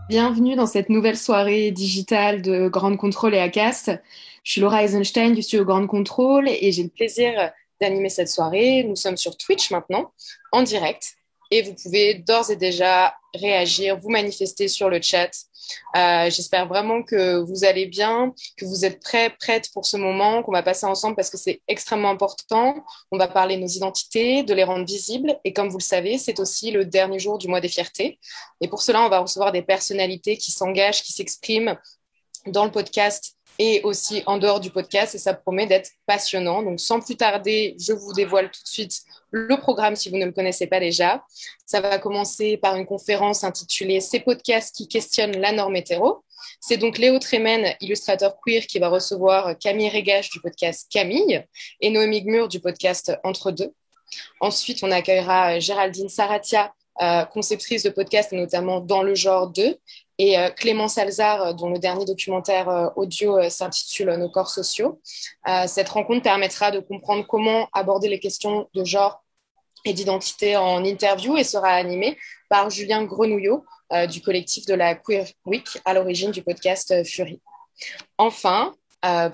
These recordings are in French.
Bienvenue dans cette nouvelle soirée digitale de Grande Contrôle et Acast. Je suis Laura Eisenstein du studio Grande Contrôle et j'ai le plaisir d'animer cette soirée. Nous sommes sur Twitch maintenant, en direct, et vous pouvez d'ores et déjà réagir, vous manifester sur le chat. J'espère vraiment que vous allez bien, que vous êtes prêtes pour ce moment qu'on va passer ensemble parce que c'est extrêmement important. On va parler de nos identités, de les rendre visibles. Et comme vous le savez, c'est aussi le dernier jour du mois des fiertés. Et pour cela, on va recevoir des personnalités qui s'engagent, qui s'expriment dans le podcast et aussi en dehors du podcast. Et ça promet d'être passionnant. Donc, sans plus tarder, je vous dévoile tout de suite le programme si vous ne le connaissez pas déjà. Ça va commencer par une conférence intitulée Ces podcasts qui questionnent la norme hétéro. C'est donc Léo Tremen, illustrateur queer, qui va recevoir Camille Regache du podcast Camille et Noémie Gmur du podcast Entre deux. Ensuite, on accueillera Géraldine Saratia, conceptrice de podcasts, notamment Dans le genre 2, et Clémence Alzard, dont le dernier documentaire audio s'intitule Nos corps sociaux. Cette rencontre permettra de comprendre comment aborder les questions de genre et d'identité en interview et sera animée par Julien Grenouillot du collectif de la Queer Week, à l'origine du podcast Fury. Enfin,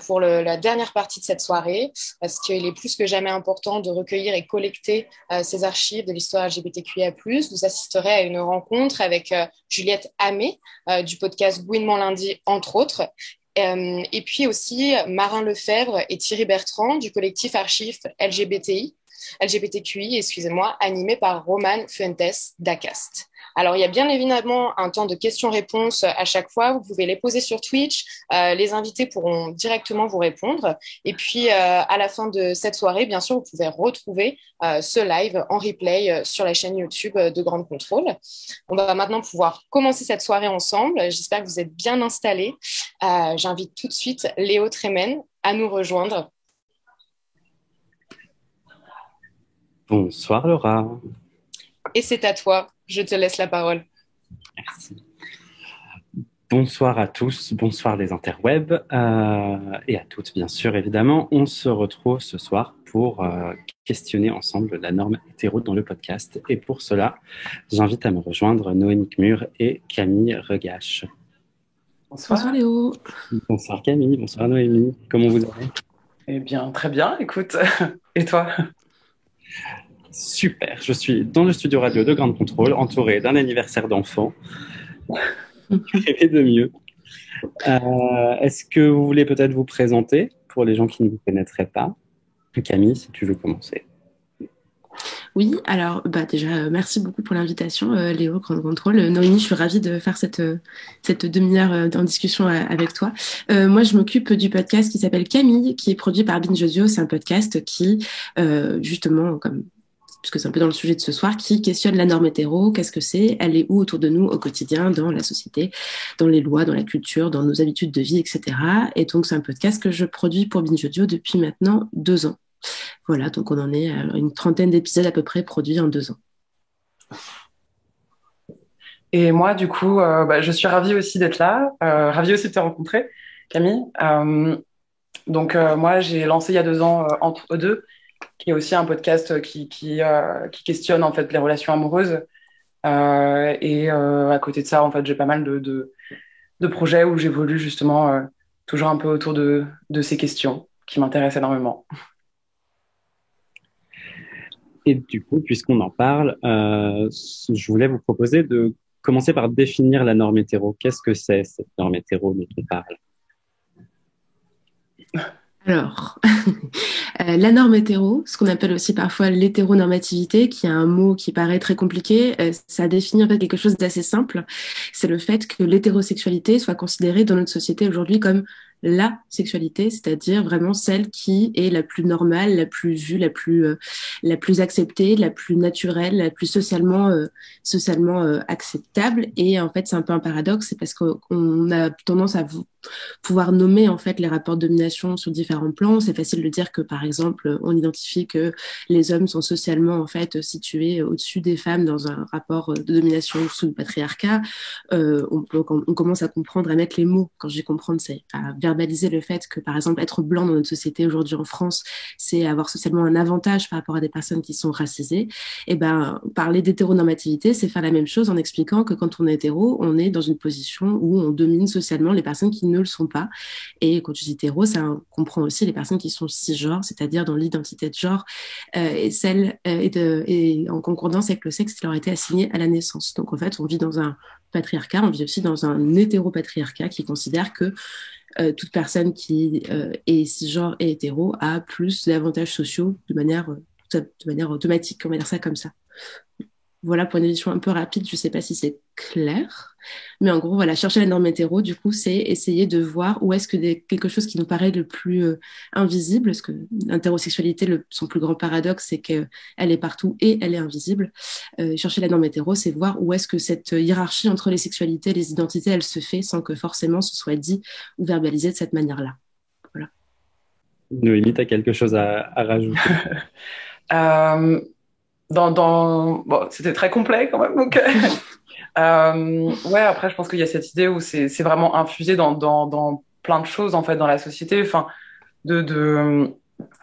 pour la dernière partie de cette soirée, parce qu'il est plus que jamais important de recueillir et collecter ces archives de l'histoire LGBTQIA+. Vous assisterez à une rencontre avec Juliette Hamé du podcast Gouinement lundi, entre autres, et puis aussi Marin Lefebvre et Thierry Bertrand du collectif Archives LGBTQI, animé par Roman Fuentes d'Acast. Alors, il y a bien évidemment un temps de questions-réponses à chaque fois. Vous pouvez les poser sur Twitch. Les invités pourront directement vous répondre. Et puis, à la fin de cette soirée, bien sûr, vous pouvez retrouver ce live en replay sur la chaîne YouTube de Grande Contrôle. On va maintenant pouvoir commencer cette soirée ensemble. J'espère que vous êtes bien installés. J'invite tout de suite Léo Tremen à nous rejoindre. Bonsoir Laura. Et c'est à toi, je te laisse la parole. Merci. Bonsoir à tous, bonsoir les interwebs et à toutes bien sûr évidemment. On se retrouve ce soir pour questionner ensemble la norme hétéro dans le podcast. Et pour cela, j'invite à me rejoindre Noémie Gmur et Camille Regache. Bonsoir Léo. Bonsoir Camille, bonsoir Noémie. Comment vous allez ? Eh bien, très bien, écoute. Et toi ? Super, je suis dans le studio radio de Grande Contrôle, entouré d'un anniversaire d'enfant. Rêver de mieux. Est-ce que vous voulez peut-être vous présenter pour les gens qui ne vous connaîtraient pas ? Camille, si tu veux commencer. Oui, alors déjà, merci beaucoup pour l'invitation, Léo, Grande Contrôle. Noémie, je suis ravie de faire cette demi-heure en discussion avec toi. Moi, je m'occupe du podcast qui s'appelle Camille, qui est produit par Binge Audio. C'est un podcast qui, justement, puisque c'est un peu dans le sujet de ce soir, qui questionne la norme hétéro. Qu'est-ce que c'est ? Elle est où autour de nous au quotidien, dans la société, dans les lois, dans la culture, dans nos habitudes de vie, etc. Et donc, c'est un podcast que je produis pour Binge Audio depuis maintenant 2 ans. Voilà, donc on en est à une 30aine d'épisodes à peu près produits en 2 ans. Et moi, du coup, je suis ravie aussi d'être là, ravie aussi de te rencontrer, Camille. Moi, j'ai lancé il y a 2 ans Entre deux, qui est aussi un podcast qui questionne en fait les relations amoureuses. À côté de ça, en fait, j'ai pas mal de projets où j'évolue justement toujours un peu autour de ces questions qui m'intéressent énormément. Et du coup, puisqu'on en parle, je voulais vous proposer de commencer par définir la norme hétéro. Qu'est-ce que c'est cette norme hétéro dont on parle ? Alors, la norme hétéro, ce qu'on appelle aussi parfois l'hétéronormativité, qui est un mot qui paraît très compliqué, ça définit en fait quelque chose d'assez simple. C'est le fait que l'hétérosexualité soit considérée dans notre société aujourd'hui comme la sexualité, c'est-à-dire vraiment celle qui est la plus normale, la plus vue, la plus acceptée, la plus naturelle, la plus socialement acceptable. Et en fait, c'est un peu un paradoxe, c'est parce qu'on a tendance à pouvoir nommer en fait les rapports de domination sur différents plans. C'est facile de dire que par exemple, on identifie que les hommes sont socialement en fait situés au-dessus des femmes dans un rapport de domination sous le patriarcat. On commence à comprendre, à mettre les mots. Quand je dis comprendre, c'est à bien verbaliser le fait que, par exemple, être blanc dans notre société aujourd'hui en France, c'est avoir socialement un avantage par rapport à des personnes qui sont racisées. Et ben, parler d'hétéronormativité, c'est faire la même chose en expliquant que quand on est hétéro, on est dans une position où on domine socialement les personnes qui ne le sont pas. Et quand je dis hétéro, ça comprend aussi les personnes qui sont cisgenres, c'est-à-dire dans l'identité de genre et celle et en concordance avec le sexe qui leur a été assigné à la naissance. Donc en fait, on vit dans un patriarcat, on vit aussi dans un hétéropatriarcat qui considère que toute personne qui est cisgenre et hétéro a plus d'avantages sociaux de manière automatique, on va dire ça comme ça. Voilà pour une édition un peu rapide, je ne sais pas si c'est clair, mais en gros, voilà, chercher la norme hétéro, du coup, c'est essayer de voir où est-ce que quelque chose qui nous paraît le plus invisible, parce que l'hétérosexualité, son plus grand paradoxe, c'est qu'elle est partout et elle est invisible. Chercher la norme hétéro, c'est voir où est-ce que cette hiérarchie entre les sexualités et les identités, elle se fait sans que forcément ce soit dit ou verbalisé de cette manière-là. Voilà. Noémie, tu as quelque chose à rajouter? Bon, c'était très complet quand même. Donc, ouais, après, je pense qu'il y a cette idée où c'est vraiment infusé dans plein de choses en fait dans la société. Enfin,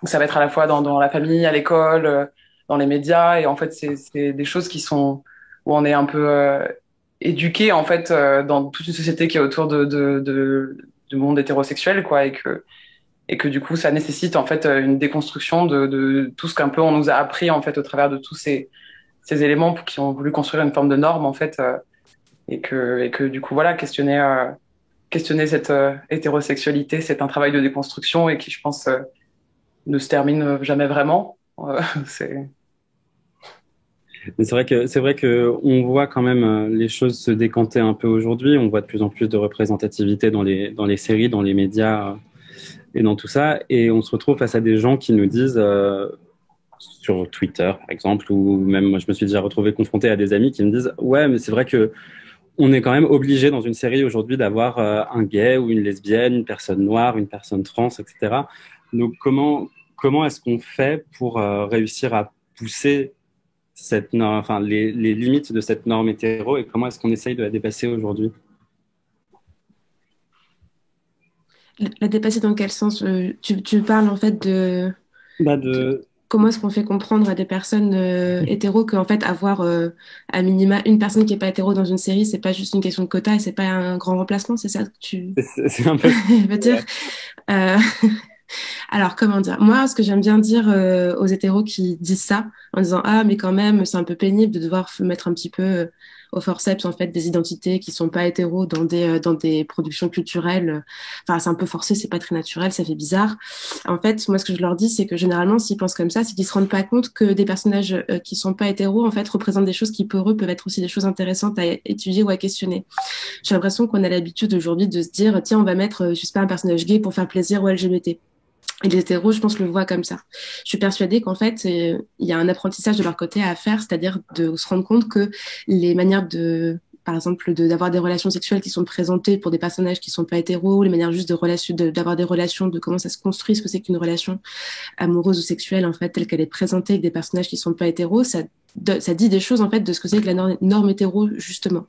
ça va être à la fois dans la famille, à l'école, dans les médias, et en fait, c'est des choses qui sont où on est un peu éduqué en fait dans toute une société qui est autour du monde hétérosexuel, quoi, et que du coup ça nécessite en fait une déconstruction de tout ce qu'un peu on nous a appris en fait au travers de tous ces éléments qui ont voulu construire une forme de norme en fait et que du coup voilà questionner cette hétérosexualité, c'est un travail de déconstruction et qui je pense ne se termine jamais vraiment. C'est Mais c'est vrai que on voit quand même les choses se décanter un peu aujourd'hui. On voit de plus en plus de représentativité dans les séries, dans les médias et dans tout ça. Et on se retrouve face à des gens qui nous disent sur Twitter, par exemple, ou même moi, je me suis déjà retrouvé confronté à des amis qui me disent ouais, mais c'est vrai que on est quand même obligé dans une série aujourd'hui d'avoir un gay ou une lesbienne, une personne noire, une personne trans, etc. Donc comment est-ce qu'on fait pour réussir à pousser cette norme, enfin les limites de cette norme hétéro, et comment est-ce qu'on essaye de la dépasser aujourd'hui? La dépasser dans quel sens tu parles en fait de comment est-ce qu'on fait comprendre à des personnes hétéros qu'en fait avoir à minima une personne qui est pas hétéro dans une série, c'est pas juste une question de quota et c'est pas un grand remplacement, c'est ça que tu c'est un peu veux dire? Euh, Alors, comment dire? Moi, ce que j'aime bien dire aux hétéros qui disent ça, en disant ah, mais quand même, c'est un peu pénible de devoir mettre un petit peu au forceps en fait des identités qui sont pas hétéros dans des productions culturelles. Enfin, c'est un peu forcé, c'est pas très naturel, ça fait bizarre. En fait, moi, ce que je leur dis, c'est que généralement, s'ils pensent comme ça, c'est qu'ils se rendent pas compte que des personnages qui sont pas hétéros en fait représentent des choses qui pour eux peuvent être aussi des choses intéressantes à étudier ou à questionner. J'ai l'impression qu'on a l'habitude aujourd'hui de se dire tiens, on va mettre, je sais pas, un personnage gay pour faire plaisir aux LGBT. Et les hétéros, je pense, le voient comme ça. Je suis persuadée qu'en fait, il y a un apprentissage de leur côté à faire, c'est-à-dire de se rendre compte que les manières par exemple, d'avoir des relations sexuelles qui sont présentées pour des personnages qui sont pas hétéros, les manières juste d'avoir des relations, de comment ça se construit, ce que c'est qu'une relation amoureuse ou sexuelle, en fait, telle qu'elle est présentée avec des personnages qui sont pas hétéros, ça dit des choses, en fait, de ce que c'est que la norme hétéro, justement.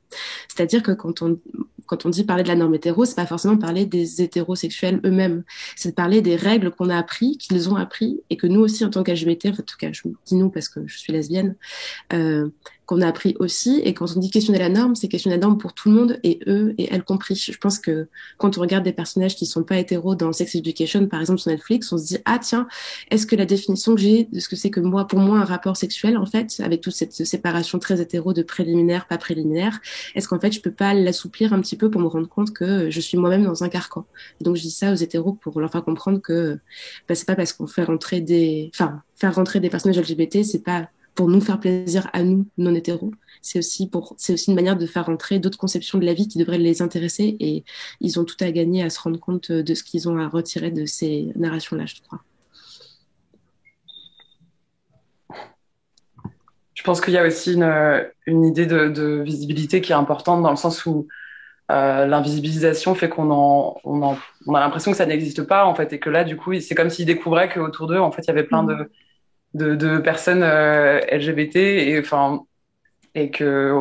C'est-à-dire que quand on dit parler de la norme hétéro, c'est pas forcément parler des hétérosexuels eux-mêmes. C'est de parler des règles qu'on a appris, qu'ils ont appris, et que nous aussi, en tant qu'LGBT, en tout cas, je dis nous parce que je suis lesbienne, qu'on a appris aussi. Et quand on dit questionner la norme, c'est questionner la norme pour tout le monde, et eux et elles compris. Je pense que quand on regarde des personnages qui sont pas hétéros dans Sex Education, par exemple, sur Netflix, on se dit, ah tiens, est-ce que la définition que j'ai de ce que c'est que pour moi, un rapport sexuel, en fait, avec toute cette séparation très hétéro de préliminaire, pas préliminaire, est-ce qu'en fait, je peux pas l'assouplir un petit peu pour me rendre compte que je suis moi-même dans un carcan? Et donc, je dis ça aux hétéros pour leur faire comprendre que c'est pas parce qu'on fait rentrer faire rentrer des personnages LGBT, c'est pas pour nous faire plaisir à nous, non hétéros. C'est aussi une manière de faire rentrer d'autres conceptions de la vie qui devraient les intéresser, et ils ont tout à gagner à se rendre compte de ce qu'ils ont à retirer de ces narrations-là, je crois. Je pense qu'il y a aussi une idée de visibilité qui est importante dans le sens où l'invisibilisation fait qu'on a l'impression que ça n'existe pas en fait, et que là du coup c'est comme s'ils découvraient qu'autour d'eux en fait il y avait plein de personnes LGBT, et que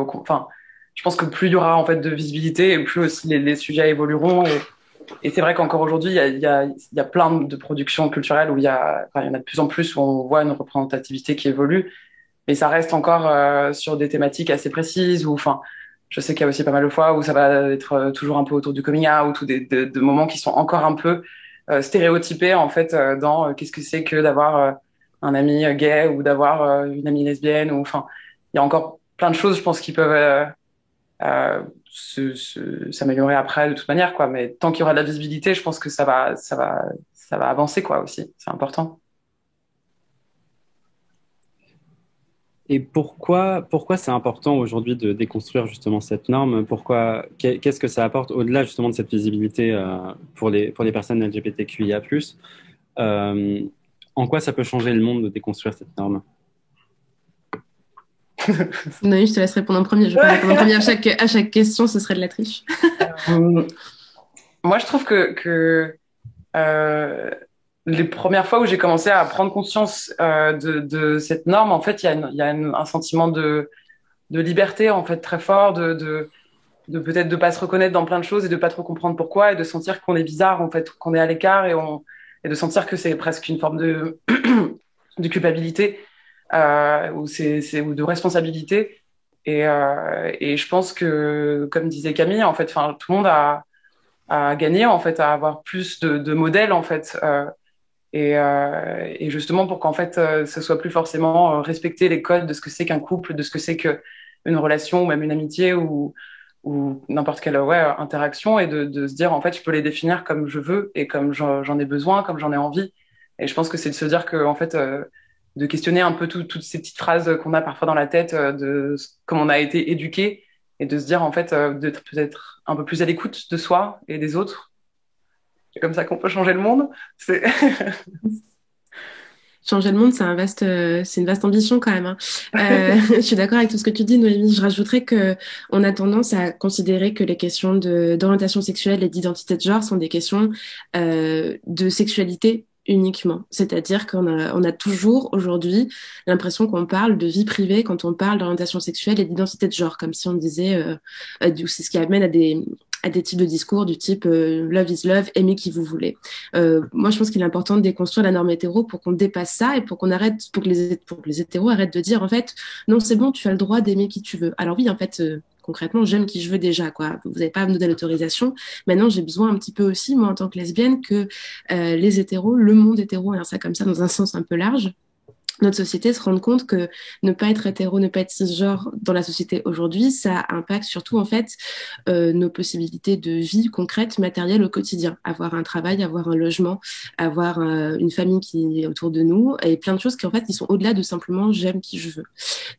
je pense que plus il y aura en fait de visibilité et plus aussi les sujets évolueront, Et c'est vrai qu'encore aujourd'hui, il y a plein de productions culturelles où il y en a de plus en plus où on voit une représentativité qui évolue, mais ça reste encore sur des thématiques assez précises. Ou, enfin, je sais qu'il y a aussi pas mal de fois où ça va être toujours un peu autour du coming out ou de moments qui sont encore un peu stéréotypés en fait dans qu'est-ce que c'est que d'avoir un ami gay ou d'avoir une amie lesbienne. Ou, enfin, il y a encore plein de choses, je pense, qui peuvent s'améliorer après de toute manière, quoi. Mais tant qu'il y aura de la visibilité, je pense que ça va avancer, quoi, aussi. C'est important. Et pourquoi c'est important aujourd'hui de déconstruire justement cette norme? Qu'est-ce que ça apporte au-delà justement de cette visibilité pour les personnes LGBTQIA+. Euh, En quoi ça peut changer le monde de déconstruire cette norme? Noémie, je te laisse répondre en premier. Je vais pas répondre en premier à chaque question, ce serait de la triche. Moi, je trouve que les premières fois où j'ai commencé à prendre conscience de cette norme, en fait, il y a un sentiment de liberté, en fait, très fort, de peut-être de pas se reconnaître dans plein de choses et de pas trop comprendre pourquoi et de sentir qu'on est bizarre, en fait, qu'on est à l'écart et de sentir que c'est presque une forme de culpabilité ou de responsabilité. Et je pense que, comme disait Camille, en fait, enfin, tout le monde a gagné, en fait, à avoir plus de modèles, en fait. Et justement pour qu'en fait ce soit plus forcément respecter les codes de ce que c'est qu'un couple, de ce que c'est que une relation ou même une amitié ou n'importe quelle interaction, et de se dire en fait je peux les définir comme je veux et comme j'en ai besoin, comme j'en ai envie. Et je pense que c'est de se dire que en fait de questionner un peu toutes ces petites phrases qu'on a parfois dans la tête comme on a été éduqué, et de se dire en fait d'être peut-être un peu plus à l'écoute de soi et des autres. C'est comme ça qu'on peut changer le monde. C'est Changer le monde, c'est une vaste ambition quand même, hein. Je suis d'accord avec tout ce que tu dis, Noémie. Je rajouterais que on a tendance à considérer que les questions d'orientation sexuelle et d'identité de genre sont des questions de sexualité uniquement. C'est-à-dire on a toujours aujourd'hui l'impression qu'on parle de vie privée quand on parle d'orientation sexuelle et d'identité de genre, comme si on disait, c'est ce qui amène à des types de discours du type love is love, aimez qui vous voulez. Moi, je pense qu'il est important de déconstruire la norme hétéro pour qu'on dépasse ça et pour pour que les hétéros arrêtent de dire en fait non, c'est bon, tu as le droit d'aimer qui tu veux. Alors oui, en fait, concrètement, j'aime qui je veux déjà, quoi. Vous n'avez pas à me donner l'autorisation. Maintenant, j'ai besoin un petit peu aussi, moi, en tant que lesbienne, que les hétéros, le monde hétéro, et ça comme ça dans un sens un peu large, notre société se rende compte que ne pas être hétéro, ne pas être cisgenre dans la société aujourd'hui, ça impacte surtout en fait nos possibilités de vie concrète, matérielle au quotidien. Avoir un travail, avoir un logement, avoir une famille qui est autour de nous et plein de choses qui en fait qui sont au-delà de simplement j'aime qui je veux.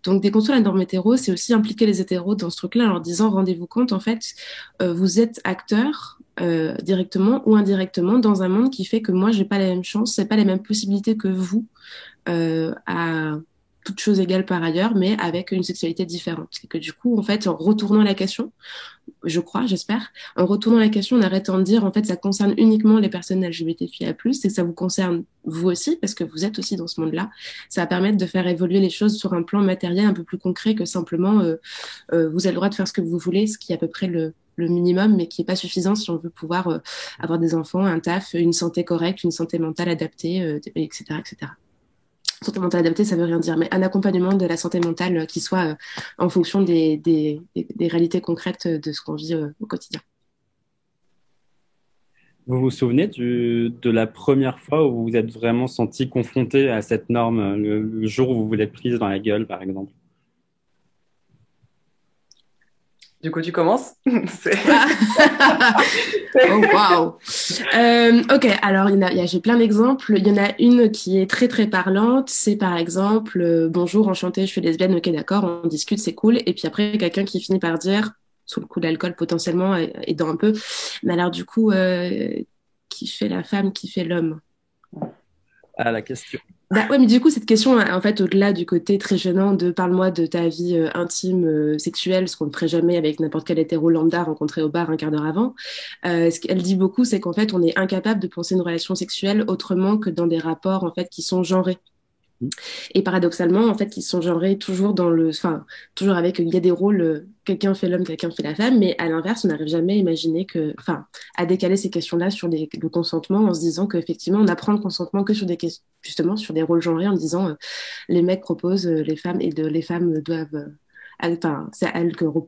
Donc déconstruire la norme hétéro, c'est aussi impliquer les hétéros dans ce truc-là en leur disant rendez-vous compte en fait, vous êtes acteurs directement ou indirectement dans un monde qui fait que moi j'ai pas la même chance, j'ai pas les mêmes possibilités que vous à toutes choses égales par ailleurs, mais avec une sexualité différente. Et que du coup, en fait, en retournant la question, je crois, j'espère, en retournant la question, en arrêtant de dire, en fait, ça concerne uniquement les personnes LGBTQIA+, et que ça vous concerne vous aussi, parce que vous êtes aussi dans ce monde-là, ça va permettre de faire évoluer les choses sur un plan matériel un peu plus concret que simplement, vous avez le droit de faire ce que vous voulez, ce qui est à peu près le minimum, mais qui n'est pas suffisant si on veut pouvoir avoir des enfants, un taf, une santé correcte, une santé mentale adaptée, etc., etc. Santé mentale adaptée, ça veut rien dire, mais un accompagnement de la santé mentale qui soit en fonction des réalités concrètes de ce qu'on vit au quotidien. Vous vous souvenez de la première fois où vous vous êtes vraiment senti confronté à cette norme, le jour où vous vous l'êtes prise dans la gueule, par exemple? Du coup, tu commences. Oh, waouh. Ok, alors j'ai plein d'exemples. Il y en a une qui est très très parlante. C'est par exemple bonjour, enchantée, je suis lesbienne. Ok, d'accord, on discute, c'est cool. Et puis après, quelqu'un qui finit par dire, sous le coup d'alcool potentiellement, aidant un peu, mais alors du coup, qui fait la femme, qui fait l'homme? Ah, la question. Bah ouais, mais du coup, cette question, en fait, au-delà du côté très gênant de parle-moi de ta vie intime, sexuelle, ce qu'on ne ferait jamais avec n'importe quel hétéro lambda rencontré au bar un quart d'heure avant, ce qu'elle dit beaucoup, c'est qu'en fait, on est incapable de penser une relation sexuelle autrement que dans des rapports, en fait, qui sont genrés. Et paradoxalement, en fait, ils sont genrés toujours toujours avec, il y a des rôles, quelqu'un fait l'homme, quelqu'un fait la femme, mais à l'inverse, on n'arrive jamais à imaginer à décaler ces questions-là sur le consentement en se disant qu'effectivement, on apprend le consentement que sur justement, sur des rôles genrés en disant, les mecs proposent les femmes et les femmes doivent, enfin, c'est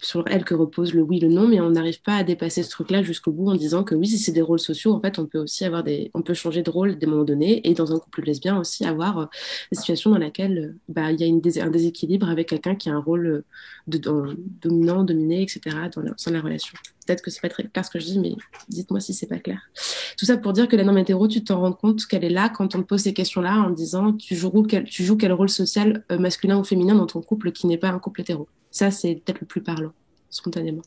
sur elle que repose le oui, le non, mais on n'arrive pas à dépasser ce truc-là jusqu'au bout en disant que oui, si c'est des rôles sociaux, en fait, on peut aussi on peut changer de rôle à des moments donnés, et dans un couple lesbien aussi avoir des situations dans laquelle il y a un déséquilibre avec quelqu'un qui a un rôle dominant, dominé, etc. Dans la relation. Peut-être que c'est pas très clair ce que je dis, mais dites-moi si c'est pas clair. Tout ça pour dire que la norme hétéro, tu t'en rends compte qu'elle est là quand on te pose ces questions-là en disant tu joues quel rôle social masculin ou féminin dans ton couple qui n'est pas un couple hétéro. Ça, c'est peut-être le plus parlant, spontanément.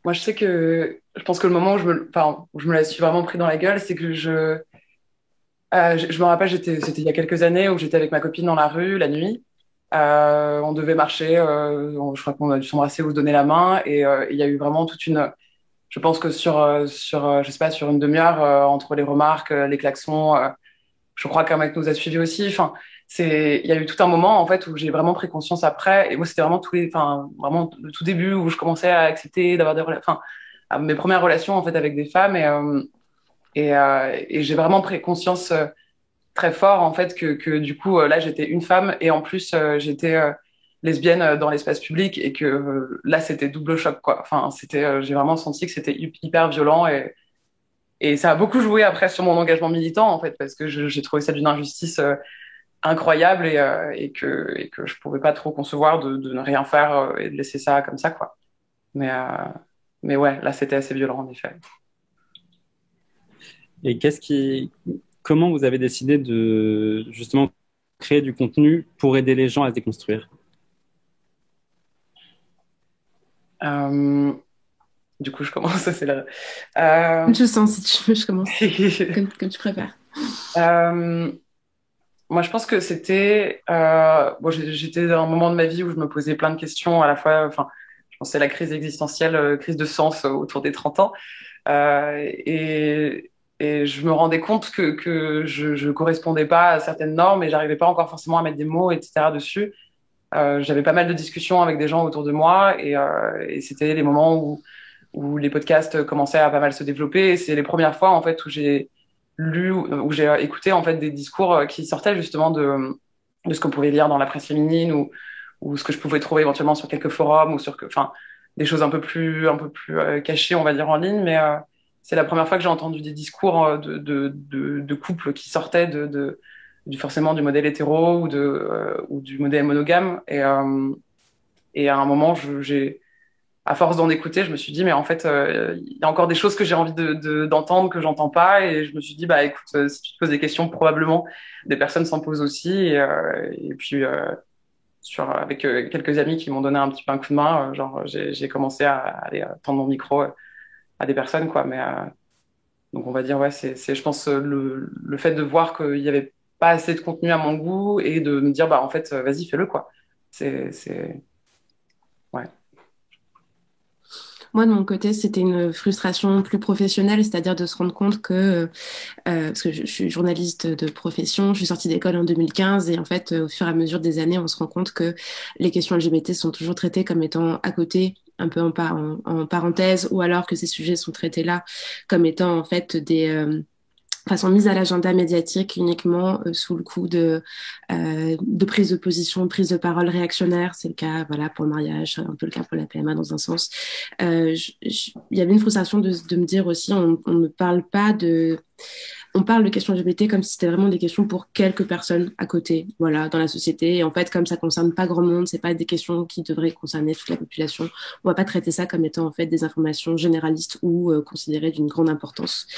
Moi, je pense que le moment où où je me la suis vraiment pris dans la gueule, c'est que je me rappelle, c'était il y a quelques années où j'étais avec ma copine dans la rue la nuit. On devait marcher, je crois qu'on a dû s'embrasser ou se donner la main, et il y a eu vraiment je pense que je sais pas, sur une demi-heure, entre les remarques, les klaxons, je crois qu'un mec nous a suivis aussi. Enfin, il y a eu tout un moment en fait où j'ai vraiment pris conscience après, et moi c'était vraiment vraiment le tout début où je commençais à accepter d'avoir à mes premières relations en fait avec des femmes, et j'ai vraiment pris conscience très fort en fait que du coup là j'étais une femme, et en plus j'étais lesbienne dans l'espace public, et que là c'était double choc quoi. Enfin j'ai vraiment senti que c'était hyper violent, et ça a beaucoup joué après sur mon engagement militant en fait, parce que j'ai trouvé ça d'une injustice incroyable, et que je pouvais pas trop concevoir de ne rien faire et de laisser ça comme ça quoi. Mais mais ouais, là c'était assez violent en effet. Et comment vous avez décidé de justement créer du contenu pour aider les gens à se déconstruire? Du coup, je commence, c'est là. Je sens, si tu veux, je commence. comme tu préfères. Moi, je pense que j'étais dans un moment de ma vie où je me posais plein de questions à la fois. Enfin, je pensais à la crise existentielle, crise de sens autour des 30 ans. Et je me rendais compte que je correspondais pas à certaines normes, et j'arrivais pas encore forcément à mettre des mots, etc. dessus. J'avais pas mal de discussions avec des gens autour de moi, et c'était les moments où les podcasts commençaient à pas mal se développer. Et c'est les premières fois en fait où j'ai où j'ai écouté en fait des discours qui sortaient justement de ce qu'on pouvait lire dans la presse féminine, ou ce que je pouvais trouver éventuellement sur quelques forums, ou enfin des choses un peu plus cachées, on va dire, en ligne. Mais c'est la première fois que j'ai entendu des discours de couples qui sortaient forcément du modèle hétéro, ou du modèle monogame. Et à un moment, à force d'en écouter, je me suis dit, mais en fait, il y a encore des choses que j'ai envie d'entendre, que j'entends pas. Et je me suis dit, bah écoute, si tu te poses des questions, probablement des personnes s'en posent aussi. Et puis, avec quelques amis qui m'ont donné un petit peu un coup de main, j'ai commencé à aller tendre mon micro à des personnes, quoi. Mais donc, on va dire, ouais, je pense, le fait de voir qu'il y avait pas assez de contenu à mon goût, et de me dire, bah en fait, vas-y, fais-le, quoi. Ouais. Moi, de mon côté, c'était une frustration plus professionnelle, c'est-à-dire de se rendre compte que, parce que je suis journaliste de profession, je suis sortie d'école en 2015, et en fait, au fur et à mesure des années, on se rend compte que les questions LGBT sont toujours traitées comme étant à côté, un peu en parenthèse, ou alors que ces sujets sont traités là comme étant en fait sont mises à l'agenda médiatique uniquement sous le coup de prise de position, prise de parole réactionnaire. C'est le cas, voilà, pour le mariage, un peu le cas pour la PMA dans un sens. Il y avait une frustration de me dire aussi, on ne parle pas on parle de questions LGBT comme si c'était vraiment des questions pour quelques personnes à côté, voilà, dans la société. Et en fait, comme ça concerne pas grand monde, c'est pas des questions qui devraient concerner toute la population. On va pas traiter ça comme étant en fait des informations généralistes ou considérées d'une grande importance.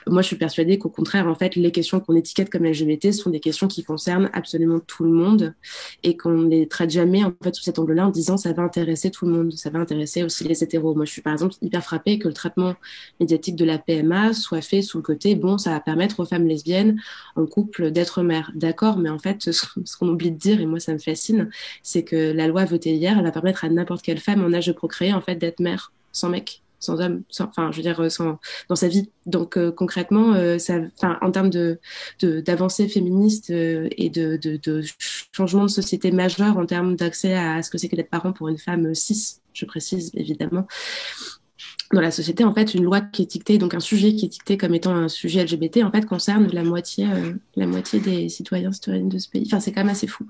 Moi, je suis persuadée qu'au contraire, en fait, les questions qu'on étiquette comme LGBT sont des questions qui concernent absolument tout le monde, et qu'on ne les traite jamais en fait sous cet angle-là en disant ça va intéresser tout le monde, ça va intéresser aussi les hétéros. Moi, je suis par exemple hyper frappée que le traitement médiatique de la PMA soit fait sous le côté bon, ça va permettre aux femmes lesbiennes en couple d'être mères. D'accord, mais en fait, ce qu'on oublie de dire, et moi ça me fascine, c'est que la loi votée hier, elle va permettre à n'importe quelle femme en âge de procréer en fait d'être mère sans mec, sans homme, enfin, je veux dire, dans sa vie. Donc concrètement, en termes d'avancées féministes et de changement de société majeur en termes d'accès à ce que c'est que d'être parent pour une femme cis, je précise évidemment, dans la société, en fait, une loi qui est dictée, donc un sujet qui est dicté comme étant un sujet LGBT, en fait, concerne la moitié des citoyennes de ce pays. Enfin, c'est quand même assez fou.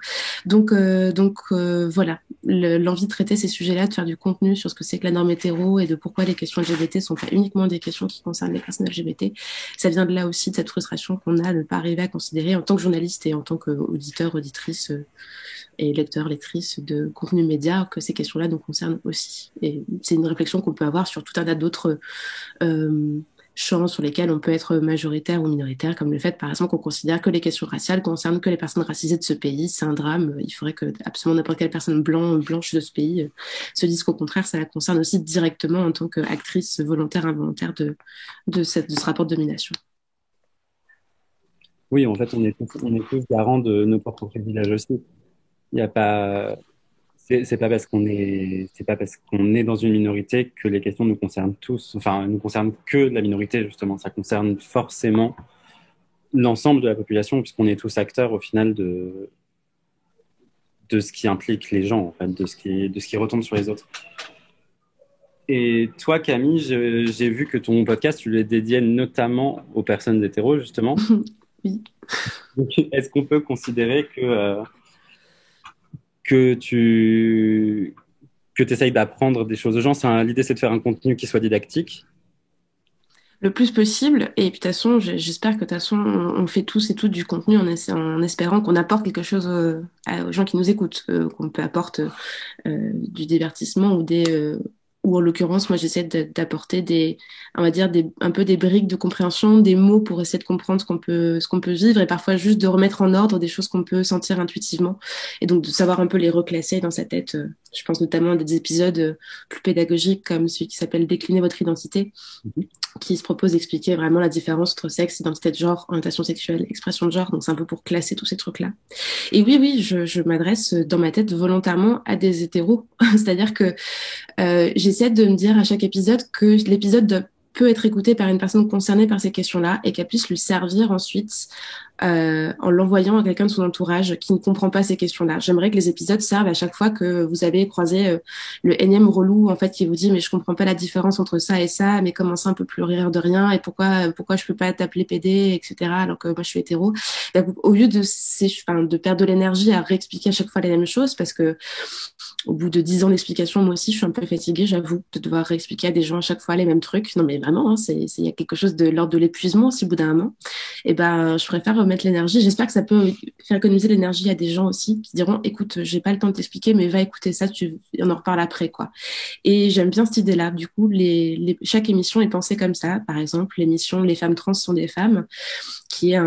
Donc voilà, l'envie de traiter ces sujets-là, de faire du contenu sur ce que c'est que la norme hétéro et de pourquoi les questions LGBT sont pas uniquement des questions qui concernent les personnes LGBT, ça vient de là aussi, de cette frustration qu'on a de ne pas arriver à considérer en tant que journaliste et en tant qu'auditeur, auditrice et lecteurs, lectrices de contenu média, que ces questions-là nous concernent aussi. Et c'est une réflexion qu'on peut avoir sur tout un tas d'autres champs sur lesquels on peut être majoritaire ou minoritaire, comme le fait, par exemple, qu'on considère que les questions raciales concernent que les personnes racisées de ce pays. C'est un drame. Il faudrait que absolument n'importe quelle personne blanche de ce pays se dise qu'au contraire, ça la concerne aussi directement en tant qu'actrice volontaire, involontaire de ce rapport de domination. Oui, en fait, on est tous garants de nos propres privilèges aussi. Il y a pas, c'est pas parce qu'on est dans une minorité que les questions nous concernent tous. Enfin, nous concernent que la minorité, justement. Ça concerne forcément l'ensemble de la population, puisqu'on est tous acteurs, au final, de ce qui implique les gens, en fait, de ce qui retombe sur les autres. Et toi, Camille, j'ai vu que ton podcast, tu l'es dédié notamment aux personnes hétéros, justement. Oui. Donc, est-ce qu'on peut considérer que tu essayes d'apprendre des choses aux gens? L'idée, c'est de faire un contenu qui soit didactique. Le plus possible. Et puis, de toute façon, j'espère que de toute façon, on fait tous et toutes du contenu en espérant qu'on apporte quelque chose aux gens qui nous écoutent, qu'on peut apporter du divertissement ou en l'occurrence, moi, j'essaie d'apporter on va dire, un peu des briques de compréhension, des mots pour essayer de comprendre ce qu'on peut vivre et parfois juste de remettre en ordre des choses qu'on peut sentir intuitivement et donc de savoir un peu les reclasser dans sa tête. Je pense notamment à des épisodes plus pédagogiques comme celui qui s'appelle Décliner votre identité, qui se propose d'expliquer vraiment la différence entre sexe, identité de genre, orientation sexuelle, expression de genre. Donc c'est un peu pour classer tous ces trucs-là. Et oui, je m'adresse dans ma tête volontairement à des hétéros. C'est-à-dire que j'essaie de me dire à chaque épisode que l'épisode peut être écouté par une personne concernée par ces questions-là et qu'elle puisse lui servir ensuite en l'envoyant à quelqu'un de son entourage qui ne comprend pas ces questions-là. J'aimerais que les épisodes servent à chaque fois que vous avez croisé le énième relou en fait qui vous dit mais je comprends pas la différence entre ça et ça, mais comment ça on peut plus rire de rien et pourquoi je peux pas t'appeler PD, etc. alors que moi je suis hétéro. Donc, au lieu de perdre de l'énergie à réexpliquer à chaque fois les mêmes choses parce que au bout de 10 ans d'explication, moi aussi, je suis un peu fatiguée, j'avoue, de devoir réexpliquer à des gens à chaque fois les mêmes trucs. Non, mais vraiment, hein, il y a quelque chose de l'ordre de l'épuisement aussi, au bout d'un moment. Et ben, je préfère remettre l'énergie. J'espère que ça peut faire économiser l'énergie à des gens aussi qui diront, écoute, j'ai pas le temps de t'expliquer, mais va écouter ça, on en reparle après, quoi. Et j'aime bien cette idée-là. Du coup, chaque émission est pensée comme ça. Par exemple, l'émission Les femmes trans sont des femmes, qui est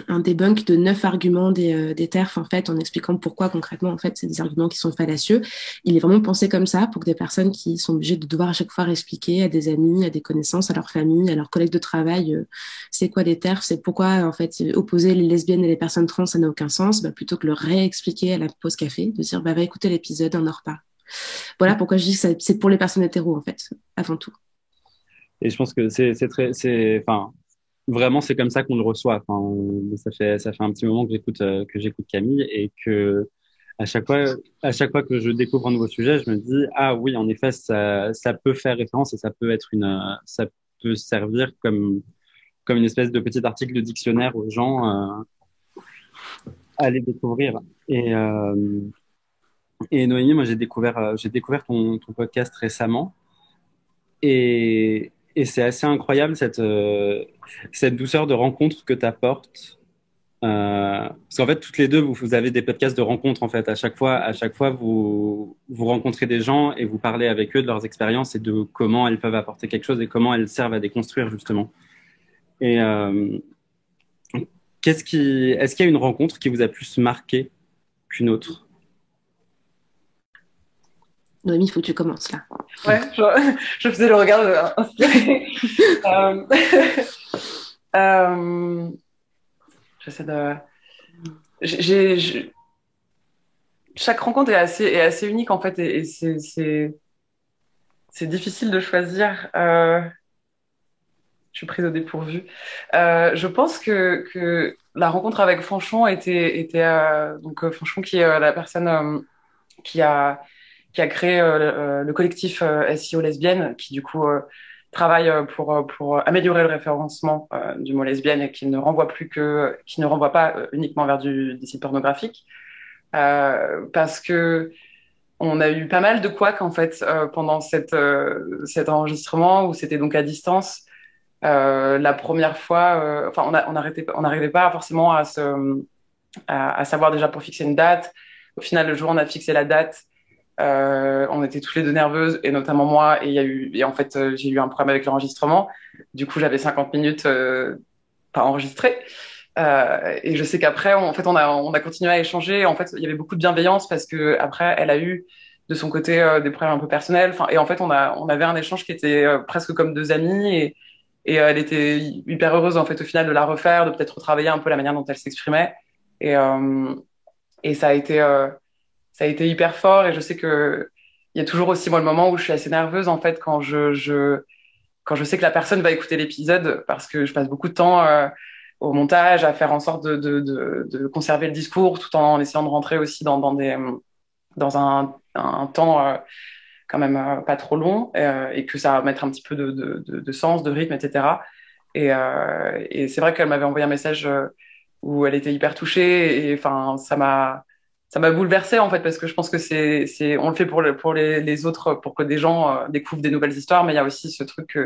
un debunk de 9 arguments des TERF en fait, en expliquant pourquoi concrètement en fait c'est des arguments qui sont fallacieux. Il est vraiment pensé comme ça pour que des personnes qui sont obligées de devoir à chaque fois expliquer à des amis, à des connaissances, à leur famille, à leurs collègues de travail, c'est quoi les TERF, c'est pourquoi en fait opposer les lesbiennes et les personnes trans ça n'a aucun sens, plutôt que le réexpliquer à la pause café, de dire va écouter l'épisode, on en reparle. Voilà pourquoi je dis que c'est pour les personnes hétéros en fait, avant tout. Et je pense que enfin, vraiment, c'est comme ça qu'on le reçoit. Enfin, ça fait un petit moment que j'écoute Camille et que à chaque fois que je découvre un nouveau sujet, je me dis, ah oui, en effet, ça peut faire référence et ça peut servir comme une espèce de petit article de dictionnaire aux gens, à les découvrir. Et Noémie, moi, j'ai découvert ton podcast récemment. Et c'est assez incroyable cette douceur de rencontre que tu apportes. Parce qu'en fait, toutes les deux, vous avez des podcasts de rencontre. En fait, à chaque fois, vous rencontrez des gens et vous parlez avec eux de leurs expériences et de comment elles peuvent apporter quelque chose et comment elles servent à déconstruire justement. Et est-ce qu'il y a une rencontre qui vous a plus marqué qu'une autre? Noémie, il faut que tu commences là. Ouais, je faisais le regard j'essaie de... Chaque rencontre est assez unique en fait et C'est difficile de choisir. Je suis prise au dépourvu. Je pense que la rencontre avec Fanchon était donc Fanchon qui est la personne qui a qui a créé le collectif SEO lesbienne, qui du coup travaille pour améliorer le référencement du mot lesbienne et qui ne renvoie pas uniquement vers des sites pornographiques, parce que on a eu pas mal de couacs en fait pendant cet enregistrement où c'était donc à distance. La première fois, enfin on n'arrivait pas forcément à savoir déjà pour fixer une date. Au final, le jour où on a fixé la date, on était tous les deux nerveuses, et notamment moi, et en fait, j'ai eu un problème avec l'enregistrement. Du coup, j'avais 50 minutes pas enregistrées. Et je sais qu'après, en fait, on a continué à échanger. En fait, il y avait beaucoup de bienveillance parce que après, elle a eu de son côté des problèmes un peu personnels. Enfin, et en fait, on avait un échange qui était presque comme deux amis, et elle était hyper heureuse en fait au final de la refaire, de peut-être retravailler un peu la manière dont elle s'exprimait. Et, euh, et ça a été hyper fort, et je sais que il y a toujours aussi moi le moment où je suis assez nerveuse en fait quand je sais que la personne va écouter l'épisode, parce que je passe beaucoup de temps au montage à faire en sorte de conserver le discours tout en essayant de rentrer aussi dans un temps quand même pas trop long, et que ça va mettre un petit peu de sens, de rythme, etc. Et c'est vrai qu'elle m'avait envoyé un message où elle était hyper touchée, et enfin ça m'a bouleversée en fait, parce que je pense que on le fait pour les autres, pour que des gens découvrent des nouvelles histoires, mais il y a aussi ce truc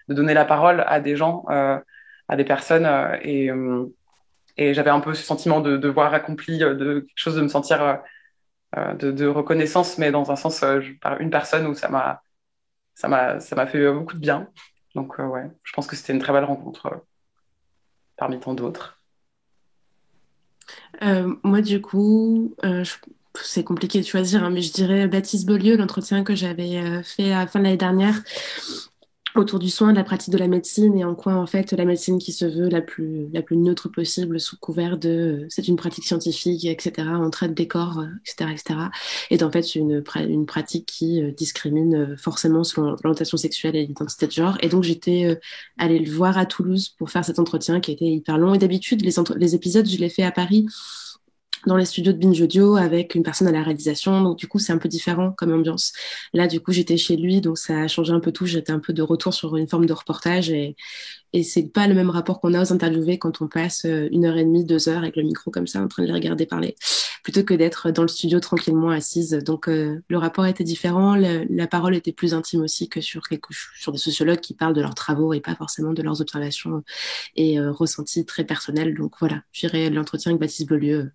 de donner la parole à des gens, à des personnes, et j'avais un peu ce sentiment de devoir accompli de quelque chose, de me sentir de reconnaissance, mais dans un sens par une personne où ça m'a fait beaucoup de bien. Donc ouais, je pense que c'était une très belle rencontre parmi tant d'autres. Moi, du coup, c'est compliqué de choisir, hein, mais je dirais Baptiste Beaulieu, l'entretien que j'avais fait à la fin de l'année dernière autour du soin, de la pratique de la médecine, et en quoi, en fait, la médecine qui se veut la plus neutre possible, sous couvert de c'est une pratique scientifique, etc., on traite des corps, etc., etc., est en fait une pratique qui discrimine forcément selon l'orientation sexuelle et l'identité de genre. Et donc, j'étais allée le voir à Toulouse pour faire cet entretien qui était hyper long. Et d'habitude, les épisodes, je les fais à Paris, dans les studios de Binge Audio, avec une personne à la réalisation. Donc, du coup, c'est un peu différent comme ambiance. Là, du coup, j'étais chez lui, donc ça a changé un peu tout. J'étais un peu de retour sur une forme de reportage, et c'est pas le même rapport qu'on a aux interviewés quand on passe 1 heure et demie, 2 heures avec le micro comme ça, en train de les regarder parler, plutôt que d'être dans le studio tranquillement assise. Donc, le rapport était différent. La parole était plus intime aussi que sur des sociologues qui parlent de leurs travaux et pas forcément de leurs observations et ressentis très personnels. Donc, voilà, j'irai l'entretien avec Baptiste Beaulieu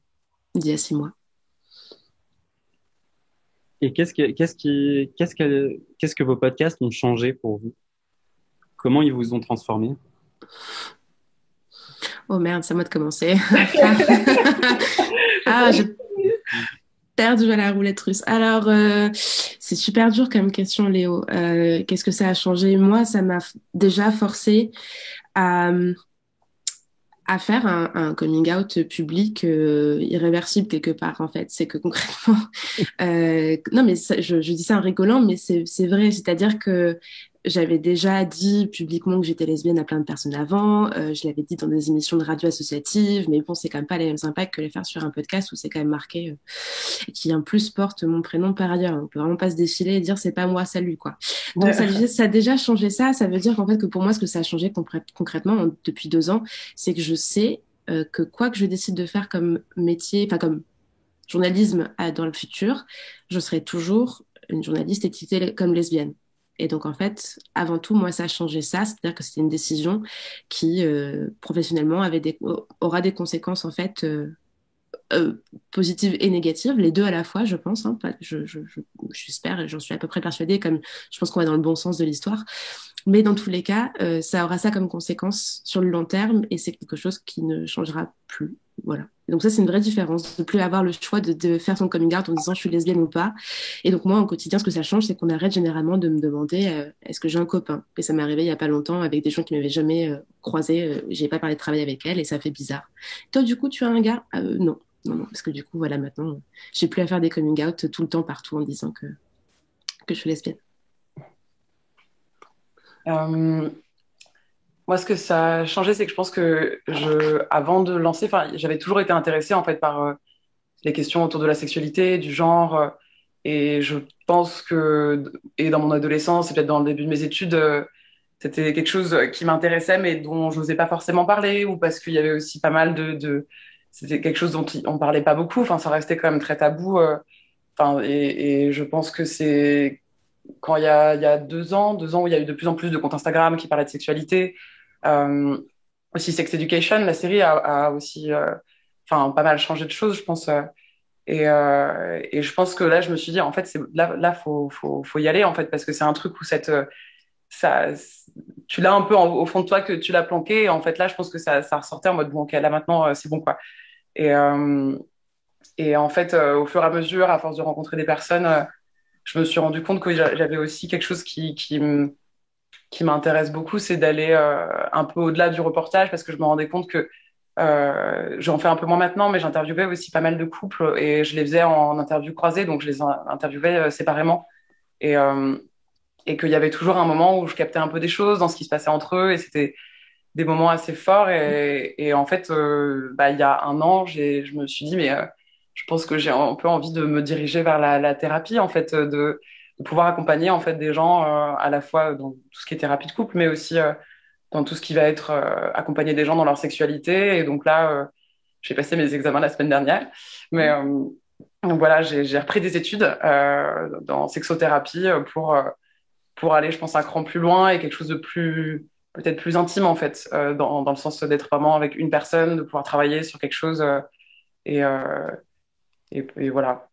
d'il y a 6 mois. Et qu'est-ce que vos podcasts ont changé pour vous? Comment ils vous ont transformé? Oh merde, c'est à moi de commencer. Ah, j'ai perdu à la roulette russe. Alors, c'est super dur comme question, Léo. Qu'est-ce que ça a changé? Moi, ça m'a déjà forcé à, à faire un coming out public irréversible quelque part, en fait. C'est que concrètement, non, mais je dis ça en rigolant, mais c'est vrai. C'est-à-dire que j'avais déjà dit publiquement que j'étais lesbienne à plein de personnes avant. Je l'avais dit dans des émissions de radio associatives, mais bon, c'est quand même pas les mêmes impacts que les faire sur un podcast où c'est quand même marqué, qui en plus porte mon prénom par ailleurs. On peut vraiment pas se défiler et dire c'est pas moi, salut, quoi. Donc ça a déjà changé ça. Ça veut dire qu'en fait que pour moi, ce que ça a changé concrètement depuis 2 ans, c'est que je sais que quoi que je décide de faire comme métier, enfin comme journalisme dans le futur, je serai toujours une journaliste étiquetée comme lesbienne. Et donc, en fait, avant tout, moi, ça a changé ça. C'est-à-dire que c'était une décision qui, professionnellement, aura des conséquences, en fait, positives et négatives, les deux à la fois, je pense. Hein. J'espère et j'en suis à peu près persuadée, comme je pense qu'on va dans le bon sens de l'histoire. Mais dans tous les cas, ça aura ça comme conséquence sur le long terme, et c'est quelque chose qui ne changera plus. Voilà. Donc ça, c'est une vraie différence, de plus avoir le choix de faire son coming out en disant je suis lesbienne ou pas. Et donc moi, au quotidien, ce que ça change, c'est qu'on arrête généralement de me demander est-ce que j'ai un copain. Et ça m'est arrivé il y a pas longtemps avec des gens qui m'avaient jamais croisé. J'ai pas parlé de travail avec elle, et ça fait bizarre. Toi, du coup, tu as un gars Non. Non, non, parce que du coup, voilà, maintenant, j'ai plus à faire des coming out tout le temps partout en disant que je suis lesbienne. Euh, Moi, ce que ça a changé, c'est que je pense que avant de lancer, enfin, j'avais toujours été intéressée en fait par les questions autour de la sexualité, du genre, et je pense et dans mon adolescence, et peut-être dans le début de mes études, c'était quelque chose qui m'intéressait, mais dont je n'osais pas forcément parler, ou parce qu'il y avait aussi pas mal c'était quelque chose dont on parlait pas beaucoup. Enfin, ça restait quand même très tabou. Enfin, et je pense que c'est quand il y a 2 ans où il y a eu de plus en plus de comptes Instagram qui parlaient de sexualité. Euh, Aussi Sex Education, la série a aussi, enfin, pas mal changé de choses, je pense. Et je pense que là, je me suis dit, en fait, faut y aller, en fait, parce que c'est un truc où ça, tu l'as un peu au fond de toi que tu l'as planqué. Et en fait, là, je pense que ça ressortait en mode, bon, ok, là, maintenant, c'est bon, quoi. Et, euh, et en fait, au fur et à mesure, à force de rencontrer des personnes, je me suis rendu compte que j'avais aussi quelque chose qui m'intéresse beaucoup, c'est d'aller un peu au-delà du reportage, parce que je me rendais compte que j'en fais un peu moins maintenant, mais j'interviewais aussi pas mal de couples et je les faisais en interview croisée, donc je les interviewais séparément. Et, euh, et qu'il y avait toujours un moment où je captais un peu des choses dans ce qui se passait entre eux, et c'était des moments assez forts. Et en fait, bah, il y a un an, je me suis dit, mais je pense que j'ai un peu envie de me diriger vers la thérapie, en fait, de pouvoir accompagner en fait des gens à la fois dans tout ce qui est thérapie de couple, mais aussi dans tout ce qui va être accompagner des gens dans leur sexualité. Et donc là, j'ai passé mes examens la semaine dernière, mais donc voilà, j'ai repris des études dans sexothérapie pour aller, je pense, un cran plus loin et quelque chose de plus, peut-être plus intime, en fait, dans le sens d'être vraiment avec une personne, de pouvoir travailler sur quelque chose. Et, euh, et voilà,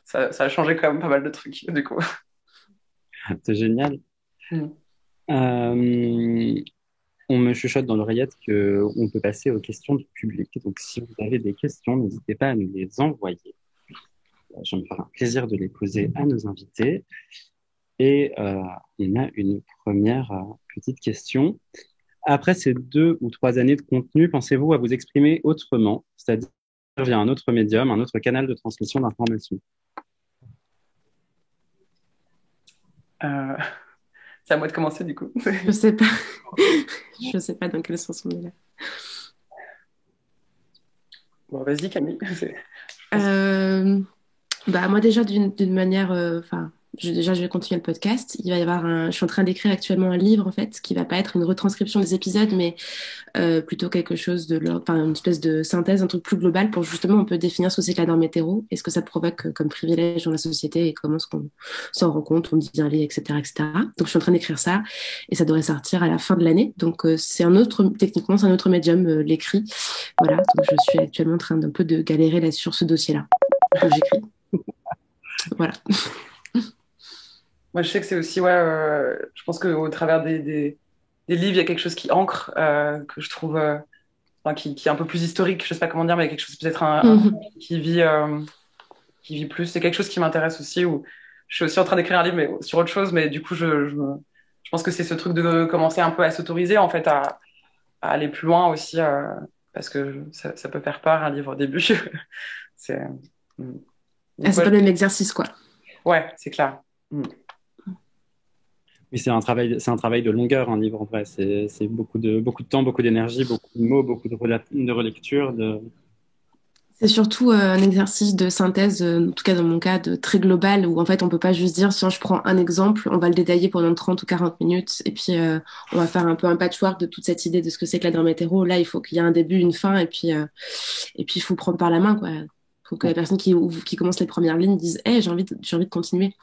ça a changé quand même pas mal de trucs, du coup. C'est génial. Mm. Euh, on me chuchote dans l'oreillette qu'on peut passer aux questions du public. Donc, si vous avez des questions, n'hésitez pas à nous les envoyer. Je vais me faire un plaisir de les poser à nos invités. Et on a une première petite question. Après ces 2 ou 3 années de contenu, pensez-vous à vous exprimer autrement, c'est-à-dire via un autre médium, un autre canal de transmission d'informations? Euh, c'est à moi de commencer, du coup. Je sais pas. Je sais pas dans quel sens on est là. Bon, vas-y, Camille. Euh, Bah, moi, déjà, d'une manière, enfin, déjà, je vais continuer le podcast. Il va y avoir je suis en train d'écrire actuellement un livre, en fait, qui va pas être une retranscription des épisodes, mais plutôt quelque chose enfin, une espèce de synthèse, un truc plus global pour justement, on peut définir ce que c'est que la norme hétéro et ce que ça provoque comme privilège dans la société et comment est-ce qu'on s'en rend compte, on dit bien aller, etc., etc. Donc, je suis en train d'écrire ça et ça devrait sortir à la fin de l'année. Donc, techniquement, c'est un autre médium, l'écrit. Voilà. Donc, je suis actuellement en train d'un peu de galérer là sur ce dossier-là. Donc, j'écris. Voilà. Moi, je sais que c'est aussi, ouais, je pense qu'au travers des livres, il y a quelque chose qui ancre, que je trouve, enfin, qui est un peu plus historique, je sais pas comment dire, mais il y a quelque chose peut-être qui vit plus. C'est quelque chose qui m'intéresse aussi, où je suis aussi en train d'écrire un livre mais, sur autre chose, mais du coup, je pense que c'est ce truc de commencer un peu à s'autoriser, en fait, à aller plus loin aussi, parce que ça peut faire peur, un livre au début. C'est, Ah, donc, c'est ouais, pas le même exercice, quoi. ouais, c'est clair. Mm. Oui, c'est un travail de longueur, un livre, en vrai. C'est beaucoup de temps, beaucoup d'énergie, beaucoup de mots, beaucoup de relecture. C'est surtout un exercice de synthèse, en tout cas dans mon cas, de très global, où en fait on peut pas juste dire, si je prends un exemple, on va le détailler pendant 30 ou 40 minutes, et puis on va faire un peu un patchwork de toute cette idée de ce que c'est que la norme hétéro. Là, il faut qu'il y ait un début, une fin, et puis il faut prendre par la main, quoi. Il faut que la personne qui commence les premières lignes dise, hey, j'ai envie de continuer.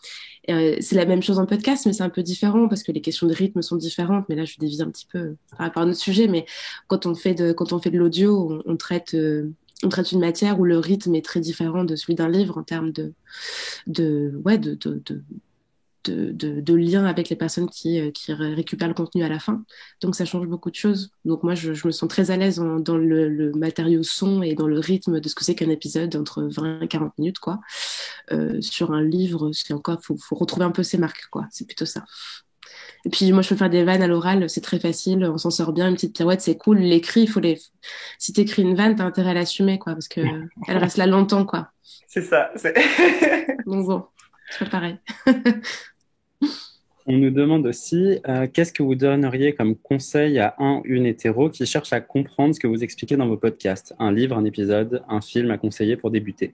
C'est la même chose en podcast, mais c'est un peu différent parce que les questions de rythme sont différentes. Mais là, je dévie un petit peu par rapport à notre sujet. Mais quand on fait de l'audio, on traite une matière où le rythme est très différent de celui d'un livre en termes ouais, de lien avec les personnes qui récupèrent le contenu à la fin. Donc ça change beaucoup de choses. Donc moi, je me sens très à l'aise dans le matériau son et dans le rythme de ce que c'est qu'un épisode entre 20 et 40 minutes, quoi. Sur un livre, c'est encore, faut retrouver un peu ses marques, quoi. C'est plutôt ça. Et puis moi, je peux faire des vannes à l'oral, c'est très facile, on s'en sort bien, une petite pirouette, c'est cool. L'écrit, si t'écris une vanne, t'as intérêt à l'assumer, quoi, parce que elle reste là longtemps, quoi. C'est ça. Donc bon, c'est pas pareil. On nous demande aussi, qu'est-ce que vous donneriez comme conseil à un ou une hétéro qui cherche à comprendre ce que vous expliquez dans vos podcasts? Un livre, un épisode, un film à conseiller pour débuter?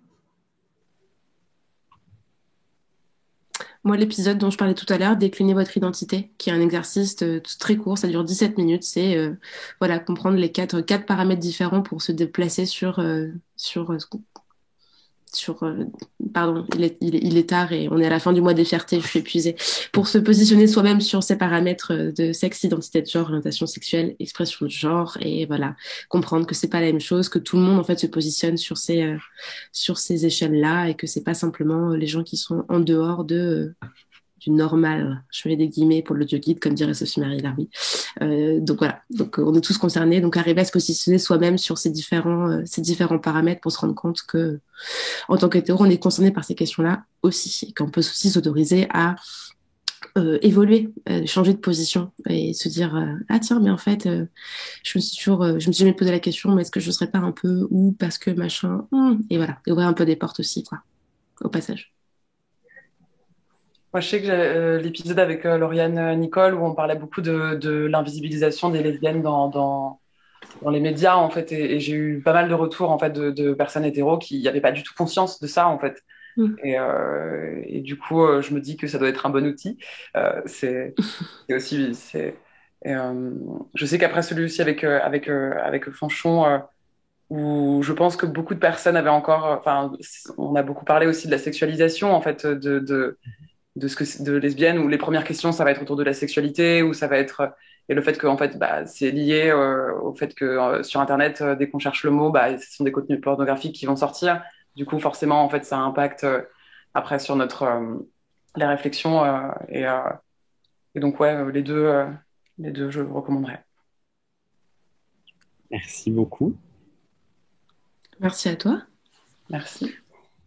Moi, l'épisode dont je parlais tout à l'heure, Décliner votre identité, qui est un exercice très court, ça dure 17 minutes, c'est voilà, comprendre les quatre paramètres différents pour se déplacer sur pardon, il est tard et on est à la fin du mois des fiertés, je suis épuisée. Pour se positionner soi-même sur ces paramètres de sexe, identité de genre, orientation sexuelle, expression de genre, et voilà, comprendre que c'est pas la même chose, que tout le monde en fait se positionne sur ces échelles-là et que c'est pas simplement les gens qui sont en dehors du normal. Je mets des guillemets pour l'audio guide, comme dirait Sophie-Marie Laroui. Donc voilà, donc on est tous concernés. Donc arriver à se positionner soi-même sur ces différents paramètres pour se rendre compte que en tant qu'hétéro, on est concerné par ces questions-là aussi, et qu'on peut aussi s'autoriser à évoluer, changer de position et se dire ah tiens mais en fait je me suis jamais posé la question mais est-ce que je serais pas un peu ou parce que machin et voilà, et ouvrir un peu des portes aussi quoi au passage. Moi, je sais que j'ai l'épisode avec Lauriane Nicole où on parlait beaucoup de l'invisibilisation des lesbiennes dans les médias en fait et j'ai eu pas mal de retours en fait de personnes hétéros qui n'avaient pas du tout conscience de ça en fait. Et du coup, je me dis que ça doit être un bon outil. C'est aussi, et, je sais qu'après celui-ci avec Fanchon, où je pense que beaucoup de personnes avaient encore, enfin, on a beaucoup parlé aussi de la sexualisation en fait de ce que de lesbienne où les premières questions ça va être autour de la sexualité ou ça va être et le fait que en fait bah c'est lié au fait que sur internet dès qu'on cherche le mot bah ce sont des contenus pornographiques qui vont sortir du coup forcément en fait ça impacte après sur notre les réflexions et donc ouais les deux je recommanderais. Merci beaucoup. Merci à toi. Merci.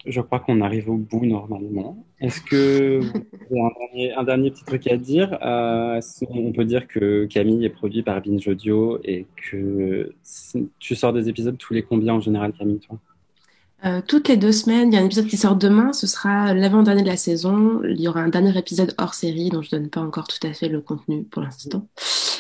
Je crois qu'on arrive au bout normalement. Est-ce que vous avez un dernier petit truc à dire? On peut dire que Camille est produit par Binge Audio et que tu sors des épisodes tous les combien en général, Camille, toi? Toutes les 2 semaines, il y a un épisode qui sort demain, ce sera l'avant-dernier de la saison. Il y aura un dernier épisode hors série dont je donne pas encore tout à fait le contenu pour l'instant.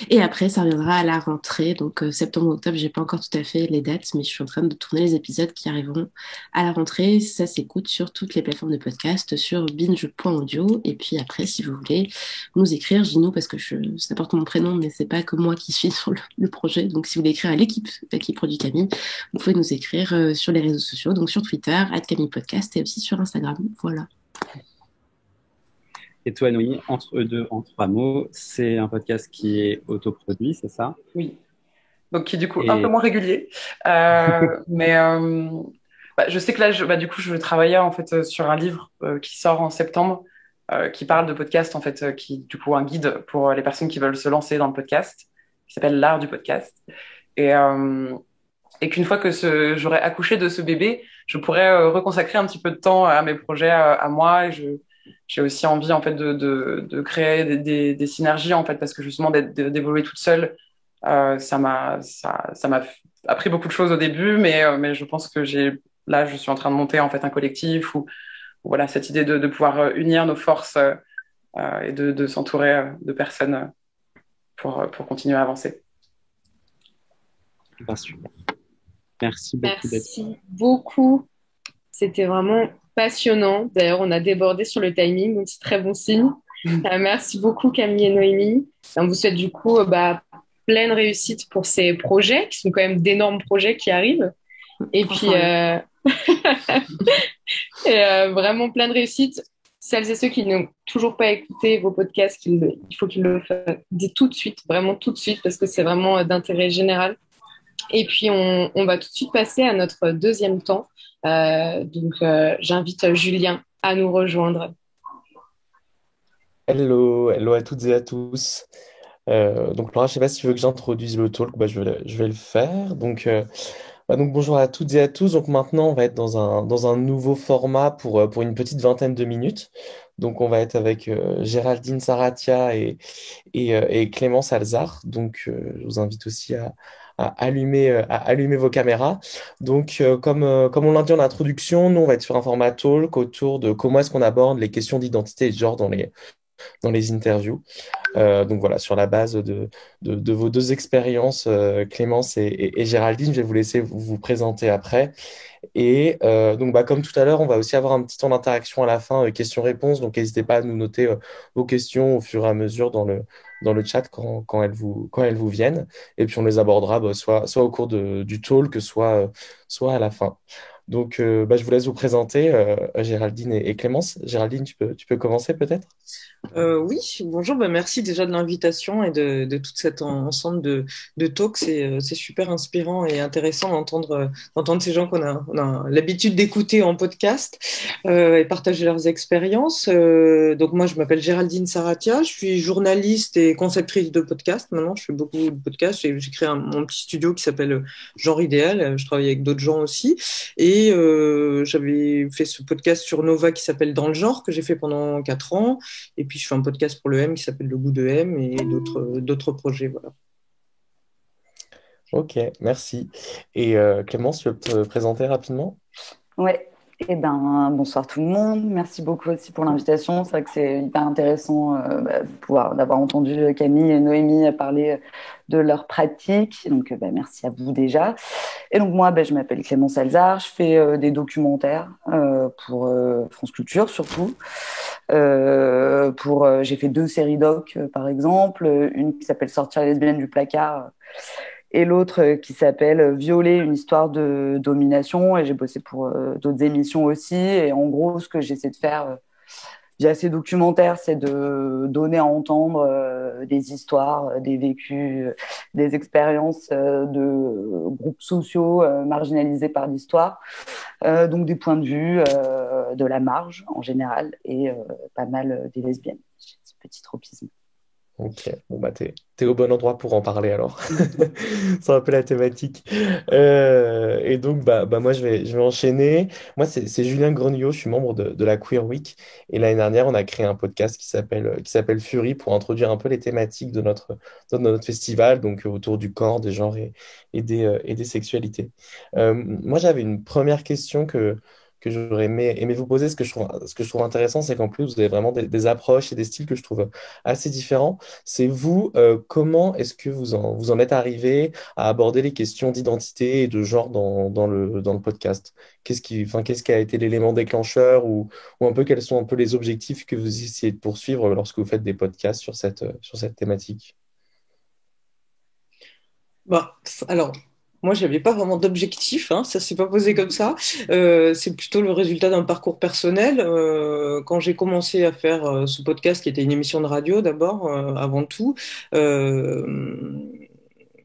Et après, ça reviendra à la rentrée, donc septembre-octobre, j'ai pas encore tout à fait les dates, mais je suis en train de tourner les épisodes qui arriveront à la rentrée. Ça s'écoute sur toutes les plateformes de podcast, sur binge.audio. Et puis après, si vous voulez nous écrire, Gino, parce que ça porte mon prénom, mais c'est pas que moi qui suis sur le projet. Donc si vous voulez écrire à l'équipe qui produit Camille, vous pouvez nous écrire sur les réseaux sociaux, donc sur Twitter, @CamillePodcast, et aussi sur Instagram. Voilà. Et toi, Noémie, Entre eux deux, en 3 mots, c'est un podcast qui est autoproduit, c'est ça? Oui. Donc qui est du coup un peu moins régulier. Mais bah, je sais que là, bah, du coup, je travaillais en fait sur un livre qui sort en septembre, qui parle de podcast en fait, qui du coup un guide pour les personnes qui veulent se lancer dans le podcast, qui s'appelle l'art du podcast. Et, euh, et qu'une fois que j'aurai accouché de ce bébé, je pourrais reconsacrer un petit peu de temps à mes projets, à moi. Et j'ai aussi envie en fait de créer des synergies en fait, parce que justement d'évoluer toute seule ça m'a appris beaucoup de choses au début, mais je pense que là, je suis en train de monter en fait un collectif où voilà cette idée de pouvoir unir nos forces et de s'entourer de personnes pour continuer à avancer. Bien sûr. Merci beaucoup. Merci beaucoup. C'était vraiment passionnant. D'ailleurs, on a débordé sur le timing, donc c'est très bon signe. Merci beaucoup Camille et Noémie. On vous souhaite du coup pleine réussite pour ces projets, qui sont quand même d'énormes projets qui arrivent. Et puis, vraiment plein de réussite. Celles et ceux qui n'ont toujours pas écouté vos podcasts, il faut qu'ils le fassent tout de suite, vraiment tout de suite, parce que c'est vraiment d'intérêt général. Et puis, on va tout de suite passer à notre deuxième temps. Donc, j'invite Julien à nous rejoindre. Hello, hello à toutes et à tous. Donc Laura, je sais pas si tu veux que j'introduise le talk, je vais le faire. Donc bonjour à toutes et à tous. Donc maintenant, on va être dans un nouveau format pour une petite vingtaine de minutes. Donc on va être avec Géraldine Saratia et Clémence Alzard. Je vous invite aussi à allumer vos caméras. Comme on l'a dit en introduction, nous on va être sur un format talk autour de comment est-ce qu'on aborde les questions d'identité et de genre dans les interviews. Donc voilà, sur la base de vos deux expériences, Clémence et Géraldine, je vais vous laisser vous présenter après. Et donc, bah, comme tout à l'heure, on va aussi avoir un petit temps d'interaction à la fin, questions-réponses. Donc, n'hésitez pas à nous noter vos questions au fur et à mesure dans le chat quand elles vous viennent. Et puis, on les abordera bah, soit au cours du talk, soit à la fin. Donc, bah, je vous laisse vous présenter, Géraldine et Clémence. Géraldine, tu peux commencer peut-être? Oui, bonjour, merci déjà de l'invitation et de tout cet ensemble de talks. C'est super inspirant et intéressant d'entendre ces gens qu'on a l'habitude d'écouter en podcast et partager leurs expériences. Donc moi, je m'appelle Géraldine Saratia, je suis journaliste et conceptrice de podcasts. Maintenant, je fais beaucoup de podcasts. J'ai créé mon petit studio qui s'appelle Genre Idéal. Je travaille avec d'autres gens aussi. Et j'avais fait ce podcast sur Nova qui s'appelle Dans le genre, que j'ai fait pendant 4 ans. Et puis, je fais un podcast pour le M qui s'appelle Le goût de M et d'autres projets. Voilà. Ok, merci. Et Clémence, tu veux te présenter rapidement? Ouais. Eh ben, bonsoir tout le monde. Merci beaucoup aussi pour l'invitation. C'est vrai que c'est hyper intéressant d'avoir entendu Camille et Noémie parler de leur pratique. Donc, merci à vous déjà. Et donc, moi, je m'appelle Clémence Alzard. Je fais des documentaires pour France Culture, surtout. J'ai fait 2 séries doc, par exemple. Une qui s'appelle Sortir lesbienne du placard et l'autre qui s'appelle Violer, une histoire de domination. Et j'ai bossé pour d'autres émissions aussi. Et en gros, ce que j'essaie de faire via ces documentaires, c'est de donner à entendre des histoires, des vécus, des expériences de groupes sociaux marginalisés par l'histoire. Donc des points de vue de la marge en général et pas mal des lesbiennes. J'ai ce petit tropisme. Ok, bon bah t'es au bon endroit pour en parler alors. C'est un peu la thématique. Et donc bah moi je vais enchaîner. Moi c'est Julien Greniot, je suis membre de la Queer Week et l'année dernière on a créé un podcast qui s'appelle Fury pour introduire un peu les thématiques de notre festival, donc autour du corps, des genres et des sexualités. Moi j'avais une première question que j'aurais aimé vous poser. Ce que je trouve intéressant, c'est qu'en plus vous avez vraiment des approches et des styles que je trouve assez différents. C'est vous, comment est-ce que vous en êtes arrivé à aborder les questions d'identité et de genre dans le podcast? Qu'est-ce qui a été l'élément déclencheur ou un peu quels sont un peu les objectifs que vous essayez de poursuivre lorsque vous faites des podcasts sur cette thématique? Alors, moi, j'avais pas vraiment d'objectif, hein, ça s'est pas posé comme ça. C'est plutôt le résultat d'un parcours personnel. Quand j'ai commencé à faire ce podcast, qui était une émission de radio d'abord, avant tout, je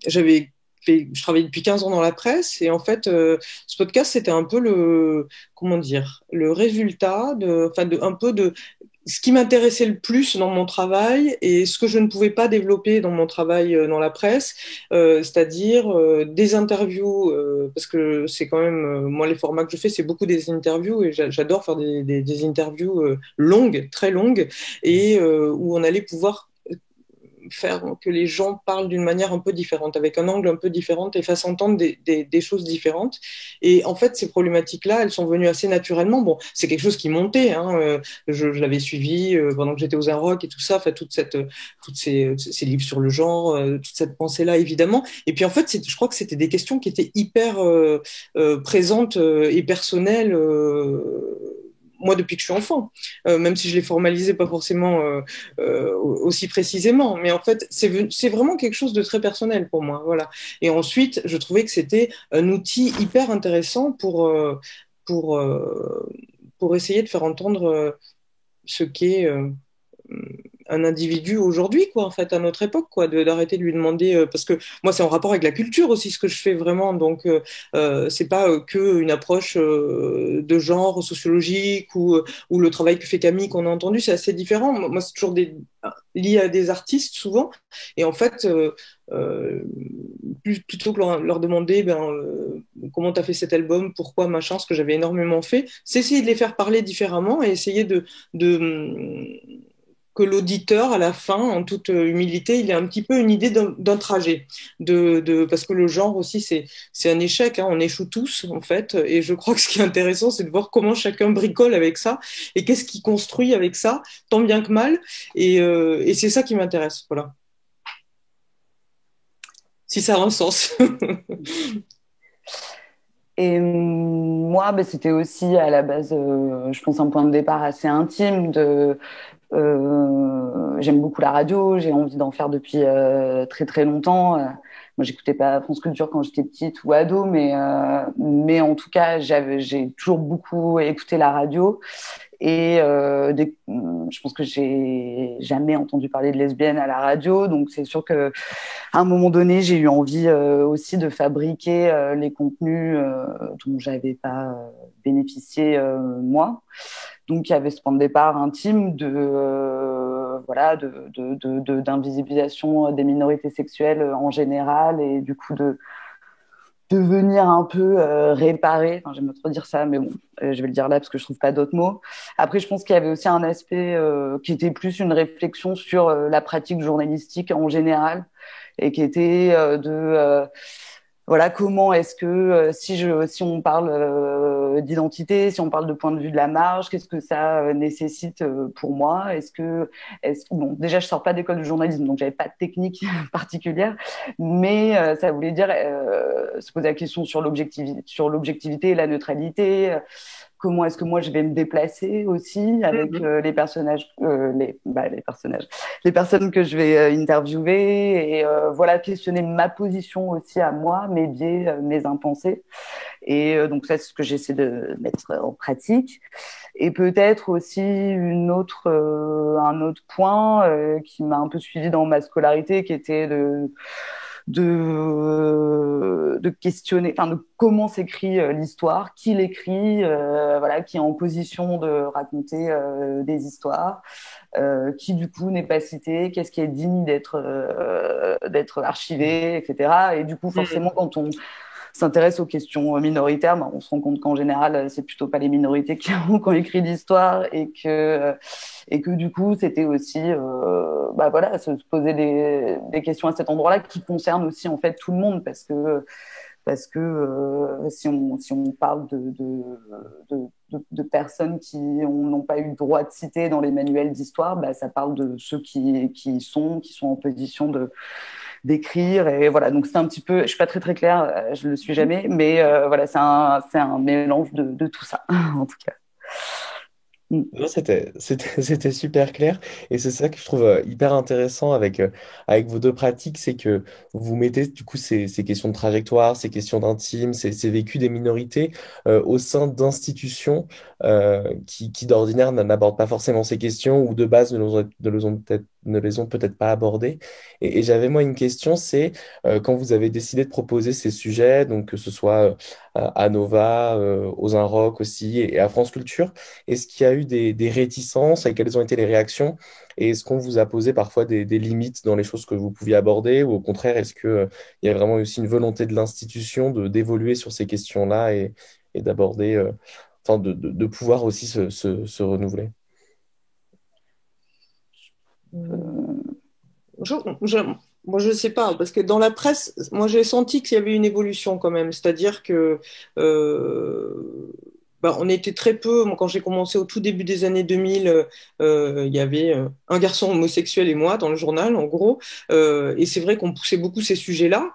travaillais depuis 15 ans dans la presse et en fait, ce podcast, c'était un peu comment dire, le résultat un peu de ce qui m'intéressait le plus dans mon travail et ce que je ne pouvais pas développer dans mon travail dans la presse, c'est-à-dire des interviews, parce que c'est quand même, moi les formats que je fais, c'est beaucoup des interviews et j'adore faire des interviews longues, très longues, et où on allait pouvoir faire que les gens parlent d'une manière un peu différente, avec un angle un peu différent et fassent entendre des choses différentes. Et en fait, ces problématiques-là, elles sont venues assez naturellement. Bon, c'est quelque chose qui montait, hein, je l'avais suivi pendant que j'étais aux Inrocks et tout ça, enfin, tous ces livres sur le genre, toute cette pensée-là, évidemment. Et puis en fait, je crois que c'était des questions qui étaient hyper présentes et personnelles. Moi, depuis que je suis enfant, même si je l'ai formalisé pas forcément aussi précisément, mais en fait, c'est vraiment quelque chose de très personnel pour moi, voilà. Et ensuite, je trouvais que c'était un outil hyper intéressant pour pour essayer de faire entendre ce qu'est un individu aujourd'hui, quoi, en fait, à notre époque, quoi, d'arrêter de lui demander, parce que moi, c'est en rapport avec la culture aussi, ce que je fais vraiment, donc c'est pas que une approche de genre sociologique ou le travail que fait Camille qu'on a entendu, c'est assez différent. Moi, c'est toujours lié à des artistes, souvent, et en fait, plutôt que leur demander, comment tu as fait cet album, pourquoi, machin, ce que j'avais énormément fait, c'est essayer de les faire parler différemment et essayer de que l'auditeur, à la fin, en toute humilité, il ait un petit peu une idée d'un trajet. Parce que le genre aussi, c'est un échec, hein, on échoue tous, en fait. Et je crois que ce qui est intéressant, c'est de voir comment chacun bricole avec ça et qu'est-ce qu'il construit avec ça, tant bien que mal. Et c'est ça qui m'intéresse, voilà. Si ça a un sens. Et moi, c'était aussi à la base, je pense, un point de départ assez intime. J'aime beaucoup la radio, j'ai envie d'en faire depuis très très longtemps. Moi, j'écoutais pas France Culture quand j'étais petite ou ado, mais en tout cas, j'ai toujours beaucoup écouté la radio. Et je pense que j'ai jamais entendu parler de lesbienne à la radio, donc c'est sûr que à un moment donné, j'ai eu envie aussi de fabriquer les contenus dont j'avais pas bénéficié moi. Donc il y avait ce point de départ intime d'invisibilisation des minorités sexuelles en général et du coup de venir un peu réparer, enfin, j'aime pas trop dire ça, mais bon, je vais le dire là parce que je trouve pas d'autres mots. Après, je pense qu'il y avait aussi un aspect qui était plus une réflexion sur la pratique journalistique en général et qui était voilà, comment est-ce que si on parle d'identité, si on parle de point de vue de la marge, qu'est-ce que ça nécessite pour moi? Bon, déjà je sors pas d'école de journalisme, donc j'avais pas de technique particulière, mais ça voulait dire se poser la question sur l'objectivité et la neutralité. Comment est-ce que moi je vais me déplacer aussi avec les personnages, les personnes que je vais interviewer et voilà, questionner ma position aussi à moi, mes biais, mes impensés. Et donc ça, c'est ce que j'essaie de mettre en pratique. Et peut-être aussi un autre point qui m'a un peu suivi dans ma scolarité, qui était de questionner, enfin de comment s'écrit l'histoire, qui l'écrit, voilà, qui est en position de raconter des histoires, qui du coup n'est pas cité, qu'est-ce qui est digne d'être archivé, etc. Et du coup, forcément, quand on s'intéresse aux questions minoritaires, on se rend compte qu'en général, c'est plutôt pas les minorités qui ont écrit l'histoire et que du coup, c'était aussi voilà, se poser des questions à cet endroit-là qui concernent aussi en fait tout le monde parce que si on parle de personnes qui n'ont pas eu le droit de citer dans les manuels d'histoire, ça parle de ceux qui sont en position d'écrire. Et voilà, donc c'est un petit peu, je suis pas très très claire, je le suis jamais, mais voilà, c'est un mélange de tout ça, en tout cas. Non, c'était super clair et c'est ça que je trouve hyper intéressant avec vos deux pratiques, c'est que vous mettez du coup ces questions de trajectoire, ces questions d'intime, ces vécus des minorités au sein d'institutions qui d'ordinaire n'abordent pas forcément ces questions ou de base ne les ont peut-être pas abordées. Et j'avais moi une question, c'est quand vous avez décidé de proposer ces sujets, donc que ce soit à Nova, aux Inrock aussi et à France Culture, est-ce qu'il y a eu des réticences et quelles ont été les réactions? Et est-ce qu'on vous a posé parfois des limites dans les choses que vous pouviez aborder? Ou au contraire, est-ce qu'il y a vraiment aussi une volonté de l'institution d'évoluer sur ces questions-là et d'aborder, enfin, de pouvoir aussi se renouveler? Moi, je sais pas, parce que dans la presse, moi, j'ai senti qu'il y avait une évolution quand même. C'est-à-dire que on était très peu. Moi, quand j'ai commencé au tout début des années 2000, il y avait un garçon homosexuel et moi dans le journal, en gros. Et c'est vrai qu'on poussait beaucoup ces sujets-là,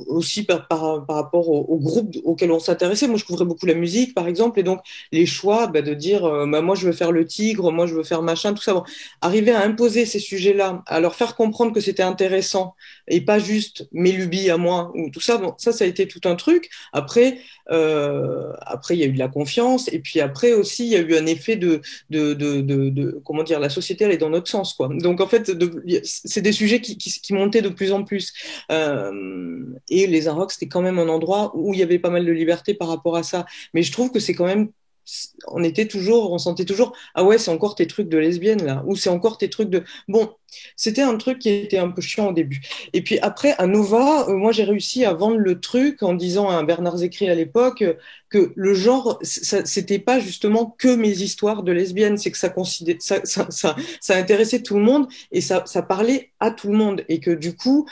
aussi par rapport au groupe auquel on s'intéressait. Moi, je couvrais beaucoup la musique, par exemple, et donc les choix de dire, moi, je veux faire le tigre, moi, je veux faire machin, tout ça. Bon, arriver à imposer ces sujets-là, à leur faire comprendre que c'était intéressant et pas juste mes lubies à moi ou tout ça. Bon, ça a été tout un truc. Après, il y a eu de la confiance, et puis après aussi, il y a eu un effet comment dire, la société, elle est dans notre sens, quoi. Donc en fait, c'est des sujets qui montaient de plus en plus. Et les Inrocks, c'était quand même un endroit où il y avait pas mal de liberté par rapport à ça. Mais je trouve que c'est quand même on sentait toujours, ah ouais, c'est encore tes trucs de lesbienne là, ou c'est encore tes trucs de. Bon, c'était un truc qui était un peu chiant au début. Et puis après, à Nova, moi j'ai réussi à vendre le truc en disant à Bernard Zécry à l'époque, que le genre, c'était pas justement que mes histoires de lesbiennes, c'est que ça intéressait tout le monde et ça parlait à tout le monde et que du coup,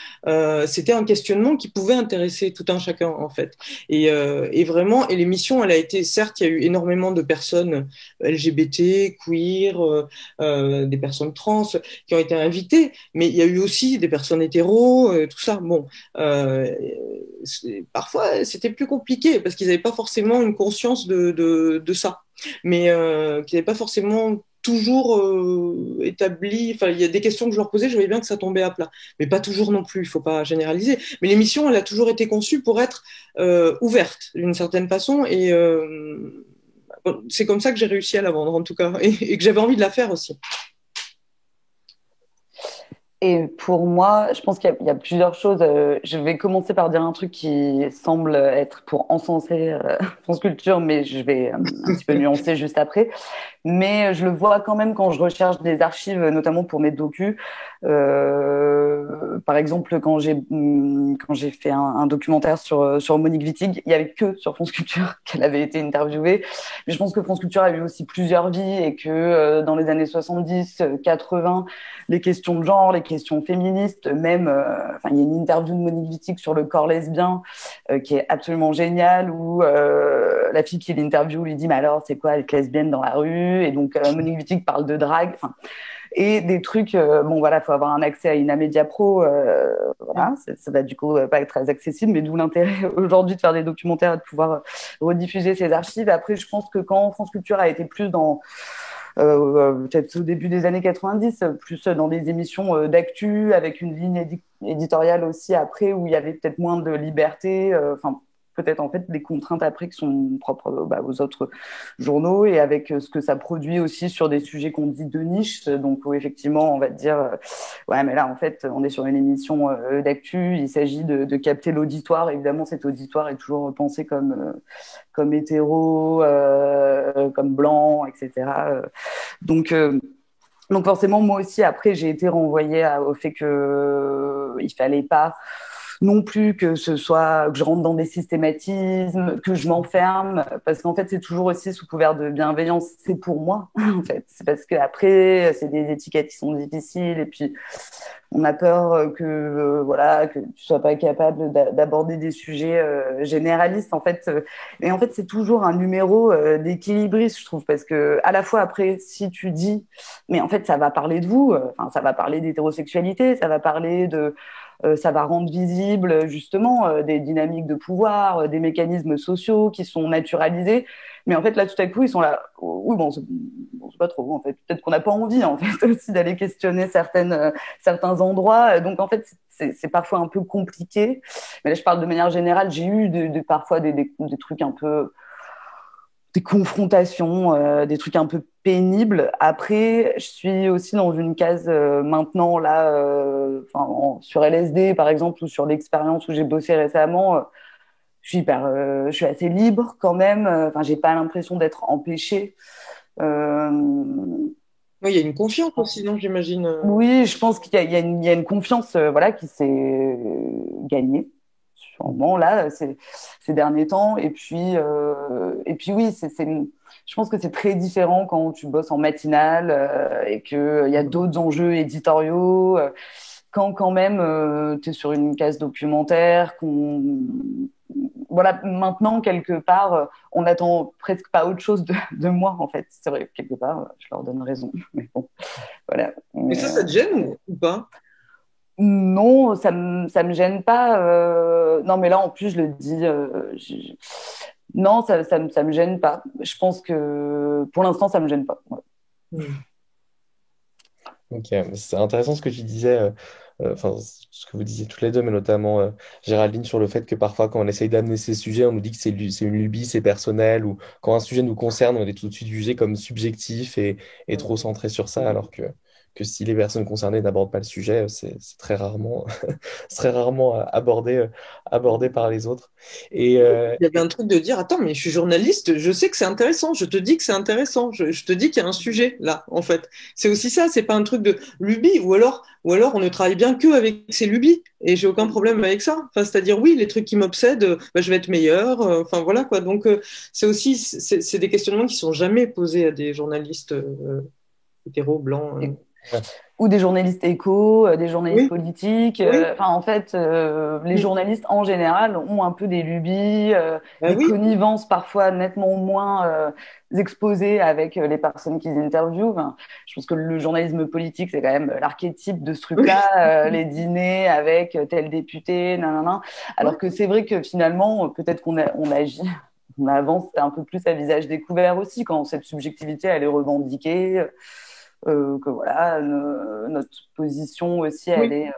c'était un questionnement qui pouvait intéresser tout un chacun en fait. Et vraiment, et l'émission, elle a été, certes, il y a eu énormément de personnes LGBT, queer, des personnes trans qui ont été invitées, mais il y a eu aussi des personnes hétéros, tout ça. Bon, parfois c'était plus compliqué parce qu'ils n'avaient pas forcément une conscience de ça, mais qu'ils n'avaient pas forcément toujours établi. Enfin, il y a des questions que je leur posais, je voyais bien que ça tombait à plat, mais pas toujours non plus. Il faut pas généraliser. Mais l'émission, elle a toujours été conçue pour être ouverte d'une certaine façon, et c'est comme ça que j'ai réussi à la vendre en tout cas, et que j'avais envie de la faire aussi. Et pour moi, je pense qu'il y a plusieurs choses. Je vais commencer par dire un truc qui semble être pour encenser France Culture, mais je vais un petit peu nuancer juste après. Mais je le vois quand même quand je recherche des archives, notamment pour mes docus. Par exemple, quand j'ai fait un documentaire sur Monique Wittig, il y avait que sur France Culture qu'elle avait été interviewée. Mais je pense que France Culture a eu aussi plusieurs vies et que dans les années 70, 80, les questions de genre, les questions féministes, même, il y a une interview de Monique Wittig sur le corps lesbien qui est absolument géniale, où la fille qui l'interview lui dit, mais alors, c'est quoi être lesbienne dans la rue? Et donc, Monique Wittig parle de drague, et des trucs, bon voilà, faut avoir un accès à une Amedia Pro, voilà, ça va du coup pas être très accessible, mais d'où l'intérêt aujourd'hui de faire des documentaires et de pouvoir rediffuser ces archives. Après, je pense que quand France Culture a été plus dans peut-être au début des années 90, plus dans des émissions d'actu, avec une ligne éditoriale aussi après, où il y avait peut-être moins de liberté, peut-être en fait des contraintes après qui sont propres aux autres journaux, et avec ce que ça produit aussi sur des sujets qu'on dit de niche, donc où effectivement on va te dire ouais, mais là en fait on est sur une émission d'actu, il s'agit de capter l'auditoire. Évidemment, cet auditoire est toujours pensé comme hétéro, comme blanc, etc. Donc forcément, moi aussi, après, j'ai été renvoyée au fait que il fallait pas non plus que que je rentre dans des systématismes, que je m'enferme, parce qu'en fait, c'est toujours aussi sous couvert de bienveillance. C'est pour moi, en fait. C'est parce que après, c'est des étiquettes qui sont difficiles, et puis on a peur que tu sois pas capable d'aborder des sujets généralistes, en fait. Et en fait, c'est toujours un numéro d'équilibriste, je trouve, parce que à la fois après, si tu dis, mais en fait, ça va parler de vous, ça va parler d'hétérosexualité, ça va parler ça va rendre visible justement des dynamiques de pouvoir, des mécanismes sociaux qui sont naturalisés. Mais en fait, là, tout à coup, ils sont là. Oui, bon, c'est pas trop. En fait, peut-être qu'on n'a pas envie, en fait, aussi d'aller questionner certains endroits. Donc, en fait, c'est parfois un peu compliqué. Mais là, je parle de manière générale. J'ai eu parfois des trucs un peu, des confrontations, des trucs un peu pénibles. Après, je suis aussi dans une case maintenant là, sur LSD par exemple, ou sur l'expérience où j'ai bossé récemment. Je suis assez libre quand même. J'ai pas l'impression d'être empêchée. Oui, il y a une confiance aussi, non, j'imagine. Oui, je pense qu'il y a une confiance, voilà, qui s'est gagnée sûrement là ces derniers temps. Et puis oui, je pense que c'est très différent quand tu bosses en matinale et que il y a d'autres enjeux éditoriaux. Quand même tu es sur une case documentaire, voilà, maintenant quelque part on n'attend presque pas autre chose de moi, en fait. C'est vrai, quelque part je leur donne raison, mais bon, voilà. Mais ça te gêne ou pas? Non, ça me gêne pas. Non, mais là, en plus, je le dis. Non, ça me gêne pas. Je pense que pour l'instant, ça me gêne pas. Ouais. Ok, c'est intéressant ce que tu disais, ce que vous disiez toutes les deux, mais notamment Géraldine, sur le fait que parfois, quand on essaye d'amener ces sujets, on nous dit que c'est une lubie, c'est personnel, ou quand un sujet nous concerne, on est tout de suite jugé comme subjectif et trop centré sur ça, alors que que si les personnes concernées n'abordent pas le sujet, c'est très rarement, c'est très rarement abordé par les autres. Et, Il y avait un truc de dire, attends, mais je suis journaliste, je sais que c'est intéressant, je te dis que c'est intéressant, je te dis qu'il y a un sujet là, en fait. C'est aussi ça, c'est pas un truc de lubie, ou alors on ne travaille bien que avec ces lubies, et j'ai aucun problème avec ça. Enfin, c'est-à-dire, oui, les trucs qui m'obsèdent, bah, je vais être meilleur, enfin voilà quoi. Donc, c'est aussi, c'est des questionnements qui sont jamais posés à des journalistes hétéros, blancs. Et- ou des journalistes éco, des journalistes Oui, politiques. oui, Enfin, en fait, les journalistes en général ont un peu des lubies, bah des oui, connivences parfois nettement moins exposées avec les personnes qu'ils interviewent. Enfin, je pense que le journalisme politique, c'est quand même l'archétype de ce oui, truc-là, les dîners avec tel député, nanana. oui. Alors que c'est vrai que finalement, peut-être on agit. On avance un peu plus à visage découvert aussi quand cette subjectivité elle est revendiquée, que voilà notre position aussi elle Oui. est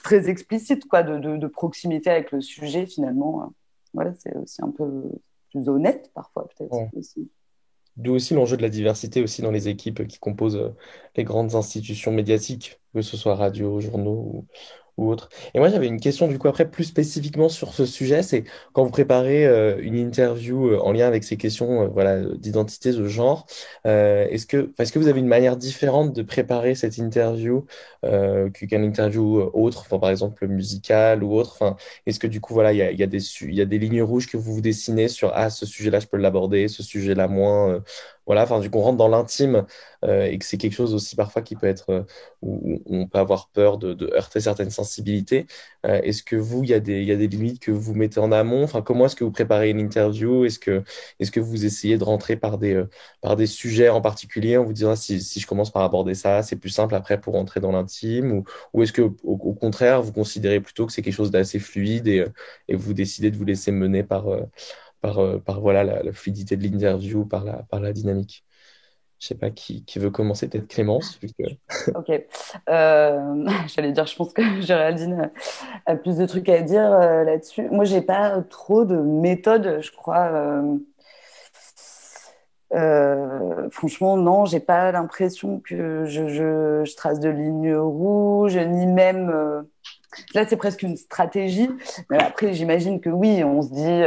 très explicite quoi de proximité avec le sujet finalement. Voilà, c'est aussi un peu plus honnête parfois peut-être ouais. aussi. D'où aussi l'enjeu de la diversité aussi dans les équipes qui composent les grandes institutions médiatiques, que ce soit radio, journaux ou autres. Et moi, j'avais une question du coup après plus spécifiquement sur ce sujet, c'est quand vous préparez une interview en lien avec ces questions voilà, d'identité, de genre, est-ce que vous avez une manière différente de préparer cette interview qu'une interview autre, enfin, par exemple musicale ou autre, enfin, est-ce que du coup voilà, il y a des lignes rouges que vous vous dessinez sur ah ce sujet-là je peux l'aborder, ce sujet-là moins, voilà, enfin du coup on rentre dans l'intime et que c'est quelque chose aussi parfois qui peut être où on peut avoir peur de heurter certaines sensibilités. Est-ce que vous, il y a des limites que vous mettez en amont? Enfin, comment est-ce que vous préparez une interview? Est-ce que vous essayez de rentrer par des sujets en particulier en vous disant, ah, si je commence par aborder ça, c'est plus simple après pour rentrer dans l'intime? Ou est-ce que, au contraire, vous considérez plutôt que c'est quelque chose d'assez fluide et vous décidez de vous laisser mener par voilà, la fluidité de l'interview, par la dynamique? Je sais pas qui veut commencer, peut-être Clémence, vu que... Ok. J'allais dire, je pense que Géraldine a plus de trucs à dire là-dessus. Moi, j'ai pas trop de méthode, je crois. Franchement, non, j'ai pas l'impression que je trace de lignes rouges, ni même. Là, c'est presque une stratégie. Mais après, j'imagine que oui, on se dit.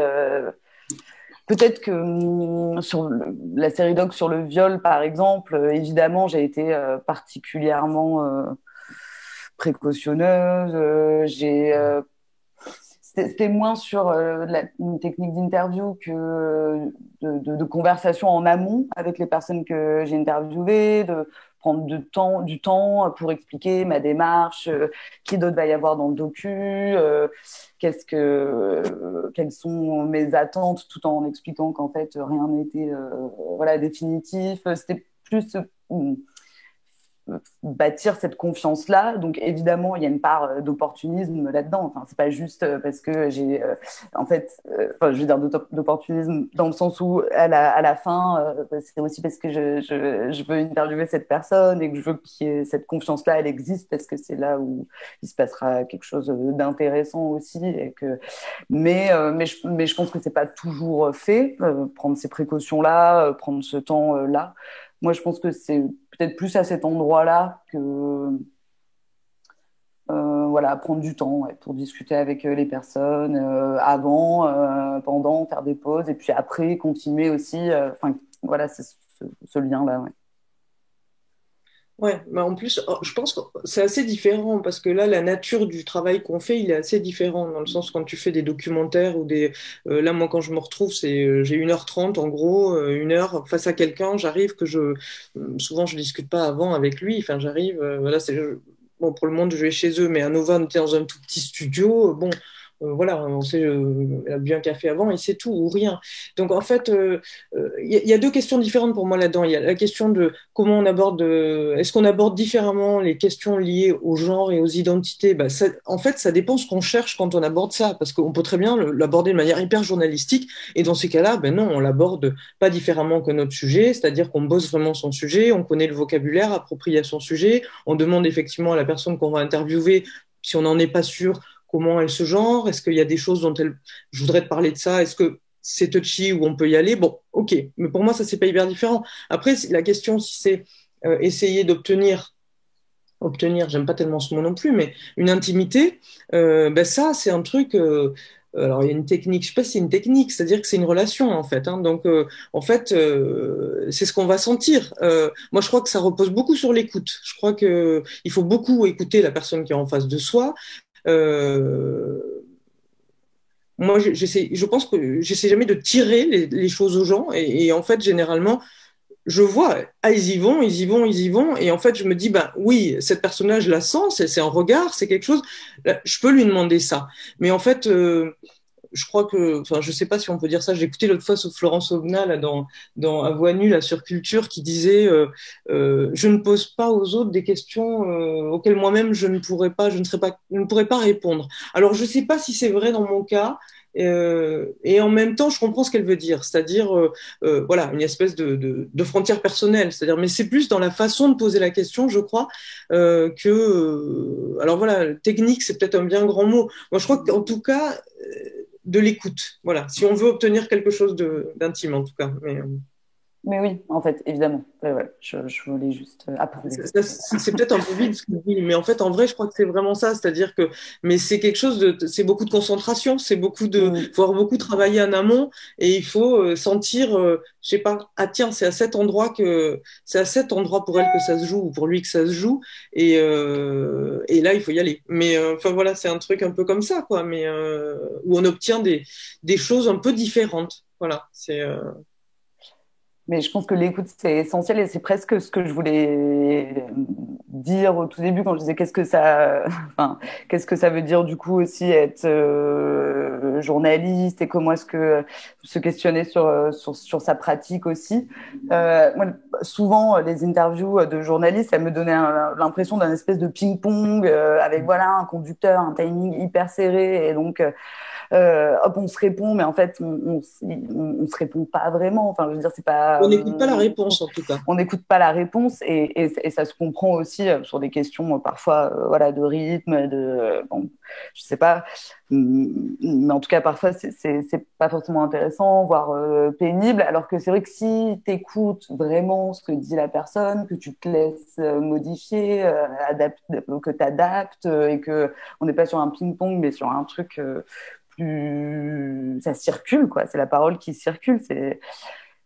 Peut-être que sur la série doc sur le viol, par exemple, évidemment, j'ai été particulièrement précautionneuse. C'était moins sur une technique d'interview que de conversation en amont avec les personnes que j'ai interviewées, de prendre du temps pour expliquer ma démarche, qui d'autre va y avoir dans le docu, quelles sont mes attentes, tout en expliquant qu'en fait rien n'était voilà définitif. C'était plus bâtir cette confiance-là. Donc évidemment, il y a une part d'opportunisme là-dedans. Enfin, c'est pas juste parce que j'ai, en fait, enfin, je veux dire d'opportunisme dans le sens où à la fin, c'est aussi parce que je veux interviewer cette personne et que je veux que cette confiance-là, elle existe parce que c'est là où il se passera quelque chose d'intéressant aussi. Et que, mais je pense que c'est pas toujours fait. Prendre ces précautions-là, prendre ce temps-là. Moi, je pense que c'est peut-être plus à cet endroit-là que voilà, prendre du temps ouais, pour discuter avec les personnes avant, pendant, faire des pauses et puis après continuer aussi. Enfin, voilà, c'est ce lien-là. Ouais. Ouais, mais en plus, je pense que c'est assez différent parce que là, la nature du travail qu'on fait, il est assez différent dans le sens quand tu fais des documentaires ou des. Là, moi, quand je me retrouve, j'ai 1h30 en gros, 1 heure face à quelqu'un, j'arrive que souvent, je discute pas avant avec lui. Enfin, j'arrive, voilà, bon, pour le monde, je vais chez eux, mais à Nova, on était dans un tout petit studio. Bon, voilà, on sait, elle a bu un café avant et c'est tout, ou rien. Donc, en fait, il y a deux questions différentes pour moi là-dedans. Il y a la question de comment on aborde, est-ce qu'on aborde différemment les questions liées au genre et aux identités? Bah, en fait, ça dépend ce qu'on cherche quand on aborde ça, parce qu'on peut très bien l'aborder de manière hyper journalistique, et dans ces cas-là, ben non, on l'aborde pas différemment que notre sujet, c'est-à-dire qu'on bosse vraiment son sujet, on connaît le vocabulaire approprié à son sujet, on demande effectivement à la personne qu'on va interviewer, si on n'en est pas sûr, comment elle se genre, est-ce qu'il y a des choses dont je voudrais te parler de ça, est-ce que c'est touchy ou on peut y aller, bon, ok. Mais pour moi, ça, c'est pas hyper différent. Après, la question, si c'est essayer d'obtenir obtenir, j'aime pas tellement ce mot non plus, mais une intimité, ben ça, c'est un truc. Alors, il y a une technique, je sais pas si c'est une technique, c'est-à-dire que c'est une relation, en fait. Hein. Donc, en fait, c'est ce qu'on va sentir. Moi, je crois que ça repose beaucoup sur l'écoute. Je crois que il faut beaucoup écouter la personne qui est en face de soi. Euh, Moi, je pense que j'essaie jamais de tirer les choses aux gens. Et en fait, généralement, je vois, ah, ils y vont, ils y vont, ils y vont. Et en fait, je me dis, ben oui, cette personnage, je la sens, c'est un regard, c'est quelque chose. Là, je peux lui demander ça. Mais en fait, je crois que, enfin, je sais pas si on peut dire ça. J'ai écouté l'autre fois sur Florence Aubenas, là, dans À voix nue, là, sur Culture, qui disait, je ne pose pas aux autres des questions auxquelles moi-même je ne pourrais pas, je ne pourrais pas répondre. Alors, je sais pas si c'est vrai dans mon cas. Et en même temps, je comprends ce qu'elle veut dire, c'est-à-dire, voilà, une espèce de frontière personnelle. C'est-à-dire, mais c'est plus dans la façon de poser la question, je crois, alors voilà, technique, c'est peut-être un bien grand mot. Moi, je crois qu'en tout cas, de l'écoute. Voilà, si on veut obtenir quelque chose d'intime, en tout cas. Mais oui, en fait, évidemment. Ouais, ouais, je voulais juste approuver. C'est peut-être un peu vide ce que je dis, mais en fait, en vrai, je crois que c'est vraiment ça. C'est-à-dire que, mais c'est quelque chose c'est beaucoup de concentration, faut avoir beaucoup travaillé en amont et il faut sentir, je sais pas, ah tiens, c'est à cet endroit pour elle que ça se joue ou pour lui que ça se joue et là, il faut y aller. Mais enfin voilà, c'est un truc un peu comme ça, quoi. Mais où on obtient des choses un peu différentes. Voilà, c'est. Mais je pense que l'écoute, c'est essentiel et c'est presque ce que je voulais dire au tout début quand je disais enfin, qu'est-ce que ça veut dire du coup aussi être journaliste et comment est-ce que se questionner sur sa pratique aussi. Moi, souvent, les interviews de journalistes, ça me donnait l'impression d'un espèce de ping-pong avec voilà un conducteur, un timing hyper serré et donc hop, on se répond, mais en fait, on se répond pas vraiment. Enfin, je veux dire, c'est pas. On n'écoute pas la réponse, en tout cas. On n'écoute pas la réponse et ça se comprend aussi sur des questions parfois, voilà, de rythme, bon, je sais pas, mais en tout cas, parfois, c'est pas forcément intéressant, voire pénible. Alors que c'est vrai que si tu écoutes vraiment ce que dit la personne, que tu te laisses modifier, que tu adaptes et que on n'est pas sur un ping-pong, mais sur un truc plus ça circule quoi, c'est la parole qui circule, c'est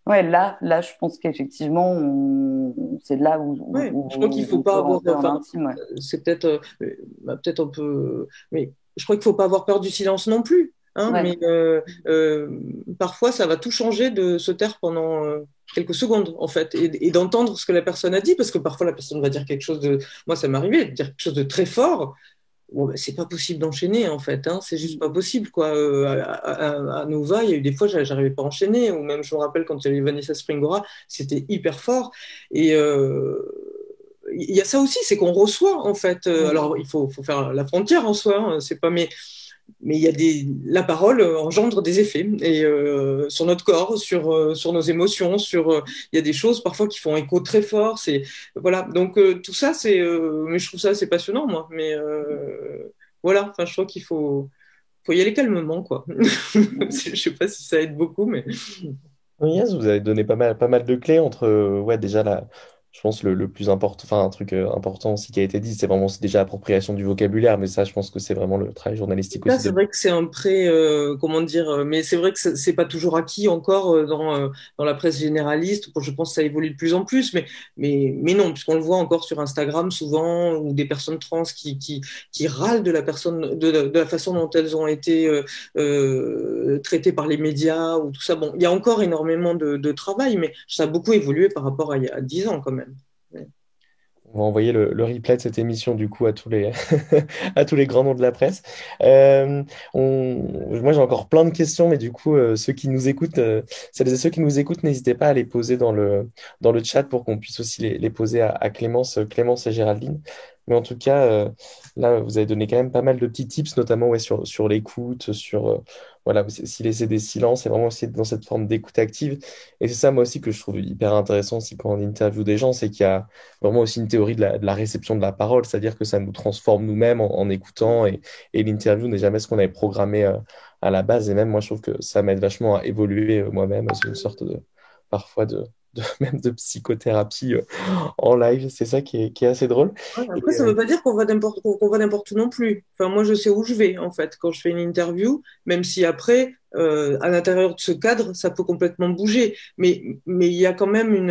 ouais là je pense qu'effectivement c'est là Ouais, où je crois qu'il on faut peut pas avoir rentrer en enfin intime, ouais. c'est peut-être peut-être un peu mais je crois qu'il faut pas avoir peur du silence non plus hein Ouais. mais parfois ça va tout changer de se taire pendant quelques secondes en fait et d'entendre ce que la personne a dit parce que parfois la personne va dire quelque chose de moi ça m'est arrivé de dire quelque chose de très fort. Bon, ben, c'est pas possible d'enchaîner en fait, hein. C'est juste pas possible quoi. À Nova, il y a eu des fois j'arrivais pas à enchaîner, ou même je me rappelle quand il y avait Vanessa Springora, c'était hyper fort. Et il y a ça aussi, c'est qu'on reçoit en fait. Alors faut faire la frontière en soi, hein, c'est pas mais il y a la parole engendre des effets et sur notre corps, sur nos émotions, il y a des choses parfois qui font écho très fort. C'est voilà, donc tout ça mais je trouve ça assez passionnant moi. Mais voilà, enfin je trouve qu'il faut y aller calmement quoi. Je sais pas si ça aide beaucoup, mais Oui, yes, vous avez donné pas mal de clés entre, ouais, déjà, je pense le plus important, enfin, un truc important aussi qui a été dit, c'est vraiment c'est déjà appropriation du vocabulaire, mais ça, je pense que c'est vraiment le travail journalistique ça, aussi c'est de. vrai que c'est un prêt, comment dire, mais c'est vrai que c'est pas toujours acquis encore dans la presse généraliste. Je pense que ça évolue de plus en plus, mais non, puisqu'on le voit encore sur Instagram souvent, ou des personnes trans qui râlent de la personne, de la façon dont elles ont été traitées par les médias ou tout ça. Bon, il y a encore énormément de travail, mais ça a beaucoup évolué par rapport à il y a 10 ans quand même. On va envoyer le replay de cette émission du coup à tous les à tous les grands noms de la presse. Moi j'ai encore plein de questions, mais du coup ceux qui nous écoutent, celles et ceux qui nous écoutent, n'hésitez pas à les poser dans le chat pour qu'on puisse aussi les poser à Clémence et Géraldine. Mais en tout cas, là vous avez donné quand même pas mal de petits tips, notamment ouais, sur l'écoute, sur voilà aussi laisser des silences et vraiment aussi être dans cette forme d'écoute active. Et c'est ça moi aussi que je trouve hyper intéressant aussi quand on interviewe des gens, c'est qu'il y a vraiment aussi une théorie de la réception de la parole, c'est-à-dire que ça nous transforme nous-mêmes en écoutant et l'interview n'est jamais ce qu'on avait programmé à la base. Et même moi, je trouve que ça m'aide vachement à évoluer moi-même. C'est une sorte de, parfois même de psychothérapie en live. C'est ça qui est assez drôle. Ouais, Et, après, ça ne veut pas dire qu'on va n'importe où non plus. Enfin, moi, je sais où je vais, en fait, quand je fais une interview, même si après, à l'intérieur de ce cadre, ça peut complètement bouger. Mais il y a quand même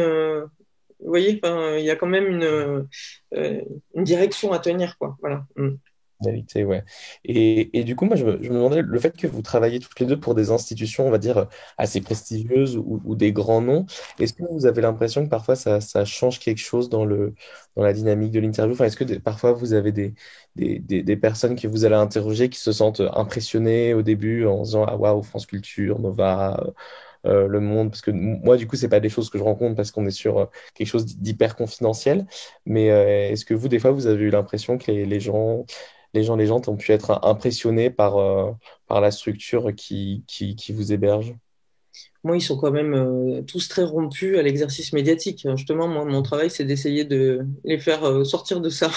vous voyez, enfin, il y a quand même une direction à tenir, quoi. Voilà. Mm. Vérité, ouais. Et du coup, moi, je me demandais, le fait que vous travaillez toutes les deux pour des institutions, on va dire, assez prestigieuses ou des grands noms, est-ce que vous avez l'impression que parfois ça change quelque chose dans la dynamique de l'interview? Enfin, est-ce que parfois vous avez des personnes que vous allez interroger qui se sentent impressionnées au début en disant, ah waouh, France Culture, Nova, Le Monde, parce que moi, du coup, c'est pas des choses que je rencontre parce qu'on est sur quelque chose d'hyper confidentiel, mais est-ce que vous, des fois, vous avez eu l'impression que les gens ont pu être impressionnés par la structure qui vous héberge. Moi, ils sont quand même tous très rompus à l'exercice médiatique. Justement, moi, mon travail, c'est d'essayer de les faire sortir de ça.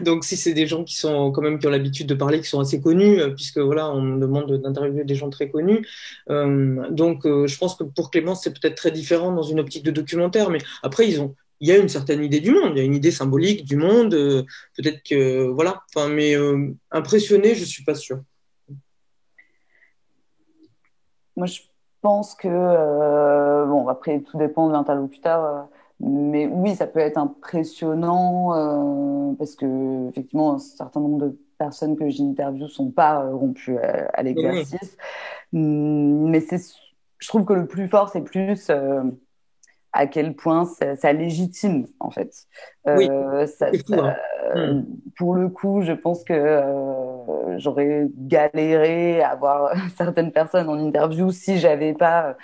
Donc, si c'est des gens qui sont quand même qui ont l'habitude de parler, qui sont assez connus, puisque voilà, on me demande d'interviewer des gens très connus. Je pense que pour Clémence, c'est peut-être très différent dans une optique de documentaire, mais après, il y a une certaine idée du monde, il y a une idée symbolique du monde. Peut-être que voilà. Enfin, mais impressionné, je suis pas sûre. Moi, je pense que, bon, après, tout dépend de l'interlocuteur, mais oui, ça peut être impressionnant parce que, effectivement, un certain nombre de personnes que j'interviewe sont pas rompues à Oui, l'exercice. Mais je trouve que le plus fort, c'est plus à quel point ça légitime, en fait. oui, c'est fou, Ça, hein. Hmm. pour le coup, je pense que j'aurais galéré à avoir certaines personnes en interview si j'avais pas,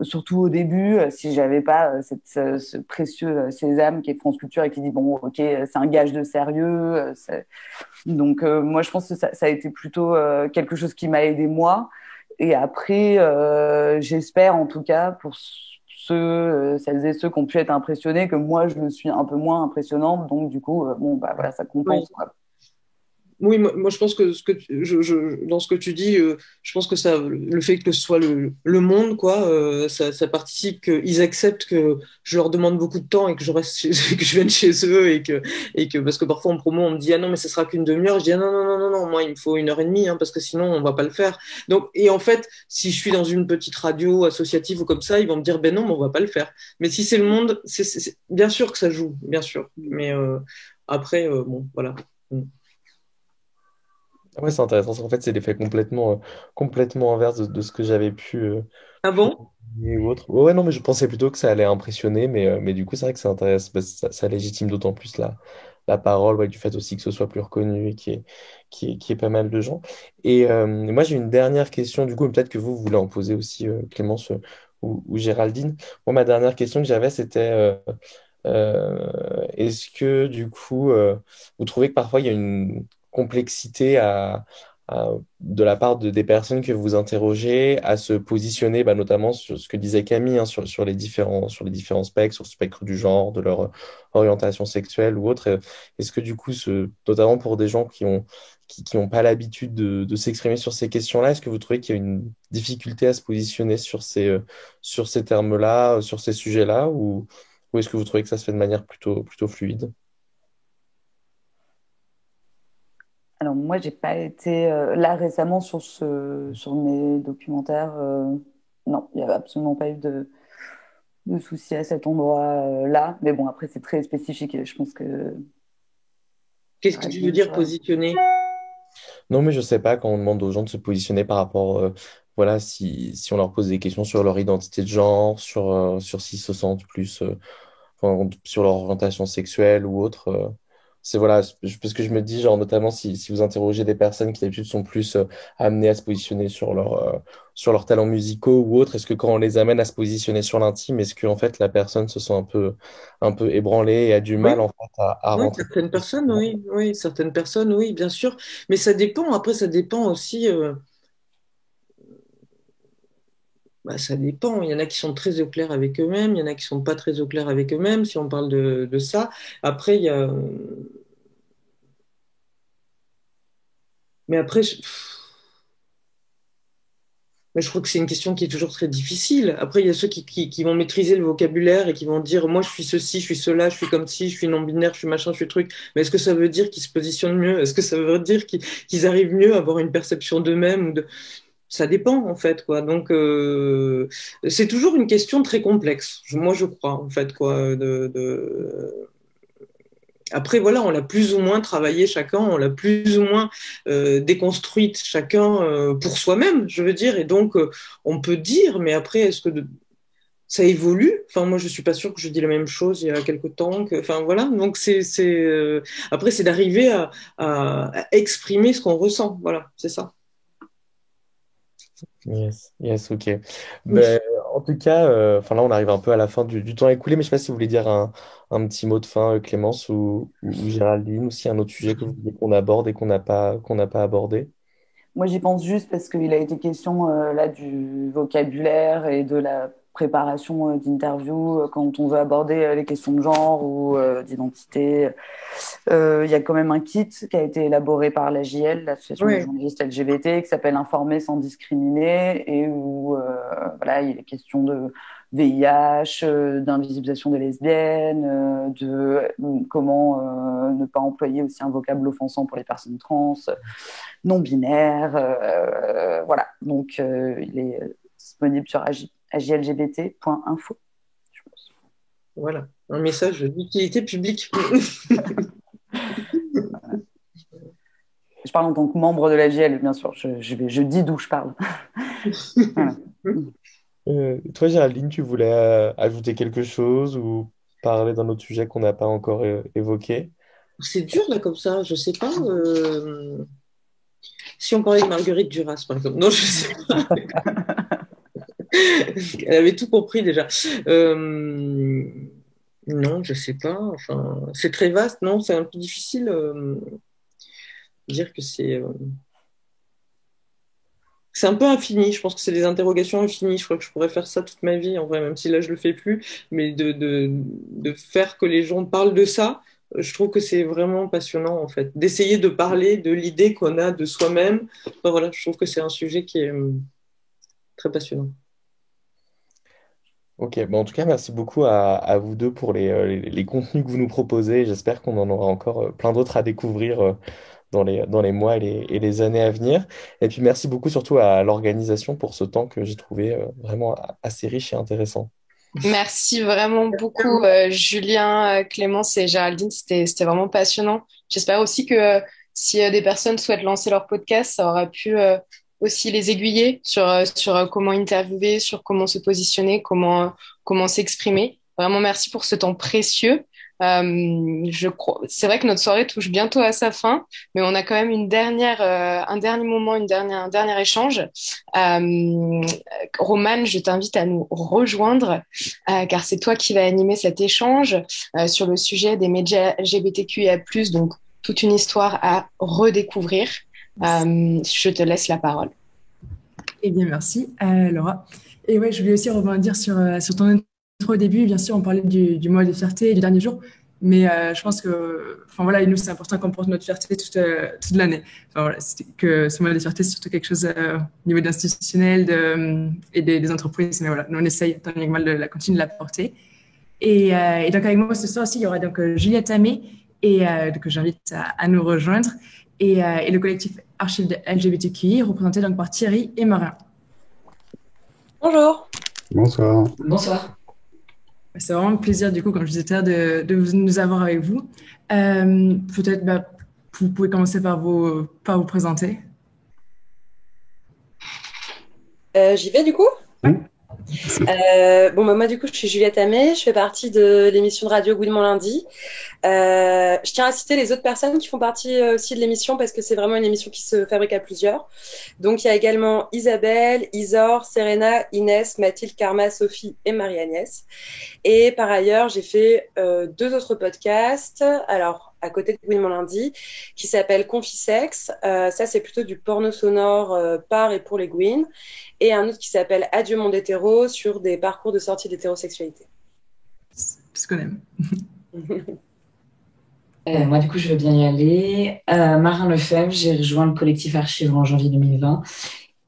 surtout au début, si j'avais pas ce précieux sésame qui est France Culture et qui dit bon, ok, c'est un gage de sérieux. Donc moi, je pense que ça a été plutôt quelque chose qui m'a aidé moi. Et après, j'espère en tout cas pour celles et ceux qui ont pu être impressionnés, que moi je le suis un peu moins impressionnante. Donc du coup, bon bah voilà, ça Oui. compense quoi. Oui, moi, je pense que dans ce que tu dis, je pense que ça, le fait que ce soit le monde, quoi, ça participe qu'ils acceptent que je leur demande beaucoup de temps et que je reste que je vienne chez eux parce que parfois en promo on me dit ah non mais ce sera qu'une demi-heure, je dis ah non non non non non, moi il me faut 1 heure et demie hein, parce que sinon on va pas le faire. Donc et en fait si je suis dans une petite radio associative ou comme ça, ils vont me dire ben non mais on va pas le faire. Mais si c'est le monde, bien sûr que ça joue, bien sûr. Mais après bon voilà. Mm. Ouais, c'est intéressant. En fait, c'est l'effet complètement inverse de ce que j'avais Ah pu bon? imaginer ou autre. Ouais, non, mais je pensais plutôt que ça allait impressionner, mais du coup, c'est vrai que c'est intéressant. Parce que ça légitime d'autant plus la parole, ouais, du fait aussi que ce soit plus reconnu et qu'il y ait pas mal de gens. Et moi, j'ai une dernière question, du coup, et peut-être que vous voulez en poser aussi, Clémence ou Géraldine. Moi, ma dernière question que j'avais, c'était est-ce que, du coup, vous trouvez que parfois il y a une complexité de la part des personnes que vous interrogez à se positionner, bah, notamment sur ce que disait Camille, hein, sur les différents spectres, sur le spectre du genre, de leur orientation sexuelle ou autre. Est-ce que du coup, notamment pour des gens qui ont pas l'habitude de s'exprimer sur ces questions-là, est-ce que vous trouvez qu'il y a une difficulté à se positionner sur ces termes-là, sur ces sujets-là, ou est-ce que vous trouvez que ça se fait de manière plutôt fluide? Alors moi, j'ai pas été là récemment sur mes documentaires. Non, il y a absolument pas eu de soucis à cet endroit-là. Mais bon, après, c'est très spécifique. Et je pense que Qu'est-ce par que tu veux exemple, dire positionner? Non, mais je sais pas, quand on demande aux gens de se positionner par rapport, voilà, si on leur pose des questions sur leur identité de genre, sur s'ils se sentent plus, enfin, sur leur orientation sexuelle ou autre, c'est voilà, parce que je me dis, genre, notamment si vous interrogez des personnes qui d'habitude sont plus amenées à se positionner sur leurs talents musicaux ou autre, est-ce que quand on les amène à se positionner sur l'intime, est-ce que en fait la personne se sent un peu ébranlée et a du mal Oui, en fait à oui, rentrer certaines plus personnes, oui, oui, certaines personnes, oui, bien sûr. Mais ça dépend. Après, ça dépend aussi. Bah, ça dépend. Il y en a qui sont très au clair avec eux-mêmes. Il y en a qui sont pas très au clair avec eux-mêmes. Si on parle de ça. Après, il y a. Mais après, Mais je crois que c'est une question qui est toujours très difficile. Après, il y a ceux qui vont maîtriser le vocabulaire et qui vont dire, moi, je suis ceci, je suis cela, je suis comme ci, je suis non-binaire, je suis machin, je suis truc. Mais est-ce que ça veut dire qu'ils se positionnent mieux? Est-ce que ça veut dire qu'ils arrivent mieux à avoir une perception d'eux-mêmes ou de... Ça dépend, en fait, quoi. Donc, c'est toujours une question très complexe. Moi, je crois, en fait, quoi. Après, voilà, on l'a plus ou moins travaillé chacun, on l'a plus ou moins déconstruite chacun pour soi-même, je veux dire. Et donc, on peut dire, mais après, est-ce que ça évolue? Enfin, moi, je suis pas sûre que je dis la même chose il y a quelque temps. Enfin, voilà. Donc, après, c'est d'arriver à exprimer ce qu'on ressent. Voilà, c'est ça. Yes, yes, ok. Ben, en tout cas, enfin là, on arrive un peu à la fin du temps écoulé, mais je sais pas si vous voulez dire un petit mot de fin, Clémence ou Géraldine, ou s'il y a un autre sujet que vous voulez qu'on aborde et qu'on n'a pas abordé. Moi, j'y pense juste parce qu'il a été question là du vocabulaire et de la préparation d'interviews quand on veut aborder les questions de genre ou d'identité. Il y a quand même un kit qui a été élaboré par l'AJL, l'Association des Ouais. journalistes LGBT, qui s'appelle Informer sans discriminer et où voilà, il est question de VIH, d'invisibilisation des lesbiennes, de comment ne pas employer aussi un vocable offensant pour les personnes trans, non binaires. Voilà, donc il est disponible sur ajlgbt.info. Voilà. Un message d'utilité publique. Je parle en tant que membre de l'AJL, bien sûr. Je dis d'où je parle. Voilà. Toi, Géraldine, tu voulais ajouter quelque chose ou parler d'un autre sujet qu'on n'a pas encore évoqué? C'est dur, là, comme ça. Je sais pas. Si on parlait de Marguerite Duras, par exemple. Non, je sais pas. Elle avait tout compris déjà. Non, je sais pas. Enfin, c'est très vaste. Non, c'est un peu difficile de dire que c'est un peu infini. Je pense que c'est des interrogations infinies. Je crois que je pourrais faire ça toute ma vie, en vrai, même si là, je le fais plus. Mais de faire que les gens parlent de ça, je trouve que c'est vraiment passionnant, en fait. D'essayer de parler de l'idée qu'on a de soi-même. Enfin, voilà, je trouve que c'est un sujet qui est très passionnant. Ok, bon, en tout cas, merci beaucoup à vous deux pour les contenus que vous nous proposez. J'espère qu'on en aura encore plein d'autres à découvrir dans les mois et les années à venir. Et puis, merci beaucoup surtout à l'organisation pour ce temps que j'ai trouvé vraiment assez riche et intéressant. Merci vraiment beaucoup, Julien, Clémence et Géraldine. C'était vraiment passionnant. J'espère aussi que si des personnes souhaitent lancer leur podcast, ça aura pu aussi les aiguiller sur comment interviewer, sur comment se positionner, comment s'exprimer. Vraiment, merci pour ce temps précieux. C'est vrai que notre soirée touche bientôt à sa fin, mais on a quand même un dernier moment, un dernier échange. Euh, Romane, je t'invite à nous rejoindre car c'est toi qui vas animer cet échange sur le sujet des médias LGBTQIA+, donc toute une histoire à redécouvrir. Je te laisse la parole. Eh bien, merci, Laura. Et ouais, je voulais aussi rebondir sur ton intro au début. Bien sûr, on parlait du mois de fierté et du dernier jour, mais je pense que, enfin voilà, et nous, c'est important qu'on porte notre fierté toute l'année. Enfin voilà, que ce mois de fierté, c'est surtout quelque chose au niveau d'institutionnel et des entreprises, mais voilà, nous, on essaye tant bien que mal de continuer de la porter. Et donc, avec moi ce soir aussi, il y aura donc Juliette Amé, que j'invite à nous rejoindre, et le collectif Archives LGBTQI, représenté donc par Thierry et Marin. Bonjour. Bonsoir. Bonsoir. C'est vraiment un plaisir, du coup, comme je disais tout à l'heure, de nous avoir avec vous. Peut-être vous pouvez commencer par vous présenter. J'y vais du coup? Oui. Moi du coup je suis Juliette Amé, je fais partie de l'émission de radio Gouinement lundi. Je tiens à citer les autres personnes qui font partie aussi de l'émission parce que c'est vraiment une émission qui se fabrique à plusieurs. Donc il y a également Isabelle, Isor, Serena, Inès, Mathilde, Karma, Sophie et Marie-Agnès. Et par ailleurs j'ai fait 2 autres podcasts. Alors à côté de Gouinement lundi, qui s'appelle Confisex. Ça c'est plutôt du porno sonore par et pour les Gouines. Et un autre qui s'appelle Adieu monde hétéro sur des parcours de sortie d'hétérosexualité. C'est ce qu'on aime. Moi, du coup, je veux bien y aller. Marin Lefebvre, j'ai rejoint le collectif Archives en janvier 2020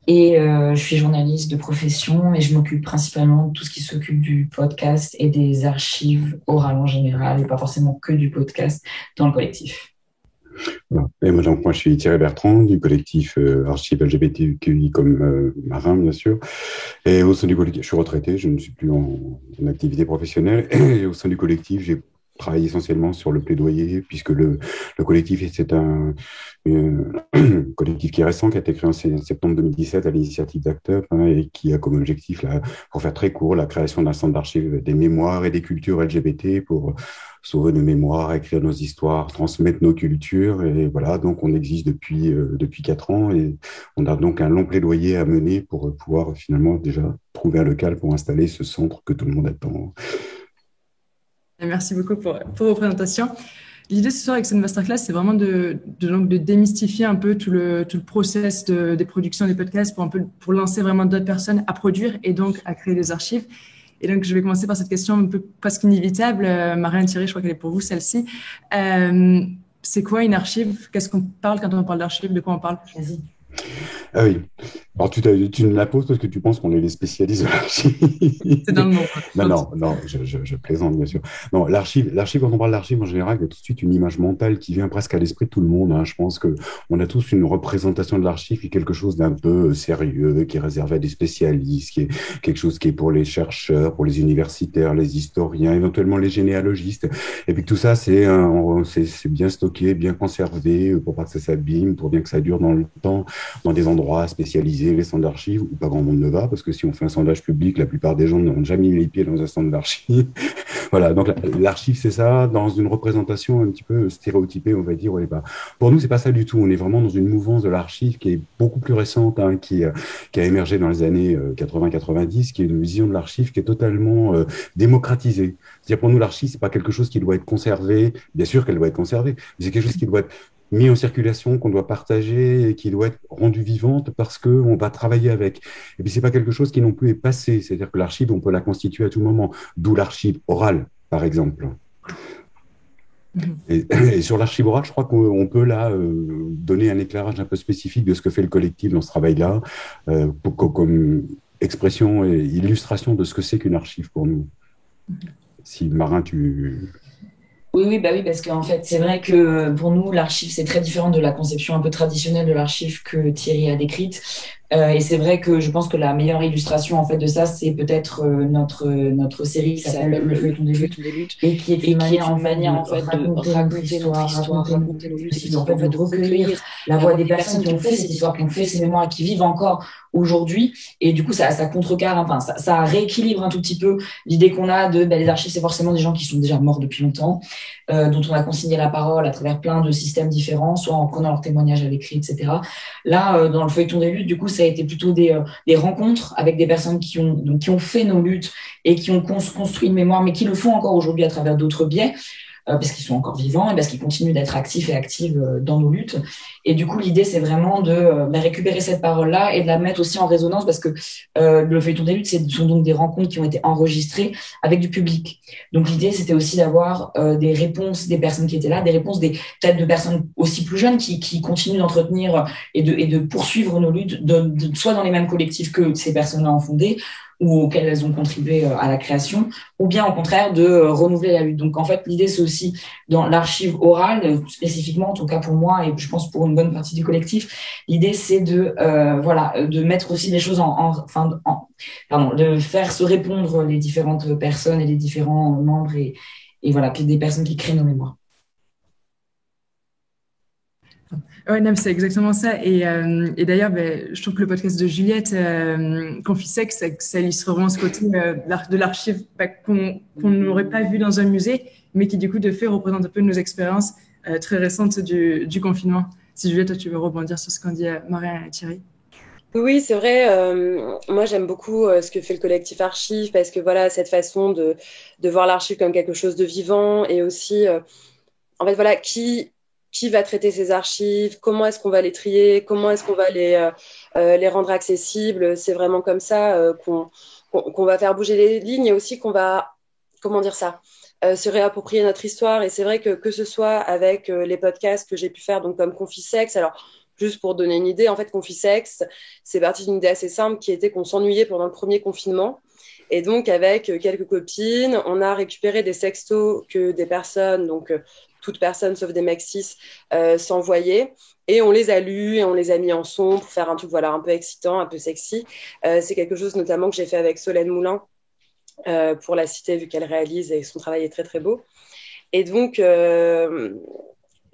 Et je suis journaliste de profession et je m'occupe principalement de tout ce qui s'occupe du podcast et des archives orales en général, et pas forcément que du podcast dans le collectif. Voilà. Et moi, donc, moi, je suis Thierry Bertrand du collectif Archives LGBTQI comme marin, bien sûr. Et au sein du collectif, je suis retraité, je ne suis plus en activité professionnelle. Et au sein du collectif, j'ai travaillé essentiellement sur le plaidoyer, puisque le collectif, c'est un collectif qui est récent, qui a été créé en septembre 2017 à l'initiative d'Acteup, hein, et qui a comme objectif, là, pour faire très court, la création d'un centre d'archives des mémoires et des cultures LGBT pour sauver nos mémoires, écrire nos histoires, transmettre nos cultures. Et voilà, donc on existe depuis 4 ans et on a donc un long plaidoyer à mener pour pouvoir finalement déjà trouver un local pour installer ce centre que tout le monde attend. Merci beaucoup pour vos présentations. L'idée ce soir avec cette masterclass, c'est vraiment de démystifier un peu tout le process des productions des podcasts pour lancer vraiment d'autres personnes à produire et donc à créer des archives. Et donc, je vais commencer par cette question un peu presque inévitable. Marianne, Thierry, je crois qu'elle est pour vous, celle-ci. C'est quoi une archive? Qu'est-ce qu'on parle quand on parle d'archive? De quoi on parle? Vas-y. Ah oui. Alors, tu me la poses parce que tu penses qu'on est les spécialistes de l'archive. C'est dans le nom. Non, je plaisante, bien sûr. Non, l'archive, quand on parle d'archive, en général, il y a tout de suite une image mentale qui vient presque à l'esprit de tout le monde, hein. Je pense qu'on a tous une représentation de l'archive qui est quelque chose d'un peu sérieux, qui est réservé à des spécialistes, qui est quelque chose qui est pour les chercheurs, pour les universitaires, les historiens, éventuellement les généalogistes. Et puis tout ça, c'est bien stocké, bien conservé, pour pas que ça s'abîme, pour bien que ça dure dans le temps, dans des endroits spécialisés, les centres d'archives, où pas grand monde ne va, parce que si on fait un sondage public, la plupart des gens n'ont jamais mis les pieds dans un centre d'archives. Voilà, donc l'archive, c'est ça, dans une représentation un petit peu stéréotypée, on va dire, au départ. Pour nous, c'est pas ça du tout. On est vraiment dans une mouvance de l'archive qui est beaucoup plus récente, hein, qui a émergé dans les années 80-90, qui est une vision de l'archive qui est totalement démocratisée. C'est-à-dire, pour nous, l'archive, c'est pas quelque chose qui doit être conservé. Bien sûr qu'elle doit être conservée, mais c'est quelque chose qui doit être mis en circulation, qu'on doit partager et qui doit être rendue vivante parce qu'on va travailler avec. Et puis, c'est pas quelque chose qui non plus est passé. C'est-à-dire que l'archive, on peut la constituer à tout moment, d'où l'archive orale, par exemple. Et sur l'archive orale, je crois qu'on peut là donner un éclairage un peu spécifique de ce que fait le collectif dans ce travail-là, comme expression et illustration de ce que c'est qu'une archive pour nous. Si Marin, Oui, parce qu'en fait, c'est vrai que pour nous, l'archive, c'est très différent de la conception un peu traditionnelle de l'archive que Thierry a décrite. Et c'est vrai que je pense que la meilleure illustration en fait de ça, c'est peut-être notre série qui s'appelle Le Feuilleton des luttes, et qui est une manière en fait de raconter notre histoire, raconter nos luttes, en fait de recueillir la voix des personnes qui ont fait cette histoire, qui ont fait ces mémoires, qui vivent encore aujourd'hui. Et du coup, ça contrecarre, enfin, ça rééquilibre un tout petit peu l'idée qu'on a de les archives, c'est forcément des gens qui sont déjà morts depuis longtemps, dont on a consigné la parole à travers plein de systèmes différents, soit en prenant leurs témoignages à l'écrit, etc. Là, dans le feuilleton des luttes, du coup, ça a été plutôt des rencontres avec des personnes qui ont fait nos luttes et qui ont construit une mémoire, mais qui le font encore aujourd'hui à travers d'autres biais, parce qu'ils sont encore vivants et parce qu'ils continuent d'être actifs et actives dans nos luttes. Et du coup, l'idée, c'est vraiment de récupérer cette parole-là et de la mettre aussi en résonance, parce que le feuilleton des luttes, ce sont donc des rencontres qui ont été enregistrées avec du public. Donc l'idée, c'était aussi d'avoir des réponses des personnes qui étaient là, des réponses peut-être de personnes aussi plus jeunes qui continuent d'entretenir et de poursuivre nos luttes, soit dans les mêmes collectifs que ces personnes-là ont fondé, ou auxquelles elles ont contribué à la création, ou bien au contraire de renouveler la lutte. Donc en fait, l'idée, c'est aussi dans l'archive orale, spécifiquement, en tout cas pour moi, et je pense pour une bonne partie du collectif, l'idée, c'est de mettre aussi les choses de faire se répondre les différentes personnes et les différents membres et voilà, puis des personnes qui créent nos mémoires. Ouais, non, c'est exactement ça. Et d'ailleurs, je trouve que le podcast de Juliette, Confisex, ça illustre vraiment ce côté de l'archive qu'on n'aurait pas vu dans un musée, mais qui du coup, de fait, représente un peu nos expériences très récentes du confinement. Si Juliette, toi, tu veux rebondir sur ce qu'ont dit Marianne et Thierry. Oui, c'est vrai. Moi, j'aime beaucoup ce que fait le collectif Archive, parce que voilà, cette façon de voir l'archive comme quelque chose de vivant, et aussi, en fait, voilà, qui va traiter ces archives, comment est-ce qu'on va les trier, comment est-ce qu'on va les rendre accessibles. C'est vraiment comme ça qu'on va faire bouger les lignes, et aussi qu'on va, comment dire ça, se réapproprier notre histoire. Et c'est vrai que ce soit avec les podcasts que j'ai pu faire, donc comme Confisex, alors Juste pour donner une idée, en fait, Confisex, c'est parti d'une idée assez simple qui était qu'on s'ennuyait pendant le premier confinement. Et donc, avec quelques copines, on a récupéré des sextos que des personnes, donc toutes personnes sauf des mecs cis, s'envoyaient. Et on les a lus et on les a mis en son pour faire un truc voilà, un peu excitant, un peu sexy. C'est quelque chose notamment que j'ai fait avec Solène Moulin pour La Cité, vu qu'elle réalise et son travail est très, très beau. Et donc,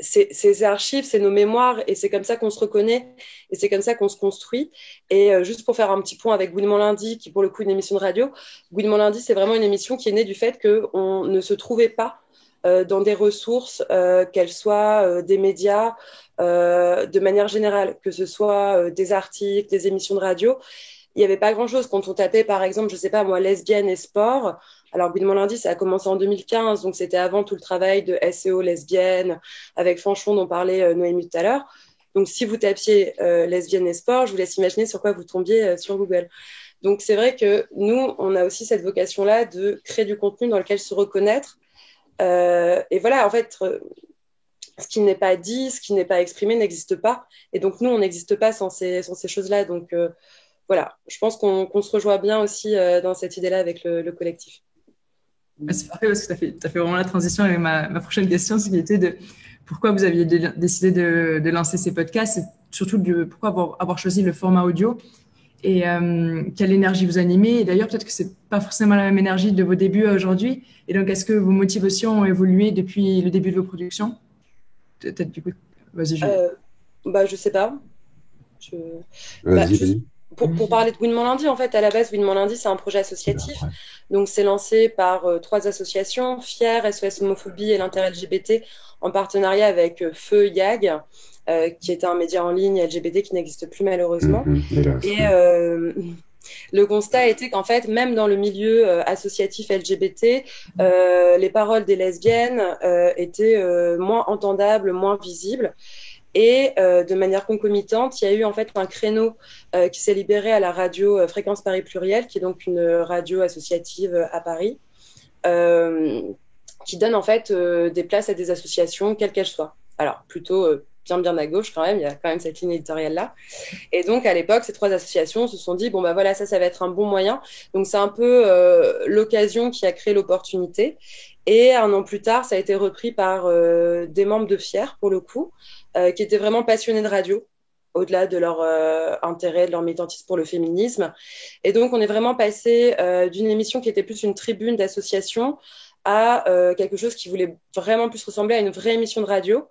ces archives, c'est nos mémoires et c'est comme ça qu'on se reconnaît et c'est comme ça qu'on se construit. Et juste pour faire un petit point avec Gouinement Lundi, qui pour le coup est une émission de radio, Gouinement Lundi, c'est vraiment une émission qui est née du fait qu'on ne se trouvait pas dans des ressources, qu'elles soient des médias, de manière générale, que ce soit des articles, des émissions de radio. Il n'y avait pas grand-chose. Quand on tapait, par exemple, je ne sais pas moi, lesbienne et sport, alors Gouinement Lundi, ça a commencé en 2015, donc c'était avant tout le travail de SEO lesbienne, avec Fanchon dont parlait Noémie tout à l'heure. Donc si vous tapiez lesbienne et sport, je vous laisse imaginer sur quoi vous tombiez sur Google. Donc c'est vrai que nous, on a aussi cette vocation-là de créer du contenu dans lequel se reconnaître. Et voilà, en fait, ce qui n'est pas dit, ce qui n'est pas exprimé n'existe pas. Et donc nous, on n'existe pas sans ces choses-là. Donc voilà, je pense qu'on se rejoint bien aussi dans cette idée-là avec le collectif. C'est parfait parce que tu as fait vraiment la transition avec ma prochaine question, ce qui était de pourquoi vous aviez décidé de lancer ces podcasts et surtout pourquoi avoir choisi le format audio et quelle énergie vous animez. Et d'ailleurs, peut-être que c'est pas forcément la même énergie de vos débuts à aujourd'hui. Et donc, est-ce que vos motivations ont évolué depuis le début de vos productions? Peut-être du coup, vas-y, Julie. Je sais pas. Vas-y. Pour parler de Gouinement Lundi, en fait, à la base, Gouinement Lundi, c'est un projet associatif. Donc, c'est lancé par 3 associations, FIER, SOS Homophobie et l'Inter-LGBT, en partenariat avec Feu YAG, qui était un média en ligne LGBT qui n'existe plus malheureusement. Et le constat était qu'en fait, même dans le milieu associatif LGBT, les paroles des lesbiennes étaient moins entendables, moins visibles. Et de manière concomitante, il y a eu en fait un créneau qui s'est libéré à la radio Fréquence Paris Pluriel, qui est donc une radio associative à Paris, qui donne en fait des places à des associations, quelles qu'elles soient. Alors plutôt bien à gauche quand même, il y a quand même cette ligne éditoriale-là. Et donc à l'époque, ces 3 associations se sont dit, bon bah voilà, ça va être un bon moyen. Donc c'est un peu l'occasion qui a créé l'opportunité. Et 1 an plus tard, ça a été repris par des membres de FIER, pour le coup, qui étaient vraiment passionnés de radio, au-delà de leur intérêt, de leur militantisme pour le féminisme. Et donc, on est vraiment passé d'une émission qui était plus une tribune d'association à quelque chose qui voulait vraiment plus ressembler à une vraie émission de radio,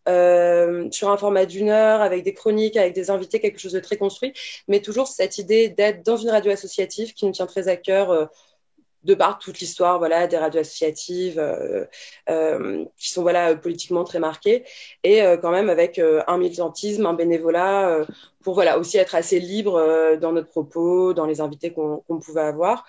sur un format d'1 heure, avec des chroniques, avec des invités, quelque chose de très construit, mais toujours cette idée d'être dans une radio associative qui nous tient très à cœur, de par toute l'histoire voilà, des radios associatives qui sont voilà, politiquement très marquées et quand même avec un militantisme, un bénévolat pour voilà, aussi être assez libre dans notre propos, dans les invités qu'on pouvait avoir.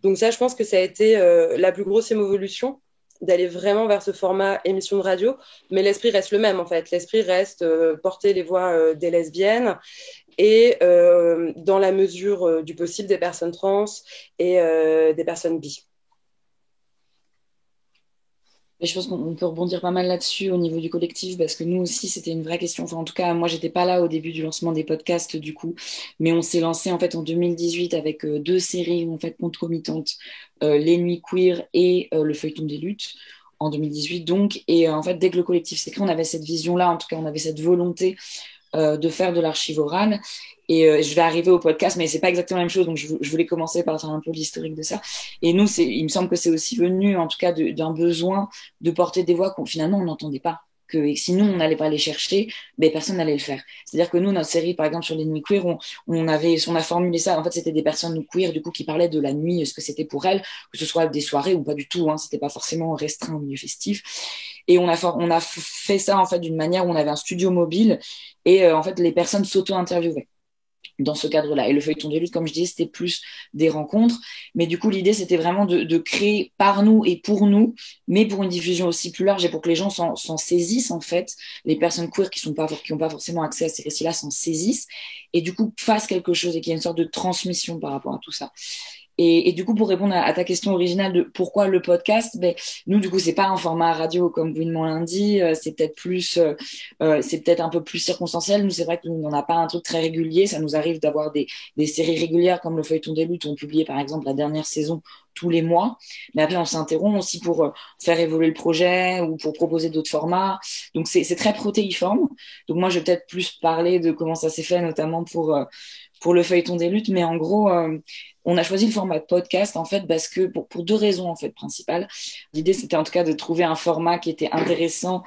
Donc ça, je pense que ça a été la plus grosse évolution d'aller vraiment vers ce format émission de radio, mais l'esprit reste le même en fait. L'esprit reste porter les voix des lesbiennes et dans la mesure du possible des personnes trans et des personnes bi. Et je pense qu'on peut rebondir pas mal là-dessus au niveau du collectif parce que nous aussi c'était une vraie question. Enfin, en tout cas, moi j'étais pas là au début du lancement des podcasts du coup, mais on s'est lancé en fait en 2018 avec 2 séries en fait concomitantes, Les Nuits Queer et le Feuilleton des luttes en 2018 donc. Et en fait dès que le collectif s'est créé, on avait cette vision-là, en tout cas on avait cette volonté de faire de l'archive orale. Et je vais arriver au podcast, mais c'est pas exactement la même chose. Donc, je voulais commencer par faire un peu l'historique de ça. Et nous, il me semble que c'est aussi venu, en tout cas, d'un besoin de porter des voix qu'on finalement on n'entendait pas. Et si nous on n'allait pas les chercher, ben personne n'allait le faire. C'est-à-dire que nous, notre série, par exemple sur les nuits queer, on a formulé ça. En fait, c'était des personnes queer du coup qui parlaient de la nuit, ce que c'était pour elles, que ce soit des soirées ou pas du tout. C'était pas forcément restreint au milieu festif. Et on a fait ça en fait d'une manière où on avait un studio mobile et en fait les personnes s'auto-interviewaient dans ce cadre-là. Et le feuilleton des luttes, comme je disais, c'était plus des rencontres. Mais du coup, l'idée, c'était vraiment de créer par nous et pour nous, mais pour une diffusion aussi plus large et pour que les gens s'en saisissent, en fait. Les personnes queer qui n'ont pas forcément accès à ces récits-là s'en saisissent et du coup, fassent quelque chose et qu'il y ait une sorte de transmission par rapport à tout ça. Et du coup, pour répondre à ta question originale de pourquoi le podcast, ben, nous, du coup, c'est pas un format radio comme Gouinement lundi, c'est peut-être c'est peut-être un peu plus circonstanciel. Nous, c'est vrai que nous, on n'a pas un truc très régulier. Ça nous arrive d'avoir des séries régulières comme le Feuilleton des luttes. On publiait, par exemple, la dernière saison tous les mois. Mais après, on s'interrompt aussi pour faire évoluer le projet ou pour proposer d'autres formats. Donc, c'est très protéiforme. Donc, moi, je vais peut-être plus parler de comment ça s'est fait, notamment pour le Feuilleton des luttes. Mais en gros, on a choisi le format de podcast, en fait, parce que pour deux raisons, en fait, principales. L'idée, c'était en tout cas de trouver un format qui était intéressant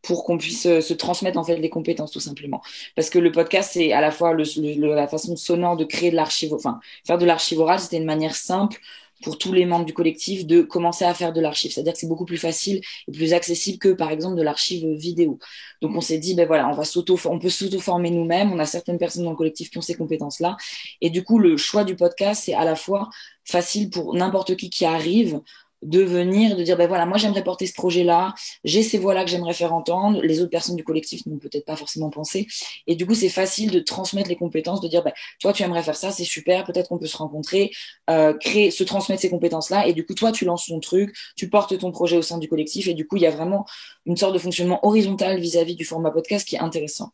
pour qu'on puisse se transmettre en fait les compétences tout simplement, parce que le podcast c'est à la fois la façon sonore de créer de l'archive, enfin faire de l'archive orale, c'était une manière simple pour tous les membres du collectif de commencer à faire de l'archive, c'est-à-dire que c'est beaucoup plus facile et plus accessible que par exemple de l'archive vidéo. Donc on s'est dit ben voilà, on peut s'auto-former nous-mêmes, on a certaines personnes dans le collectif qui ont ces compétences-là, et du coup le choix du podcast c'est à la fois facile pour n'importe qui arrive de venir, de dire ben voilà, moi j'aimerais porter ce projet-là, j'ai ces voix-là que j'aimerais faire entendre, les autres personnes du collectif n'ont peut-être pas forcément pensé, et du coup c'est facile de transmettre les compétences, de dire ben toi tu aimerais faire ça, c'est super, peut-être qu'on peut se rencontrer, se transmettre ces compétences-là, et du coup toi tu lances ton truc, tu portes ton projet au sein du collectif, et du coup il y a vraiment une sorte de fonctionnement horizontal vis-à-vis du format podcast qui est intéressant.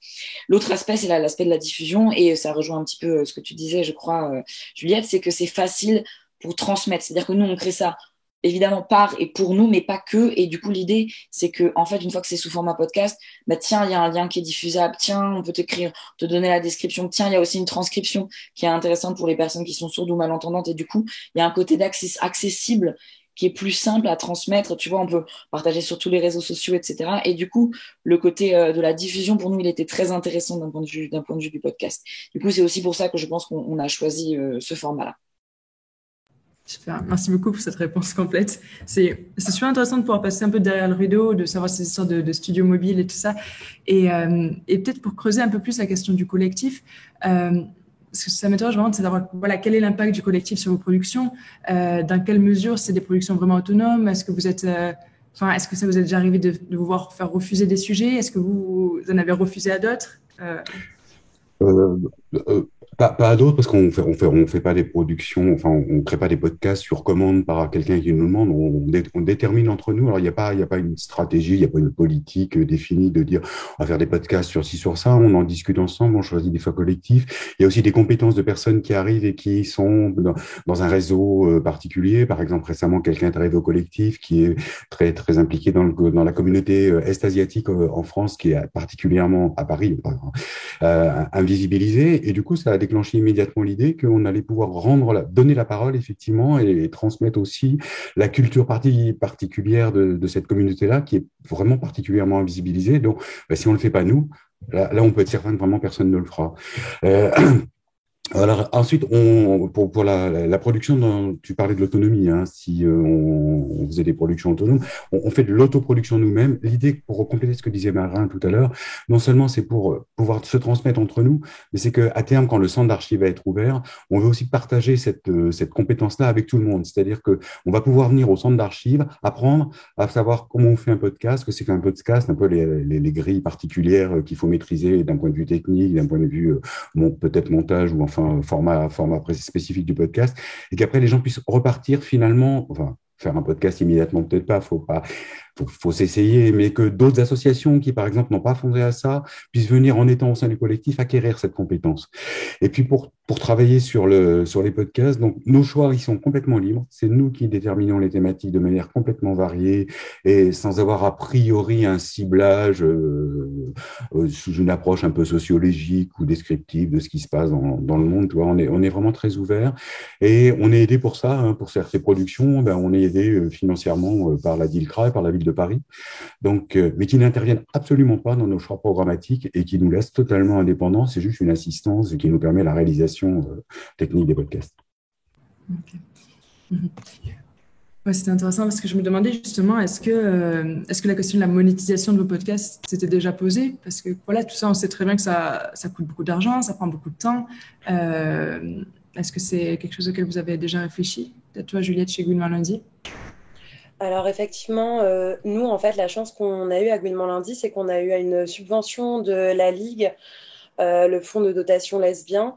L'autre aspect c'est l'aspect de la diffusion, et ça rejoint un petit peu ce que tu disais, je crois, Juliette, c'est que c'est facile pour transmettre, c'est-à-dire que nous on crée ça évidemment par et pour nous, mais pas que. Et du coup, l'idée, c'est que, en fait, une fois que c'est sous format podcast, bah, tiens, il y a un lien qui est diffusable. Tiens, on peut te donner la description. Tiens, il y a aussi une transcription qui est intéressante pour les personnes qui sont sourdes ou malentendantes. Et du coup, il y a un côté accessible qui est plus simple à transmettre. Tu vois, on peut partager sur tous les réseaux sociaux, etc. Et du coup, le côté de la diffusion, pour nous, il était très intéressant d'un point de vue du podcast. Du coup, c'est aussi pour ça que je pense qu'on a choisi ce format-là. Super, merci beaucoup pour cette réponse complète. C'est super intéressant de pouvoir passer un peu derrière le rideau, de savoir ces histoires de studio mobile et tout ça. Et peut-être pour creuser un peu plus la question du collectif, parce que ça m'intéresse vraiment de savoir voilà, quel est l'impact du collectif sur vos productions, dans quelle mesure c'est des productions vraiment autonomes, est-ce que vous êtes... est-ce que ça vous est déjà arrivé de vous voir faire refuser des sujets? Est-ce que vous en avez refusé à d'autres? Euh, pas à d'autres parce on fait pas des productions, enfin on crée pas des podcasts sur commande par quelqu'un qui nous demande. On détermine entre nous. Alors il y a pas une stratégie, il y a pas une politique définie de dire on va faire des podcasts sur ci sur ça. On en discute ensemble, on choisit des fois collectifs. Il y a aussi des compétences de personnes qui arrivent et qui sont dans un réseau particulier. Par exemple récemment quelqu'un est arrivé au collectif qui est très très impliqué dans la communauté est-asiatique en France, qui est particulièrement à Paris. Invisibilisé, et du coup ça a déclenché immédiatement l'idée qu'on allait pouvoir donner la parole effectivement et transmettre aussi la culture particulière de cette communauté-là qui est vraiment particulièrement invisibilisée. Donc bah, si on le fait pas nous, là on peut être certain que vraiment personne ne le fera. Alors, ensuite, pour la production, tu parlais de l'autonomie, hein, si on faisait des productions autonomes, on fait de l'autoproduction nous-mêmes. L'idée, pour compléter ce que disait Marin tout à l'heure, non seulement c'est pour pouvoir se transmettre entre nous, mais c'est qu'à terme, quand le centre d'archives va être ouvert, on veut aussi partager cette compétence-là avec tout le monde. C'est-à-dire que on va pouvoir venir au centre d'archives, apprendre à savoir comment on fait un podcast, ce que c'est qu'un podcast, un peu les grilles particulières qu'il faut maîtriser d'un point de vue technique, d'un point de vue peut-être montage ou enfin format spécifique du podcast, et qu'après les gens puissent repartir finalement, enfin faire un podcast immédiatement peut-être pas, faut s'essayer, mais que d'autres associations qui par exemple n'ont pas fondé à ça puissent venir en étant au sein du collectif acquérir cette compétence. Et puis pour travailler sur les podcasts, donc nos choix ils sont complètement libres, c'est nous qui déterminons les thématiques de manière complètement variée et sans avoir a priori un ciblage sous une approche un peu sociologique ou descriptive de ce qui se passe dans le monde. Tu vois, on est vraiment très ouvert et on est aidé pour ça, hein, pour faire ces productions, ben, on est aidé financièrement par la DILCRA, par la ville de Paris, donc, mais qui n'interviennent absolument pas dans nos choix programmatiques et qui nous laissent totalement indépendants. C'est juste une assistance qui nous permet la réalisation technique des podcasts. Okay. Ouais, c'était intéressant parce que je me demandais justement, est-ce que la question de la monétisation de vos podcasts s'était déjà posée? Parce que voilà, tout ça, on sait très bien que ça coûte beaucoup d'argent, ça prend beaucoup de temps. Est-ce que c'est quelque chose auquel vous avez déjà réfléchi? Peut-être toi, Juliette, chez Gouinement lundi? Alors effectivement, nous, en fait, la chance qu'on a eue à Gouinement lundi, c'est qu'on a eu une subvention de la Ligue, le fonds de dotation lesbien,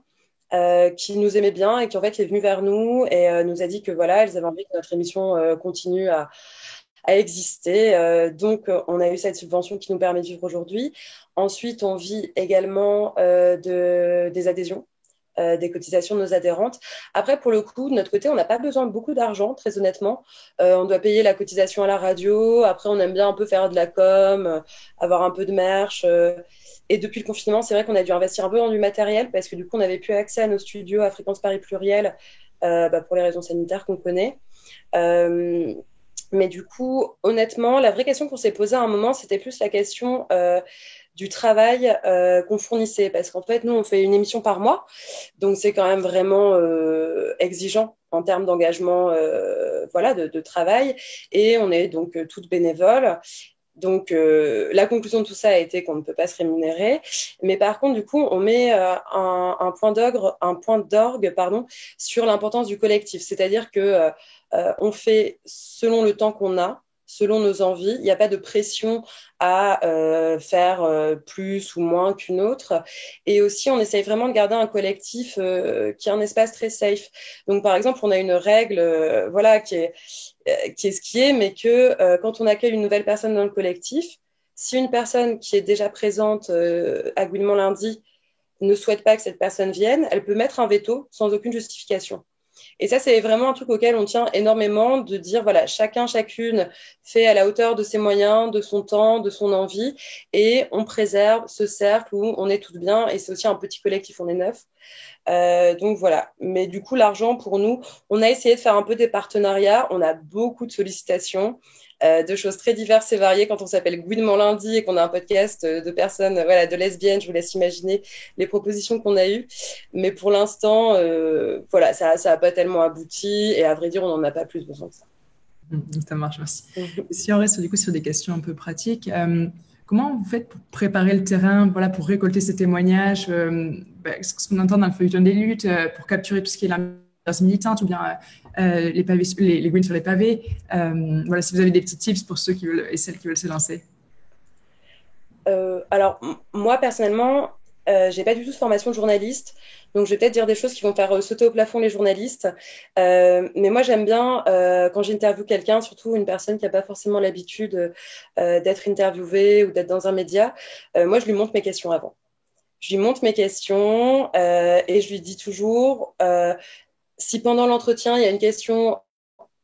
qui nous aimait bien et qui en fait est venue vers nous et nous a dit que voilà, elles avaient envie que notre émission continue à exister. Donc, on a eu cette subvention qui nous permet de vivre aujourd'hui. Ensuite, on vit également des adhésions. Des cotisations de nos adhérentes. Après, pour le coup, de notre côté, on n'a pas besoin de beaucoup d'argent, très honnêtement. On doit payer la cotisation à la radio. Après, on aime bien un peu faire de la com, avoir un peu de merch. Et depuis le confinement, c'est vrai qu'on a dû investir un peu dans du matériel parce que du coup, on n'avait plus accès à nos studios à Fréquence Paris Pluriel pour les raisons sanitaires qu'on connaît. Mais du coup, honnêtement, la vraie question qu'on s'est posée à un moment, c'était plus la question du travail qu'on fournissait. Parce qu'en fait, nous, on fait une émission par mois. Donc, c'est quand même vraiment exigeant en termes d'engagement voilà, de travail. Et on est donc toutes bénévoles. Donc, la conclusion de tout ça a été qu'on ne peut pas se rémunérer. Mais par contre, du coup, on met un point d'orgue sur l'importance du collectif. C'est-à-dire que on fait selon le temps qu'on a, selon nos envies. Il n'y a pas de pression à faire plus ou moins qu'une autre. Et aussi, on essaye vraiment de garder un collectif qui est un espace très safe. Donc, par exemple, on a une règle voilà, qui est ce qui est, mais que quand on accueille une nouvelle personne dans le collectif, si une personne qui est déjà présente à Gouinement lundi ne souhaite pas que cette personne vienne, elle peut mettre un veto sans aucune justification. Et ça, c'est vraiment un truc auquel on tient énormément, de dire, voilà, chacune fait à la hauteur de ses moyens, de son temps, de son envie, et on préserve ce cercle où on est toutes bien, et c'est aussi un petit collectif, on est 9. Donc voilà. Mais du coup, l'argent, pour nous, on a essayé de faire un peu des partenariats, on a beaucoup de sollicitations, de choses très diverses et variées quand on s'appelle Gouinement lundi et qu'on a un podcast de personnes, voilà, de lesbiennes. Je vous laisse imaginer les propositions qu'on a eues. Mais pour l'instant, voilà, ça a pas tellement abouti et à vrai dire, on n'en a pas plus besoin que ça. Ça marche, merci. Si on reste du coup sur des questions un peu pratiques, comment vous faites pour préparer le terrain, voilà, pour récolter ces témoignages, ce qu'on entend dans le feuilleton des luttes, pour capturer tout ce qui est l'ambiance militante ou bien les pavés, les Gouines sur les pavés. Voilà, si vous avez des petits tips pour ceux qui veulent et celles qui veulent se lancer. Alors, moi, personnellement, j'ai pas du tout de formation de journaliste, donc je vais peut-être dire des choses qui vont faire sauter au plafond les journalistes. Mais moi, j'aime bien, quand j'interviewe quelqu'un, surtout une personne qui n'a pas forcément l'habitude d'être interviewée ou d'être dans un média, moi, je lui montre mes questions avant. Je lui montre mes questions et je lui dis toujours, si pendant l'entretien, il y a une question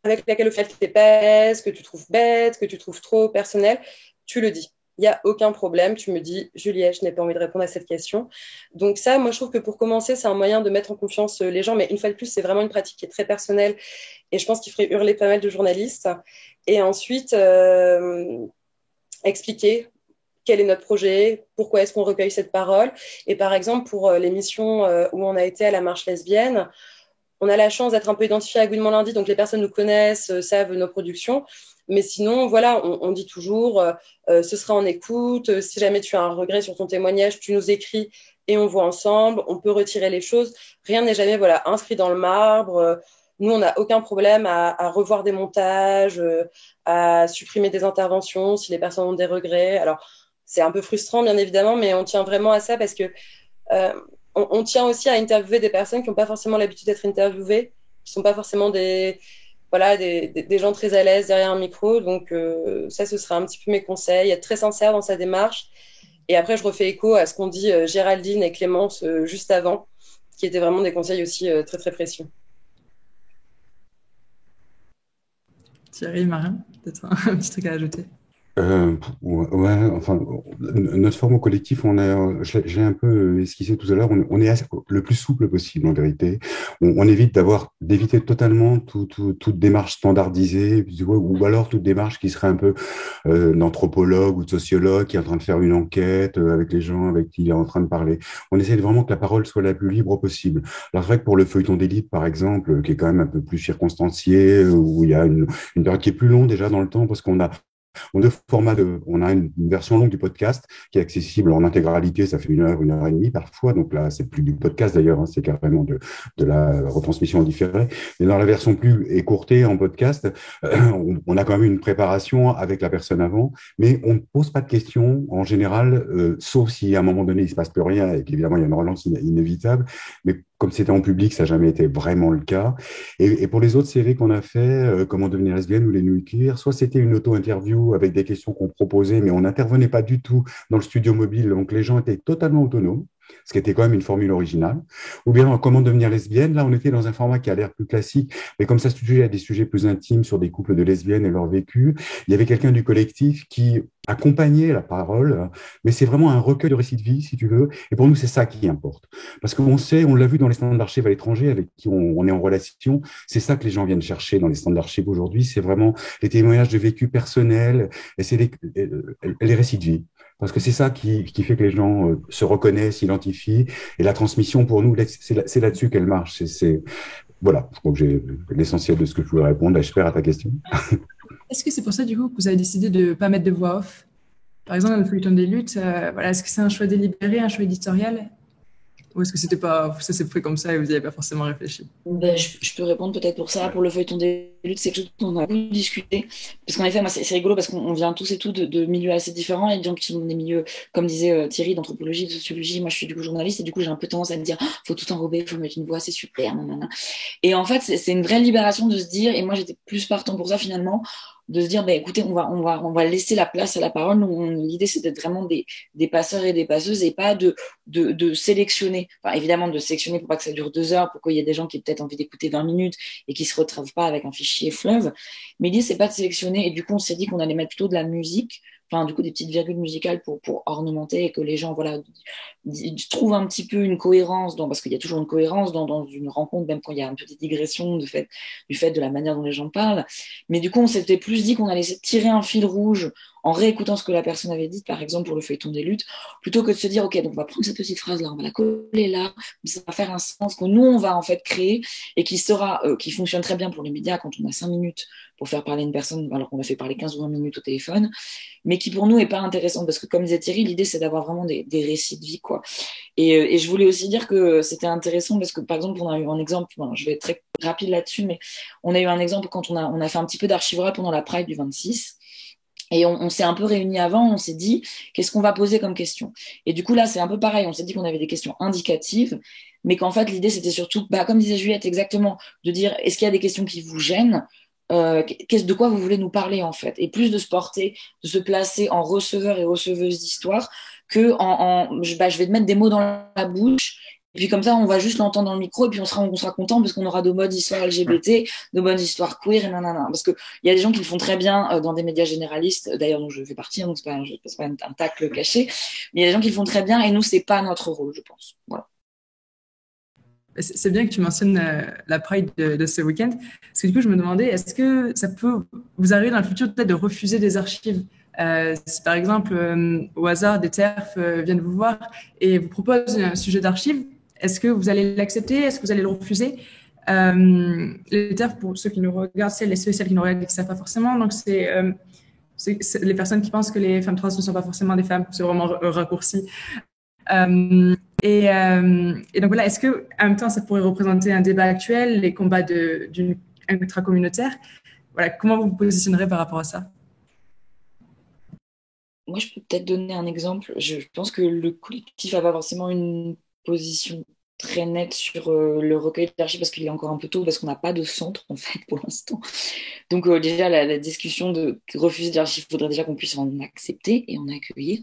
avec laquelle au final tu t'es pas à l'aise, que tu trouves bête, que tu trouves trop personnel, tu le dis. Il n'y a aucun problème. Tu me dis, Juliette, je n'ai pas envie de répondre à cette question. Donc ça, moi, je trouve que pour commencer, c'est un moyen de mettre en confiance les gens. Mais une fois de plus, c'est vraiment une pratique qui est très personnelle et je pense qu'il ferait hurler pas mal de journalistes. Et ensuite, expliquer quel est notre projet, pourquoi est-ce qu'on recueille cette parole. Et par exemple, pour l'émission où on a été à la marche lesbienne, on a la chance d'être un peu identifié à Gouinement lundi, donc les personnes nous connaissent, savent nos productions. Mais sinon, voilà, on dit toujours, ce sera en écoute. Si jamais tu as un regret sur ton témoignage, tu nous écris et on voit ensemble. On peut retirer les choses. Rien n'est jamais voilà, inscrit dans le marbre. Nous, on n'a aucun problème à revoir des montages, à supprimer des interventions si les personnes ont des regrets. Alors, c'est un peu frustrant, bien évidemment, mais on tient vraiment à ça parce que on tient aussi à interviewer des personnes qui n'ont pas forcément l'habitude d'être interviewées, qui ne sont pas forcément des gens très à l'aise derrière un micro. Donc, ça, ce serait un petit peu mes conseils. Être très sincère dans sa démarche. Et après, je refais écho à ce qu'ont dit Géraldine et Clémence juste avant, qui étaient vraiment des conseils aussi très, très précieux. Thierry, Marin, peut-être un petit truc à ajouter. Ouais, enfin, notre forme au collectif, j'ai un peu esquissé tout à l'heure, on est le plus souple possible en vérité. On évite d'éviter totalement toute démarche standardisée, tu vois, ou alors toute démarche qui serait un peu d'anthropologue ou de sociologue qui est en train de faire une enquête avec les gens avec qui il est en train de parler. On essaie vraiment que la parole soit la plus libre possible. Alors c'est vrai que pour le feuilleton d'élite, par exemple, qui est quand même un peu plus circonstancié, où il y a une période qui est plus longue déjà dans le temps, parce qu'on a une version longue du podcast qui est accessible en intégralité, ça fait 1 heure et demie parfois, donc là c'est plus du podcast d'ailleurs, hein, c'est carrément de la retransmission en différé. Mais dans la version plus écourtée en podcast, on a quand même une préparation avec la personne avant, mais on ne pose pas de questions en général, sauf si à un moment donné il se passe plus rien et qu'évidemment il y a une relance inévitable. Mais comme c'était en public, ça n'a jamais été vraiment le cas. Et pour les autres séries qu'on a fait, Comment devenir lesbienne ou Les Nuits Queer, soit c'était une auto-interview avec des questions qu'on proposait, mais on n'intervenait pas du tout dans le studio mobile, donc les gens étaient totalement autonomes, ce qui était quand même une formule originale. Ou bien dans Comment devenir lesbienne, là on était dans un format qui a l'air plus classique, mais comme ça se touchait à des sujets plus intimes sur des couples de lesbiennes et leur vécu, il y avait quelqu'un du collectif qui accompagnait la parole, mais c'est vraiment un recueil de récits de vie, si tu veux, et pour nous c'est ça qui importe. Parce qu'on sait, on l'a vu dans les stands d'archives à l'étranger avec qui on est en relation, c'est ça que les gens viennent chercher dans les stands d'archives aujourd'hui, c'est vraiment les témoignages de vécu personnel, et c'est les récits de vie. Parce que c'est ça qui fait que les gens se reconnaissent, s'identifient. Et la transmission, pour nous, c'est là-dessus qu'elle marche. Voilà, je crois que j'ai l'essentiel de ce que je voulais répondre. J'espère à ta question. Est-ce que c'est pour ça, du coup, que vous avez décidé de ne pas mettre de voix off? Par exemple, dans le feuilleton des luttes, voilà, est-ce que c'est un choix délibéré, un choix éditorial? Ou est-ce que c'était pas, ça s'est fait comme ça et vous n'y avez pas forcément réfléchi? Ben, je peux répondre peut-être pour ça. Pour le feuilleton des luttes, c'est quelque chose dont on a beaucoup discuté. Parce qu'en effet, moi, c'est rigolo parce qu'on vient tous et toutes de milieux assez différents. Il y a des gens qui sont dans des milieux, comme disait Thierry, d'anthropologie, de sociologie. Moi, je suis du coup journaliste et du coup, j'ai un peu tendance à me dire, ah, faut tout enrober, faut mettre une voix, c'est super, nanana. Et en fait, c'est une vraie libération de se dire, et moi, j'étais plus partant pour ça finalement, de se dire, ben, écoutez, on va laisser la place à la parole. L'idée, c'est d'être vraiment des passeurs et des passeuses et pas de sélectionner. Enfin, évidemment, de sélectionner pour pas que ça dure 2 heures, pour qu'il y ait des gens qui aient peut-être envie d'écouter 20 minutes et qui se retrouvent pas avec un fichier fleuve. Mais l'idée, c'est pas de sélectionner. Et du coup, on s'est dit qu'on allait mettre plutôt de la musique, enfin, du coup, des petites virgules musicales pour ornementer et que les gens, voilà, trouvent un petit peu une cohérence parce qu'il y a toujours une cohérence dans une rencontre, même quand il y a un peu des digressions du fait de la manière dont les gens parlent. Mais du coup, on s'était plus dit qu'on allait tirer un fil rouge en réécoutant ce que la personne avait dit, par exemple pour le feuilleton des luttes, plutôt que de se dire, OK, donc on va prendre cette petite phrase-là, on va la coller là, ça va faire un sens que nous, on va en fait créer et qui fonctionne très bien pour les médias quand on a 5 minutes pour faire parler une personne, alors qu'on a fait parler 15 ou 20 minutes au téléphone, mais qui pour nous est pas intéressant parce que comme disait Thierry, l'idée c'est d'avoir vraiment des récits de vie, quoi. Et je voulais aussi dire que c'était intéressant parce que par exemple, on a eu un exemple, bon, je vais être très rapide là-dessus, mais on a eu un exemple quand on a fait un petit peu d'archival pendant la Pride du 26. Et on s'est un peu réunis avant, on s'est dit, qu'est-ce qu'on va poser comme question? Et du coup, là, c'est un peu pareil, on s'est dit qu'on avait des questions indicatives, mais qu'en fait, l'idée, c'était surtout, comme disait Juliette exactement, de dire, est-ce qu'il y a des questions qui vous gênent? De quoi vous voulez nous parler, en fait? Et plus de se placer en receveur et receveuse d'histoire que je vais te mettre des mots dans la bouche. Et puis comme ça, on va juste l'entendre dans le micro et puis on sera content parce qu'on aura de bonnes histoires LGBT, de bonnes histoires queer et nanana. Parce qu'il y a des gens qui le font très bien dans des médias généralistes, d'ailleurs dont je fais partie, hein, donc c'est pas un tacle caché, mais il y a des gens qui le font très bien et nous, c'est pas notre rôle, je pense. Voilà. C'est bien que tu mentionnes la Pride de ce week-end, parce que du coup, je me demandais, est-ce que ça peut vous arriver dans le futur peut-être de refuser des archives? Si par exemple, au hasard, des TERF viennent vous voir et vous proposent un sujet d'archive, est-ce que vous allez l'accepter? Est-ce que vous allez le refuser? Les TERF, pour ceux qui nous regardent, celles et celles qui nous regardent et qui ne savent pas forcément, donc c'est les personnes qui pensent que les femmes trans ne sont pas forcément des femmes, c'est vraiment raccourci. Et donc voilà, est-ce que en même temps ça pourrait représenter un débat actuel, les combats d'une intracommunautaire? Voilà, comment vous vous positionnerez par rapport à ça? Moi, je peux peut-être donner un exemple. Je pense que le collectif n'a pas forcément une position très nette sur le recueil d'archives parce qu'il est encore un peu tôt, parce qu'on n'a pas de centre en fait pour l'instant. Donc déjà la discussion de refuser d'archives, il faudrait déjà qu'on puisse en accepter et en accueillir.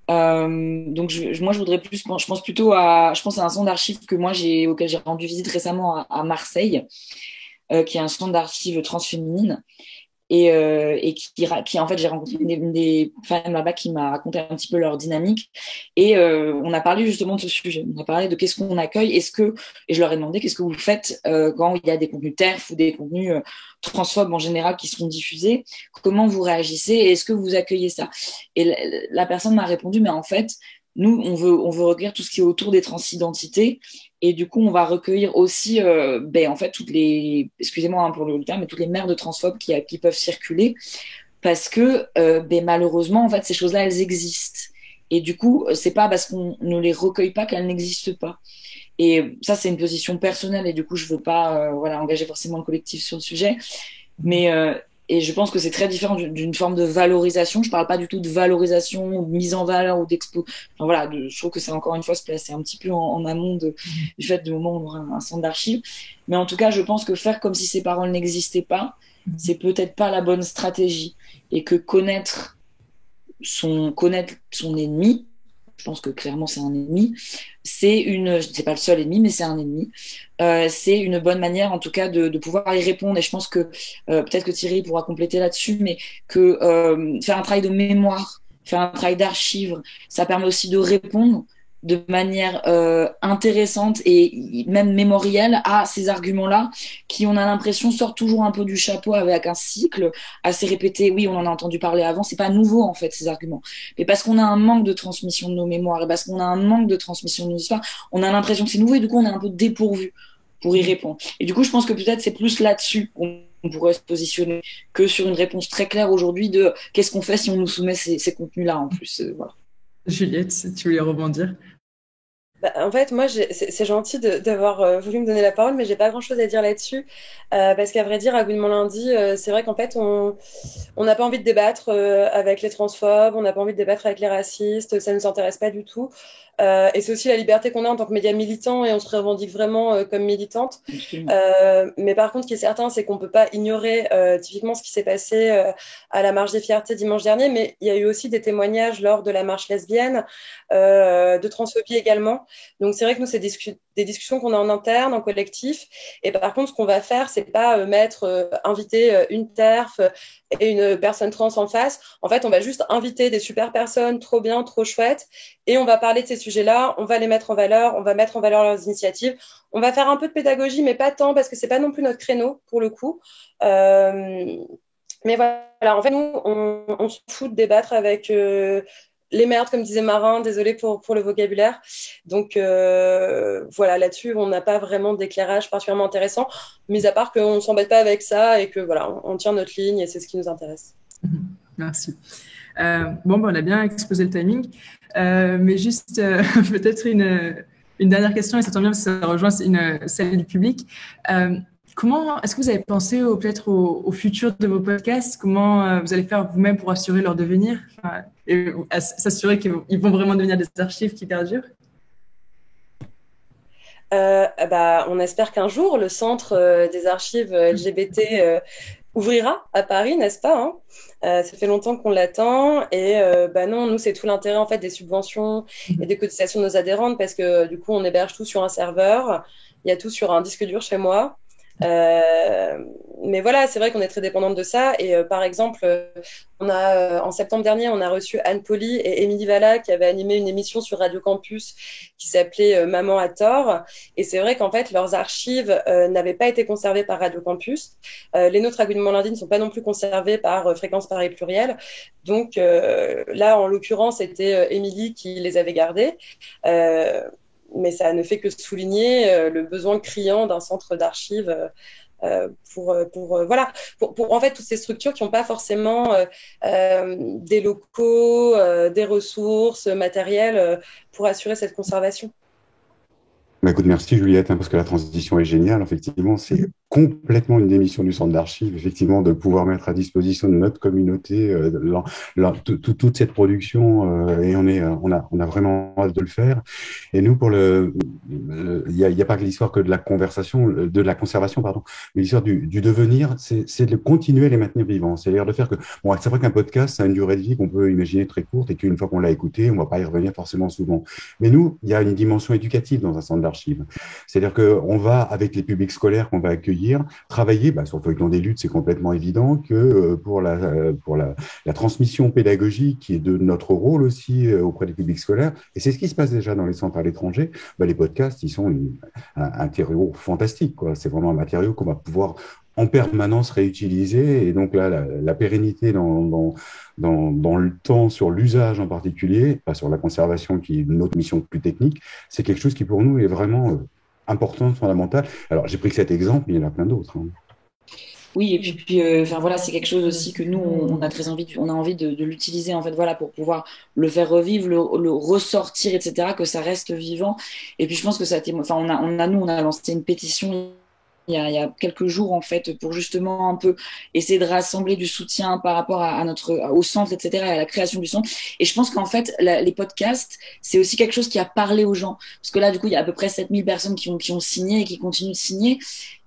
Donc moi je voudrais plus, je pense plutôt à un centre d'archives auquel j'ai rendu visite récemment à Marseille, qui est un centre d'archives transféminines. Et qui en fait, j'ai rencontré des femmes là-bas qui m'a raconté un petit peu leur dynamique. Et on a parlé justement de ce sujet. On a parlé de qu'est-ce qu'on accueille. Et je leur ai demandé qu'est-ce que vous faites quand il y a des contenus TERF ou des contenus transphobes en général qui seront diffusés. Comment vous réagissez et est-ce que vous accueillez ça? Et la personne m'a répondu, mais en fait, nous, on veut recueillir tout ce qui est autour des transidentités. Et du coup, on va recueillir aussi, en fait, excusez-moi pour le terme, mais toutes les mères de transphobes qui peuvent circuler, parce que malheureusement, en fait, ces choses-là, elles existent. Et du coup, c'est pas parce qu'on ne les recueille pas qu'elles n'existent pas. Et ça, c'est une position personnelle, et du coup, je veux pas, engager forcément le collectif sur le sujet. Mais Et je pense que c'est très différent d'une forme de valorisation. Je parle pas du tout de valorisation ou de mise en valeur ou d'expo. Enfin, voilà, je trouve que c'est encore une fois se placer un petit peu en amont du fait du moment où on aura un centre d'archives. Mais en tout cas, je pense que faire comme si ces paroles n'existaient pas, c'est peut-être pas la bonne stratégie. Et que connaître son ennemi, je pense que clairement c'est un ennemi, c'est pas le seul ennemi, mais c'est un ennemi. C'est une bonne manière, en tout cas, de pouvoir y répondre. Et je pense que peut-être que Thierry pourra compléter là-dessus, mais que faire un travail de mémoire, faire un travail d'archives, ça permet aussi de répondre de manière intéressante et même mémorielle à ces arguments-là qui, on a l'impression, sortent toujours un peu du chapeau avec un cycle assez répété. Oui, on en a entendu parler avant, c'est pas nouveau en fait ces arguments, mais parce qu'on a un manque de transmission de nos mémoires et parce qu'on a un manque de transmission de nos histoires, on a l'impression que c'est nouveau et du coup on est un peu dépourvu pour y répondre. Et du coup, je pense que peut-être c'est plus là-dessus qu'on pourrait se positionner que sur une réponse très claire aujourd'hui de qu'est-ce qu'on fait si on nous soumet ces contenus-là en plus. Voilà. Juliette, si tu voulais rebondir. Bah, en fait, moi, c'est gentil d'avoir voulu me donner la parole, mais j'ai pas grand-chose à dire là-dessus. Parce qu'à vrai dire, à Gouinement Lundi, c'est vrai qu'en fait, on n'a pas envie de débattre avec les transphobes, on n'a pas envie de débattre avec les racistes, ça ne nous intéresse pas du tout. Et c'est aussi la liberté qu'on a en tant que média militant, et on se revendique vraiment comme militante. Mais par contre, ce qui est certain, c'est qu'on peut pas ignorer typiquement ce qui s'est passé à la Marche des Fiertés dimanche dernier, mais il y a eu aussi des témoignages lors de la marche lesbienne, de transphobie également. Donc c'est vrai que nous, c'est des discussions qu'on a en interne, en collectif. Et par contre, ce qu'on va faire, c'est pas inviter une TERF et une personne trans en face. En fait, on va juste inviter des super personnes, trop bien, trop chouettes, et on va parler de ces sujets-là, on va les mettre en valeur, on va mettre en valeur leurs initiatives. On va faire un peu de pédagogie, mais pas tant, parce que c'est pas non plus notre créneau, pour le coup. Mais voilà, en fait, nous, on se fout de débattre avec les merdes, comme disait Marin, désolé pour le vocabulaire. Donc voilà, là-dessus, on n'a pas vraiment d'éclairage particulièrement intéressant, mis à part qu'on ne s'embête pas avec ça et que voilà, on tient notre ligne et c'est ce qui nous intéresse. Merci. Bon, on a bien exposé le timing, mais juste peut-être une dernière question, et ça tombe bien parce que ça rejoint celle du public. Comment est-ce que vous avez pensé peut-être au futur de vos podcasts? Comment vous allez faire vous-même pour assurer leur devenir, et s'assurer qu'ils vont vraiment devenir des archives qui perdurent? On espère qu'un jour, le centre des archives LGBT ouvrira à Paris, n'est-ce pas, hein? Ça fait longtemps qu'on l'attend et non, nous c'est tout l'intérêt en fait des subventions et des cotisations de nos adhérentes parce que du coup on héberge tout sur un serveur, il y a tout sur un disque dur chez moi. Mais voilà, c'est vrai qu'on est très dépendante de ça. Et par exemple, en septembre dernier, on a reçu Anne Poli et Émilie Valla qui avaient animé une émission sur Radio Campus qui s'appelait Maman à tort. Et c'est vrai qu'en fait, leurs archives n'avaient pas été conservées par Radio Campus. Les nôtres à Gouinement Lundi ne sont pas non plus conservées par Fréquence Paris Pluriel. Donc là, en l'occurrence, c'était Émilie qui les avait gardées. Mais ça ne fait que souligner le besoin criant d'un centre d'archives pour en fait toutes ces structures qui n'ont pas forcément des locaux, des ressources matérielles pour assurer cette conservation. Bah, écoute, merci Juliette, parce que la transition est géniale. Effectivement, c'est complètement une démission du centre d'archives, effectivement, de pouvoir mettre à disposition de notre communauté toute cette production, et on a vraiment hâte de le faire. Et nous, il y a pas que l'histoire que de la conservation, pardon, mais l'histoire du devenir, c'est de continuer à les maintenir vivants. C'est-à-dire de faire que, bon, c'est vrai qu'un podcast, ça a une durée de vie qu'on peut imaginer très courte et qu'une fois qu'on l'a écouté, on ne va pas y revenir forcément souvent. Mais nous, il y a une dimension éducative dans un centre d'archives. C'est-à-dire qu'on va, avec les publics scolaires qu'on va accueillir, travailler, sur le feuilleton des luttes, c'est complètement évident que pour la transmission pédagogique qui est de notre rôle aussi auprès des publics scolaires, et c'est ce qui se passe déjà dans les centres à l'étranger, les podcasts, ils sont un matériau fantastique, quoi. C'est vraiment un matériau qu'on va pouvoir en permanence réutiliser, et donc là, la pérennité dans le temps sur l'usage en particulier, pas sur la conservation qui est notre mission plus technique, c'est quelque chose qui pour nous est vraiment important, fondamental. Alors j'ai pris que cet exemple, mais il y en a plein d'autres, hein. Oui, et puis voilà, c'est quelque chose aussi que nous on a très envie, on a envie de l'utiliser en fait, voilà, pour pouvoir le faire revivre, le ressortir, etc., que ça reste vivant. Et puis je pense que ça a été, on a lancé une pétition il y a quelques jours, en fait, pour justement un peu essayer de rassembler du soutien par rapport au centre, etc., et à la création du centre. Et je pense qu'en fait, les podcasts, c'est aussi quelque chose qui a parlé aux gens. Parce que là, du coup, il y a à peu près 7000 personnes qui ont signé et qui continuent de signer.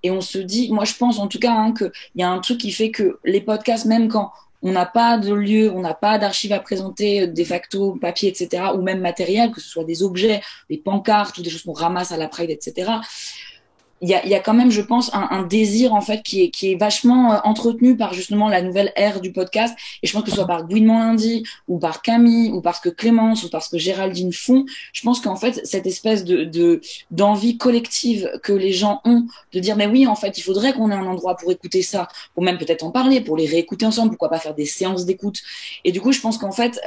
Et on se dit, moi, je pense en tout cas hein, qu'il y a un truc qui fait que les podcasts, même quand on n'a pas de lieu, on n'a pas d'archives à présenter, de facto, papier, etc., ou même matériel, que ce soit des objets, des pancartes ou des choses qu'on ramasse à la Pride, etc., il y a quand même, je pense, un désir en fait qui est vachement entretenu par justement la nouvelle ère du podcast. Et je pense que ce soit par Gouinement Lundi ou par Camille ou parce que Clémence ou parce que Géraldine font, je pense qu'en fait cette espèce d'envie collective que les gens ont de dire mais oui en fait il faudrait qu'on ait un endroit pour écouter ça, ou même peut-être en parler, pour les réécouter ensemble, pourquoi pas faire des séances d'écoute. Et du coup je pense qu'en fait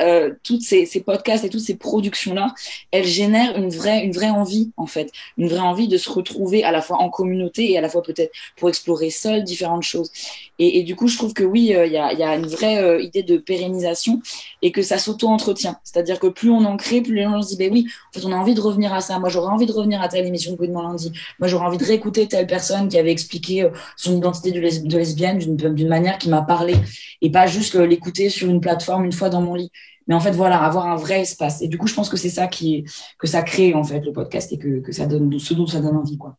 toutes ces podcasts et toutes ces productions là, elles génèrent une vraie envie en fait, une vraie envie de se retrouver à la fois en communauté et à la fois peut-être pour explorer seul différentes choses. Et du coup, je trouve que oui, il y a une vraie idée de pérennisation et que ça s'auto-entretient. C'est-à-dire que plus on en crée, plus les gens se disent, ben oui, en fait, on a envie de revenir à ça. Moi, j'aurais envie de revenir à telle émission de Gouinement Lundi. Moi, j'aurais envie de réécouter telle personne qui avait expliqué son identité de lesbienne d'une manière qui m'a parlé et pas juste l'écouter sur une plateforme une fois dans mon lit. Mais en fait, voilà, avoir un vrai espace. Et du coup, je pense que c'est ça que ça crée, en fait, le podcast et que ça donne ce dont ça donne envie, quoi.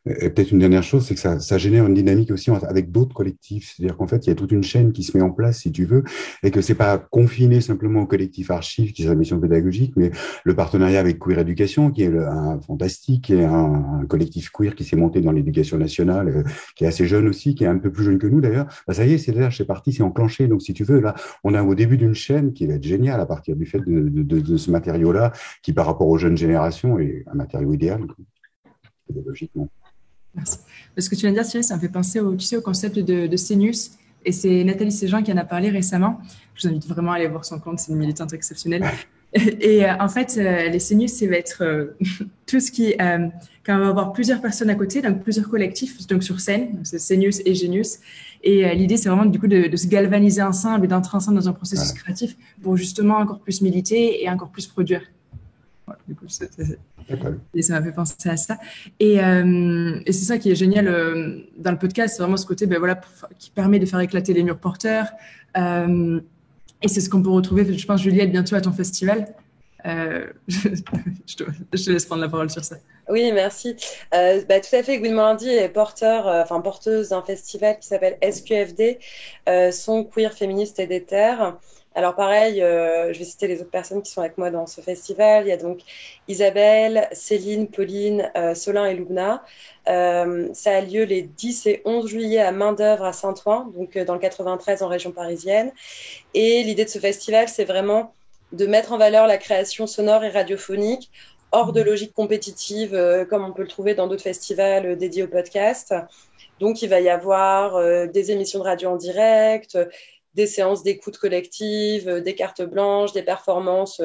Et peut-être une dernière chose, c'est que ça génère une dynamique aussi avec d'autres collectifs. C'est-à-dire qu'en fait, il y a toute une chaîne qui se met en place, si tu veux, et que c'est pas confiné simplement au collectif Archive, qui est sa mission pédagogique, mais le partenariat avec Queer Éducation, qui est un fantastique, qui est un collectif queer qui s'est monté dans l'éducation nationale, qui est assez jeune aussi, qui est un peu plus jeune que nous d'ailleurs. Bah, ça y est, c'est parti, c'est enclenché. Donc, si tu veux, là, on est au début d'une chaîne qui va être géniale à partir du fait de ce matériau-là, qui par rapport aux jeunes générations est un matériau idéal, pédagogiquement. Merci. Ce que tu viens de dire, Thierry, ça me fait penser au concept de CNews. Et c'est Nathalie Séjean qui en a parlé récemment. Je vous invite vraiment à aller voir son compte, c'est une militante exceptionnelle. Et en fait, les CNews, ça va être tout ce qui, quand on va avoir plusieurs personnes à côté, donc plusieurs collectifs, donc sur scène, donc c'est CNews et Genius. Et l'idée, c'est vraiment du coup de se galvaniser ensemble et d'entrer ensemble dans un processus créatif pour justement encore plus militer et encore plus produire. Voilà, du coup, et ça m'a fait penser à ça. Et c'est ça qui est génial dans le podcast, c'est vraiment ce côté qui permet de faire éclater les murs porteurs. Et c'est ce qu'on peut retrouver, je pense, Juliette, bientôt à ton festival. Je te laisse prendre la parole sur ça. Oui, merci. Tout à fait. Gouinement Lundi est porteuse d'un festival qui s'appelle SQFD, Son Queer Féministe et des Terres. Alors pareil, je vais citer les autres personnes qui sont avec moi dans ce festival. Il y a donc Isabelle, Céline, Pauline, Solin et Loubna. Ça a lieu les 10 et 11 juillet à Main-d'œuvre à Saint-Ouen, donc dans le 93 en région parisienne. Et l'idée de ce festival, c'est vraiment de mettre en valeur la création sonore et radiophonique hors de logique compétitive, comme on peut le trouver dans d'autres festivals dédiés au podcast. Donc il va y avoir des émissions de radio en direct, des séances d'écoute collective, des cartes blanches, des performances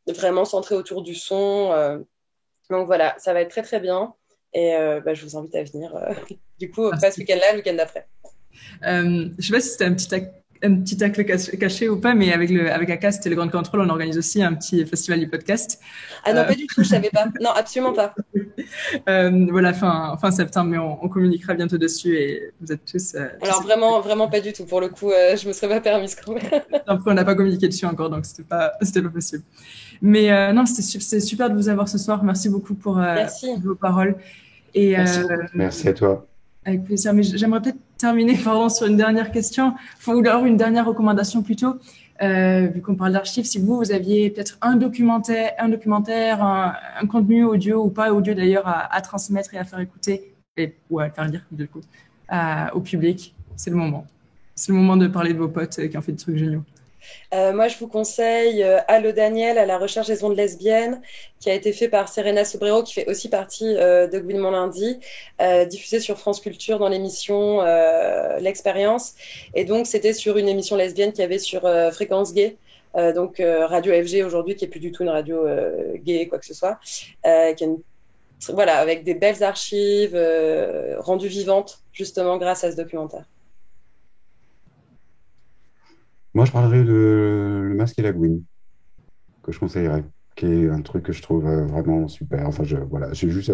vraiment centrées autour du son. Donc voilà, ça va être très très bien. Et je vous invite à venir du coup pas ce week-end-là, le week-end d'après. Je ne sais pas si c'était un petit tacle caché ou pas, mais avec ACAST et le Grand Contrôle, on organise aussi un petit festival du podcast. Ah non, pas du tout, je savais pas. Non, absolument pas. Voilà, fin septembre, mais on communiquera bientôt dessus et vous êtes tous... Alors vraiment pas du tout. Pour le coup, je me serais pas permise quand même. Après, on n'a pas communiqué dessus encore, donc c'était pas possible. Mais non, c'est super de vous avoir ce soir. Merci beaucoup pour vos paroles. Et, merci à toi. Avec plaisir, mais j'aimerais peut-être terminer sur une dernière question, ou alors une dernière recommandation plutôt, vu qu'on parle d'archives. Si vous aviez peut-être un documentaire, un contenu audio ou pas audio d'ailleurs à transmettre et à faire écouter, ou à faire lire du coup, au public, c'est le moment. C'est le moment de parler de vos potes qui ont fait des trucs géniaux. Moi, je vous conseille Allo Daniel à la recherche des ondes lesbiennes, qui a été fait par Serena Sobrero, qui fait aussi partie de Gouinement Lundi, diffusé sur France Culture dans l'émission L'Expérience. Et donc, c'était sur une émission lesbienne qu'il y avait sur Fréquence Gay, donc Radio FG aujourd'hui, qui est plus du tout une radio gay, quoi que ce soit, voilà, avec des belles archives rendues vivantes, justement, grâce à ce documentaire. Moi, je parlerai de Le Masque et la Gouine, que je conseillerais, qui est un truc que je trouve vraiment super. Enfin, j'ai juste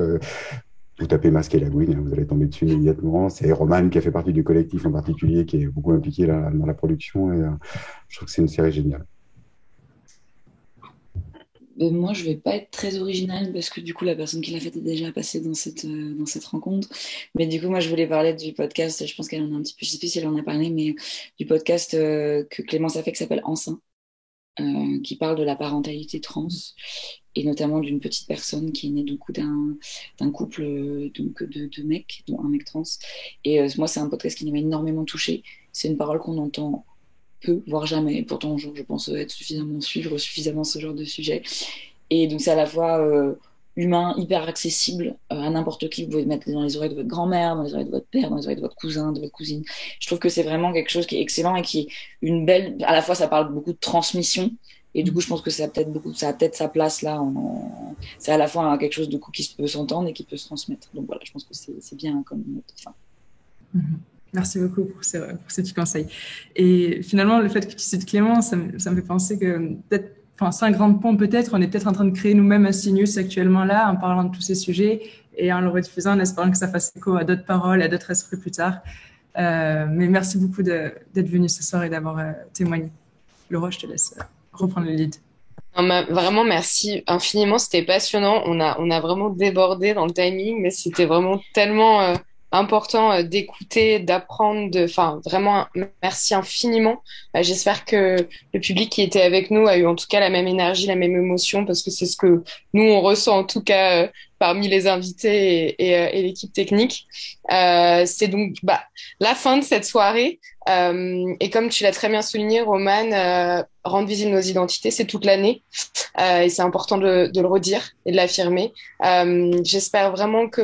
vous tapez Masque et Lagouine, vous allez tomber dessus immédiatement. C'est Roman qui a fait partie du collectif en particulier, qui est beaucoup impliqué là, dans la production. Et je trouve que c'est une série géniale. Moi, je vais pas être très originale parce que du coup, la personne qui l'a faite est déjà passée dans cette rencontre. Mais du coup, moi, je voulais parler du podcast. Je pense qu'elle en a un petit peu, je sais plus si elle en a parlé, mais du podcast que Clémence a fait qui s'appelle Enceint, qui parle de la parentalité trans et notamment d'une petite personne qui est née du coup d'un couple donc de mecs, dont un mec trans. Et moi, c'est un podcast qui m'a énormément touchée. C'est une parole qu'on entend peu, voire jamais. Pourtant, je pense suivre suffisamment ce genre de sujet. Et donc, c'est à la fois humain, hyper accessible à n'importe qui. Vous pouvez le mettre dans les oreilles de votre grand-mère, dans les oreilles de votre père, dans les oreilles de votre cousin, de votre cousine. Je trouve que c'est vraiment quelque chose qui est excellent et qui est une belle. À la fois, ça parle beaucoup de transmission. Et du coup, je pense que ça a peut-être sa place là. C'est à la fois quelque chose de coup qui peut s'entendre et qui peut se transmettre. Donc voilà, je pense que c'est bien comme note de fin. Merci beaucoup pour ces petits conseils. Et finalement, le fait que tu cites Clément, ça me fait penser que peut-être, enfin, 5 grandes pompes peut-être, on est peut-être en train de créer nous-mêmes un sinus actuellement là, en parlant de tous ces sujets et en le rediffusant, en espérant que ça fasse écho à d'autres paroles, à d'autres esprits plus tard. Mais merci beaucoup d'être venu ce soir et d'avoir témoigné. Laura, je te laisse reprendre le lead. Vraiment, merci infiniment. C'était passionnant. On a vraiment débordé dans le timing, mais c'était vraiment tellement important d'écouter, d'apprendre. Enfin, vraiment, merci infiniment. J'espère que le public qui était avec nous a eu en tout cas la même énergie, la même émotion, parce que c'est ce que nous, on ressent en tout cas parmi les invités et l'équipe technique. C'est donc la fin de cette soirée. Et comme tu l'as très bien souligné, Roman, rendre visible nos identités, c'est toute l'année. Et c'est important de le redire et de l'affirmer. J'espère vraiment que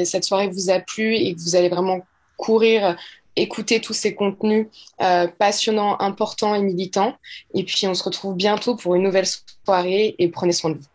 cette soirée vous a plu et que vous allez vraiment courir, écouter tous ces contenus passionnants, importants et militants. Et puis, on se retrouve bientôt pour une nouvelle soirée et prenez soin de vous.